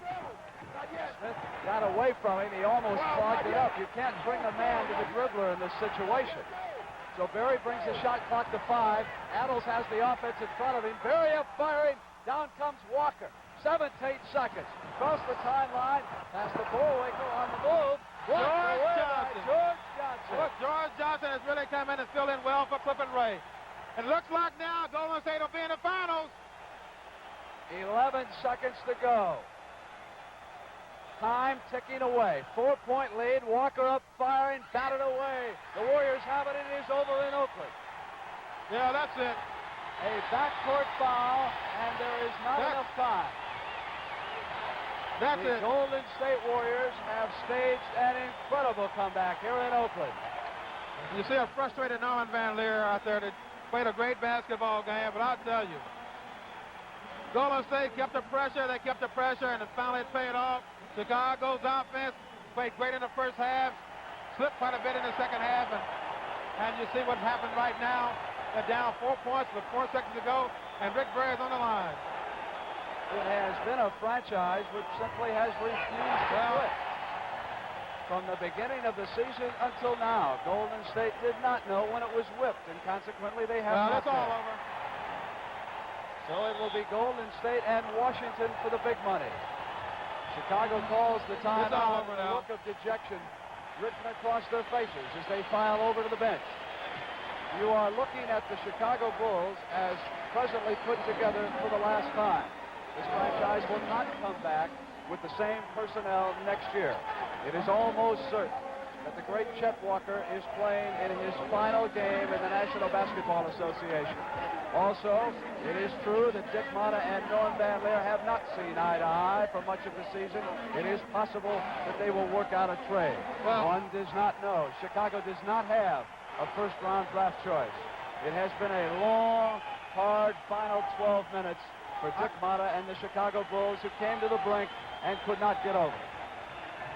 Smith got away from him. He almost clogged it up. You can't bring a man to the dribbler in this situation. So Barry brings the shot clock to 5. Adams has the offense in front of him. Barry up firing. Down comes Walker. 7 to 8 seconds. Across the timeline. Past the Bullwinkle on the move. George Johnson. George Johnson. Look, George Johnson has really come in and filled in well for Cliff and Ray. It looks like now Golden State will be in the finals. 11 seconds to go. Time ticking away. 4-point lead. Walker up firing, batted away. The Warriors have it. It is over in Oakland. Yeah, that's it. A backcourt foul, and there is not enough time. That's the it. Golden State Warriors have staged an incredible comeback here in Oakland. You see a frustrated Norman Van Leer out there that played a great basketball game, but I'll tell you, Golden State kept the pressure, and it finally paid off. Chicago's offense played great in the first half, slipped quite a bit in the second half, and you see what happened right now. They're down 4 points with 4 seconds to go, and Rick Barry's on the line. It has been a franchise which simply has refused to quit. From the beginning of the season until now, Golden State did not know when it was whipped, and consequently they have not. That's all over. So it will be Golden State and Washington for the big money. Chicago calls the timeout, a look of dejection written across their faces as they file over to the bench. You are looking at the Chicago Bulls as presently put together for the last time. This franchise will not come back with the same personnel next year. It is almost certain that the great Chet Walker is playing in his final game in the National Basketball Association. Also, it is true that Dick Motta and Norm Van Leer have not seen eye to eye for much of the season. It is possible that they will work out a trade. One does not know. Chicago does not have a first-round draft choice. It has been a long, hard final 12 minutes for Dick Motta and the Chicago Bulls, who came to the brink and could not get over.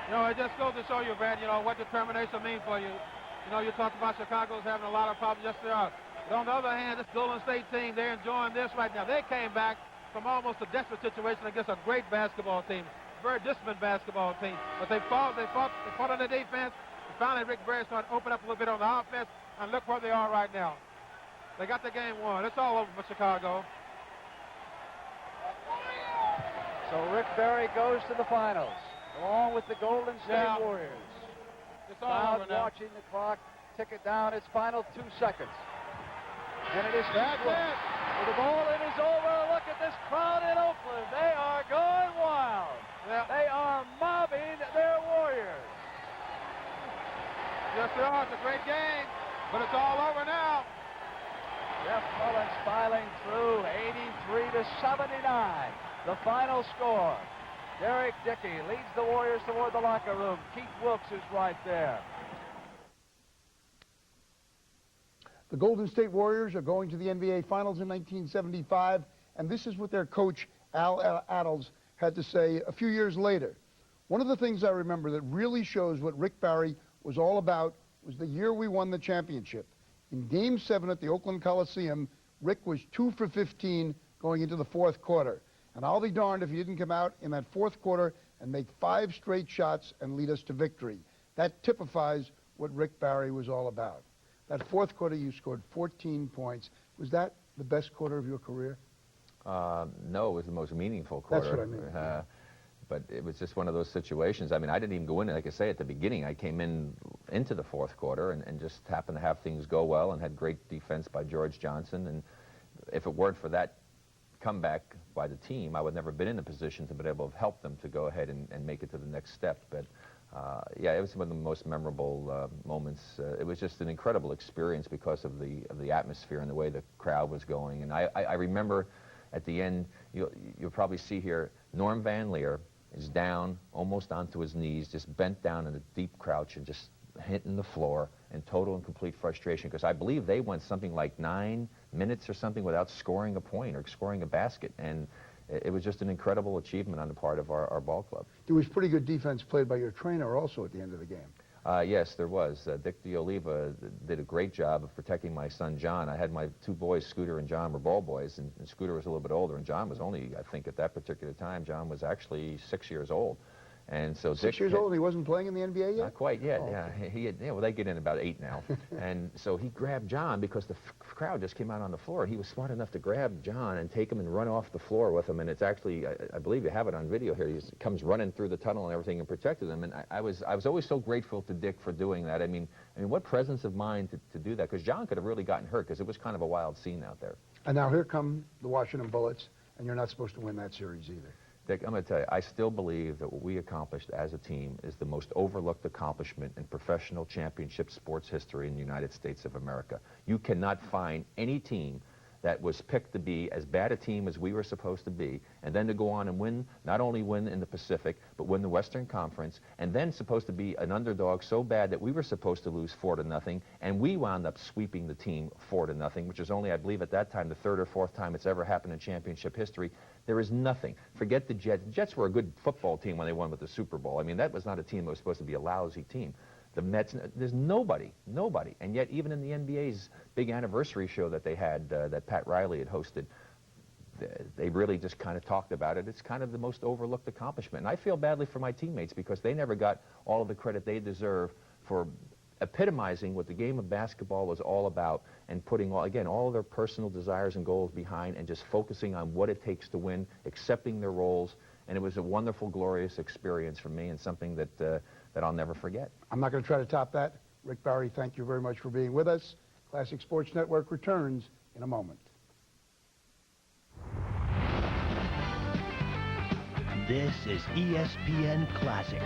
You know, it just goes to show you, Van, you know, what determination means for you. You know, you talked about Chicago's having a lot of problems. Yes, they are. But on the other hand, this Golden State team, they're enjoying this right now. They came back from almost a desperate situation against a great basketball team, very disciplined basketball team. But they fought on the defense. And finally, Rick Barry started to open up a little bit on the offense, and look where they are right now. They got the game won. It's all over for Chicago. So Rick Barry goes to the finals, along with the Golden State Warriors. It's all over now. Watching the clock tick it down. Its final 2 seconds. And it is that's it. With the ball, it is over. Look at this crowd in Oakland. They are going wild. Yeah. They are mobbing their Warriors. Yes, they are. It's a great game, but it's all over now. Jeff Mullins filing through 83-79. The final score. Derek Dickey leads the Warriors toward the locker room. Keith Wilkes is right there. The Golden State Warriors are going to the NBA Finals in 1975, and this is what their coach, Al Attles, had to say a few years later. One of the things I remember that really shows what Rick Barry was all about was the year we won the championship. In Game 7 at the Oakland Coliseum, Rick was 2 for 15 going into the fourth quarter. And I'll be darned if he didn't come out in that fourth quarter and make 5 straight shots and lead us to victory. That typifies what Rick Barry was all about. That fourth quarter, you scored 14 points. Was that the best quarter of your career? No, it was the most meaningful quarter. That's what I mean. But it was just one of those situations. I mean, I didn't even go in, like I say, at the beginning. I came into the fourth quarter and just happened to have things go well and had great defense by George Johnson. And if it weren't for that comeback by the team, I would never have been in a position to be able to help them to go ahead and make it to the next step. But yeah, it was one of the most memorable moments. It was just an incredible experience because of the atmosphere and the way the crowd was going. And I remember at the end, you'll probably see here, Norm Van Leer is down almost onto his knees, just bent down in a deep crouch and just hitting the floor in total and complete frustration, because I believe they went something like 9 minutes or something without scoring a point or scoring a basket. And it was just an incredible achievement on the part of our ball club. There was pretty good defense played by your trainer also at the end of the game. Yes, there was. Dick D'Oliva did a great job of protecting my son, John. I had my 2 boys, Scooter and John, were ball boys, and Scooter was a little bit older, and John was only, I think, at that particular time, John was actually 6 years old. And so 6 years old, and he wasn't playing in the NBA yet? Not quite yet, oh, yeah. Okay. Well, they get in about 8 now. And so he grabbed John because the crowd just came out on the floor. He was smart enough to grab John and take him and run off the floor with him. And it's actually, I believe you have it on video here. He comes running through the tunnel and everything and protected him. And I was always so grateful to Dick for doing that. I mean, what presence of mind to do that? Because John could have really gotten hurt because it was kind of a wild scene out there. And now here come the Washington Bullets. and you're not supposed to win that series either. Dick, I'm going to tell you, I still believe that what we accomplished as a team is the most overlooked accomplishment in professional championship sports history in the United States of America. You cannot find any team that was picked to be as bad a team as we were supposed to be, and then to go on and win, not only win in the Pacific, but win the Western Conference, and then supposed to be an underdog so bad that we were supposed to lose 4-0, and we wound up sweeping the team 4-0, which is only, I believe, at that time, the third or fourth time it's ever happened in championship history. There is nothing. Forget the Jets. The Jets were a good football team when they won with the Super Bowl. I mean, that was not a team that was supposed to be a lousy team. The Mets, there's nobody. And yet, even in the NBA's big anniversary show that they had, that Pat Riley had hosted, they really just kind of talked about it. It's kind of the most overlooked accomplishment. And I feel badly for my teammates because they never got all of the credit they deserve for epitomizing what the game of basketball was all about and putting, all of their personal desires and goals behind and just focusing on what it takes to win, accepting their roles. And it was a wonderful, glorious experience for me and something that I'll never forget. I'm not going to try to top that. Rick Barry, thank you very much for being with us. Classic Sports Network returns in a moment. This is ESPN Classic,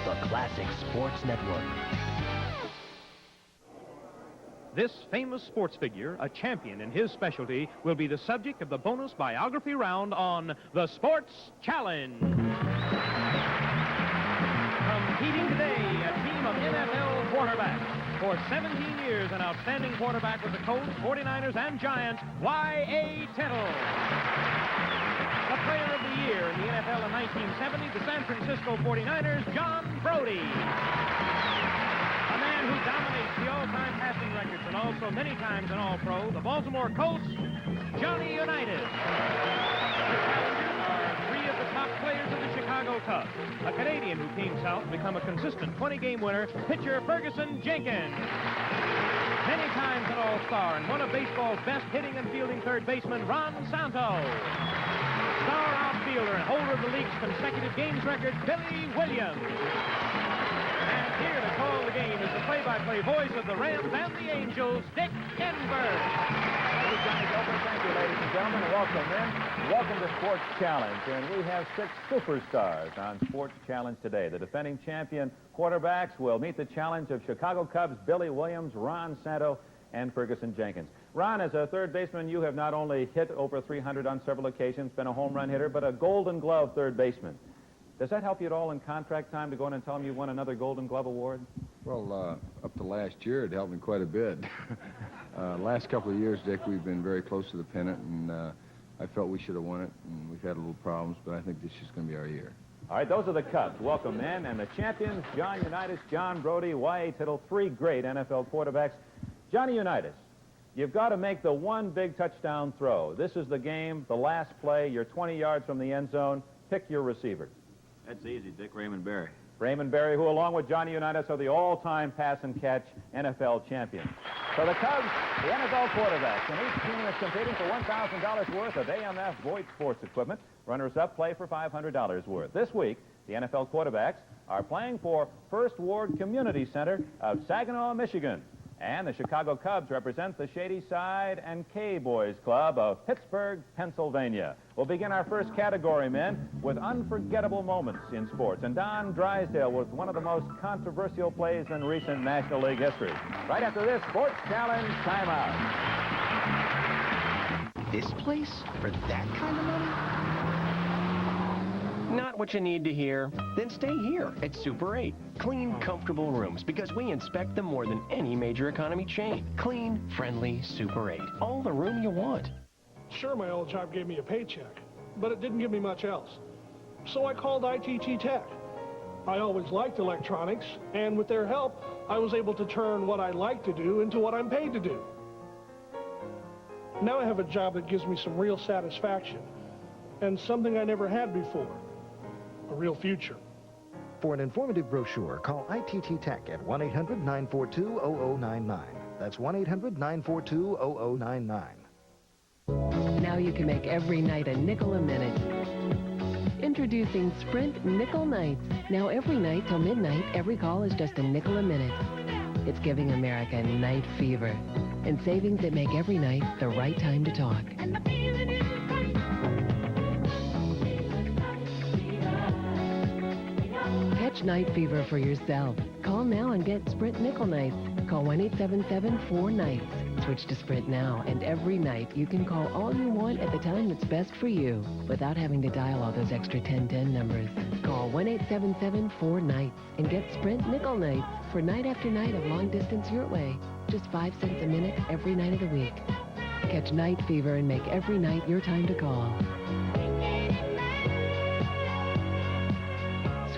the Classic Sports Network. This famous sports figure, a champion in his specialty, will be the subject of the bonus biography round on The Sports Challenge. Competing today, a team of NFL quarterbacks. For 17 years, an outstanding quarterback with the Colts, 49ers, and Giants, Y.A. Tittle. The Player of the Year in the NFL in 1970, the San Francisco 49ers, John Brodie. A man who dominates the all-time passing records and also many times an All-Pro, the Baltimore Colts, Johnny Unitas. The challengers are three of the top players of the Chicago Cubs. A Canadian who came south to become a consistent 20-game winner, pitcher Ferguson Jenkins. Many times an All-Star and one of baseball's best hitting and fielding third baseman, Ron Santo. Star outfielder and holder of the league's consecutive games record, Billy Williams. And here to call the game is the play-by-play voice of the Rams and the Angels, Dick Enberg. Thank you, Johnny Gilbert. Thank you, ladies and gentlemen. Welcome in. Welcome to Sports Challenge. And we have 6 superstars on Sports Challenge today. The defending champion quarterbacks will meet the challenge of Chicago Cubs' Billy Williams, Ron Santo, and Ferguson Jenkins. Ron, as a third baseman, you have not only hit over 300 on several occasions, been a home run hitter, but a Golden Glove third baseman. Does that help you at all in contract time to go in and tell them you won another Golden Glove award? Well, up to last year, it helped me quite a bit. Last couple of years, Dick, we've been very close to the pennant, and I felt we should have won it, and we've had a little problems, but I think this is going to be our year. All right, those are the Cubs. Welcome, men. And the champions, John Unitas, John Brodie, Y.A. Tittle, 3 great NFL quarterbacks. Johnny Unitas, you've got to make the one big touchdown throw. This is the game, the last play. You're 20 yards from the end zone. Pick your receiver. That's easy, Dick. Raymond Berry. Raymond Berry, who along with Johnny Unitas are the all-time pass and catch NFL champions. So the Cubs, the NFL quarterbacks, and each team is competing for $1,000 worth of AMF Voigt sports equipment. Runners-up play for $500 worth. This week, the NFL quarterbacks are playing for First Ward Community Center of Saginaw, Michigan. And the Chicago Cubs represent the Shady Side and K-Boys Club of Pittsburgh, Pennsylvania. We'll begin our first category, men, with unforgettable moments in sports. And Don Drysdale was one of the most controversial plays in recent National League history. Right after this, Sports Challenge timeout. This place for that kind of money? Not what you need to hear? Then stay here at Super 8. Clean, comfortable rooms because we inspect them more than any major economy chain. Clean, friendly Super 8. All the room you want. Sure, my old job gave me a paycheck, but it didn't give me much else. So I called ITT Tech. I always liked electronics, and with their help, I was able to turn what I like to do into what I'm paid to do. Now I have a job that gives me some real satisfaction, and something I never had before. A real future. For an informative brochure, call ITT Tech at 1-800-942-0099. That's 1-800-942-0099. Now you can make every night a nickel a minute. Introducing Sprint Nickel Nights. Now every night till midnight, every call is just a nickel a minute. It's giving America night fever and savings that make every night the right time to talk. Catch night fever for yourself. Call now and get Sprint Nickel Nights. Call 1-877-4-NIGHTS. Switch to Sprint now, and every night you can call all you want at the time that's best for you without having to dial all those extra 1010 numbers. Call 1-877-4-NIGHTS and get Sprint Nickel Nights for night after night of long distance your way. Just 5 cents a minute every night of the week. Catch night fever and make every night your time to call.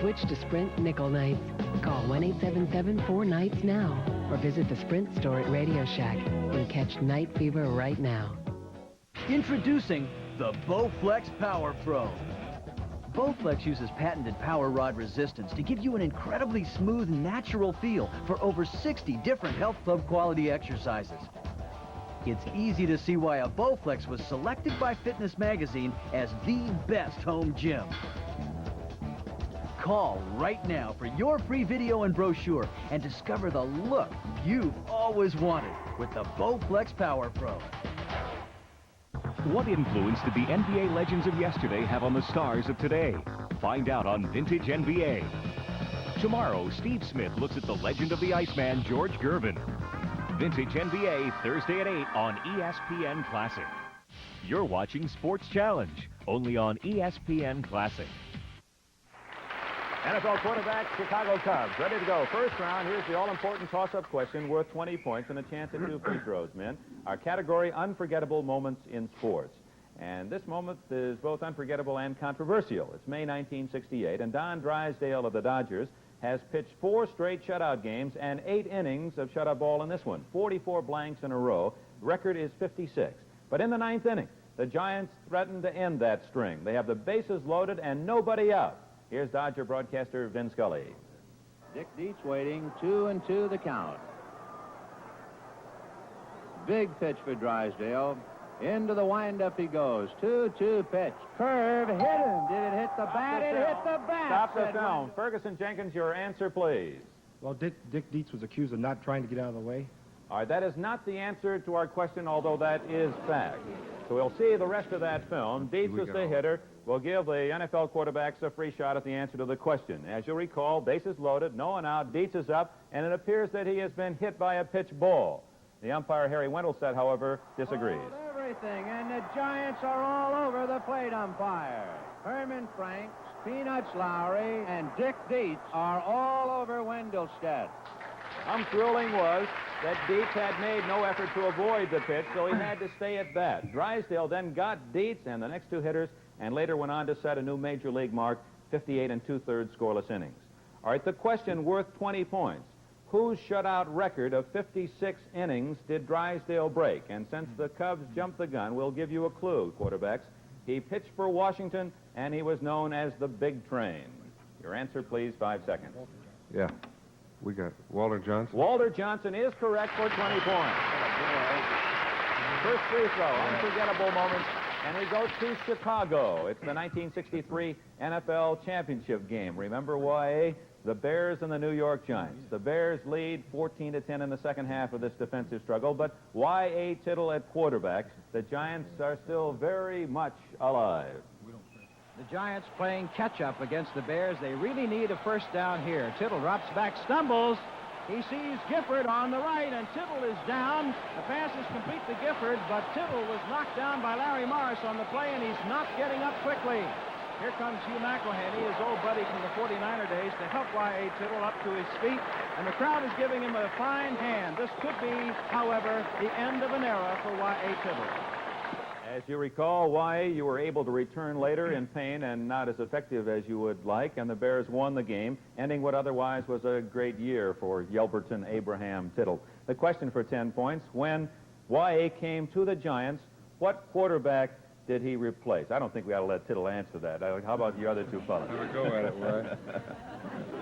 Switch to Sprint Nickel Nights. Call 1-877-4-NIGHTS now or visit the Sprint store at Radio Shack and catch night fever right now. Introducing the Bowflex Power Pro. Bowflex uses patented power rod resistance to give you an incredibly smooth, natural feel for over 60 different health club quality exercises. It's easy to see why a Bowflex was selected by Fitness Magazine as the best home gym. Call right now for your free video and brochure and discover the look you've always wanted with the Bowflex Power Pro. What influence did the NBA legends of yesterday have on the stars of today? Find out on Vintage NBA. Tomorrow, Steve Smith looks at the legend of the Iceman, George Gervin. Vintage NBA, Thursday at 8 on ESPN Classic. You're watching Sports Challenge, only on ESPN Classic. NFL quarterback, Chicago Cubs, ready to go. First round, here's the all-important toss-up question worth 20 points and a chance at 2 free throws, men. Our category, unforgettable moments in sports. And this moment is both unforgettable and controversial. It's May 1968, and Don Drysdale of the Dodgers has pitched 4 straight shutout games and 8 innings of shutout ball in this one. 44 blanks in a row. The record is 56. But in the 9th inning, the Giants threatened to end that string. They have the bases loaded and nobody out. Here's Dodger broadcaster Vin Scully. Dick Dietz waiting, 2-2 the count. Big pitch for Drysdale. Into the windup he goes. 2-2 pitch. Curve, hit him. Did it hit the bat? It hit the bat. Stop the film. Ferguson Jenkins, your answer, please. Well, Dick Dietz was accused of not trying to get out of the way. All right, that is not the answer to our question, although that is fact. So we'll see the rest of that film. Dietz is the hitter. We'll give the NFL quarterbacks a free shot at the answer to the question. As you'll recall, bases loaded, no one out, Dietz is up, and it appears that he has been hit by a pitch ball. The umpire, Harry Wendelstedt, however, disagrees. Everything, and the Giants are all over the plate umpire. Herman Franks, Peanuts Lowry, and Dick Dietz are all over Wendelstedt. Thrilling was that Dietz had made no effort to avoid the pitch, so he had to stay at bat. Drysdale then got Dietz and the next 2 hitters, and later went on to set a new major league mark, 58 2/3 scoreless innings. All right, the question worth 20 points. Whose shutout record of 56 innings did Drysdale break? And since the Cubs jumped the gun, we'll give you a clue, quarterbacks. He pitched for Washington, and he was known as the Big Train. Your answer, please, 5 seconds. Yeah, we got Walter Johnson. Walter Johnson is correct for 20 points. First free throw, unforgettable moments. And we go to Chicago. It's the 1963 NFL Championship game. Remember why? The Bears and the New York Giants. The Bears lead 14-10 in the second half of this defensive struggle, but Y.A. Tittle at quarterback. The Giants are still very much alive. The Giants playing catch-up against the Bears. They really need a first down here. Tittle drops back, stumbles. He sees Gifford on the right, and Tittle is down. The pass is complete to Gifford, but Tittle was knocked down by Larry Morris on the play, and he's not getting up quickly. Here comes Hugh McElhenney, his old buddy from the 49er days, to help Y.A. Tittle up to his feet, and the crowd is giving him a fine hand. This could be, however, the end of an era for Y.A. Tittle. As you recall, Y.A., you were able to return later in pain and not as effective as you would like, and the Bears won the game, ending what otherwise was a great year for Yelverton Abraham Tittle. The question for 10 points, when Y.A. came to the Giants, what quarterback did he replace? I don't think we ought to let Tittle answer that. How about the other 2 fellas? Have a go at it, Y.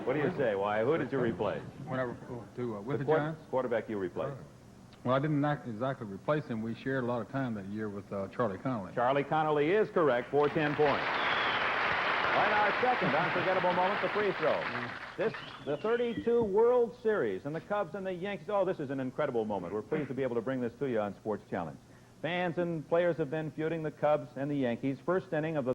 What do you say, Y.A.? Who did you replace? With the Giants? Quarterback you replaced. Well, I didn't exactly replace him. We shared a lot of time that year with Charlie Connolly. Charlie Connolly is correct for 10 points. Right, our second unforgettable moment, the free throw. The 32 World Series, and the Cubs and the Yankees. Oh, this is an incredible moment. We're pleased to be able to bring this to you on Sports Challenge. Fans and players have been feuding, the Cubs and the Yankees. First inning of the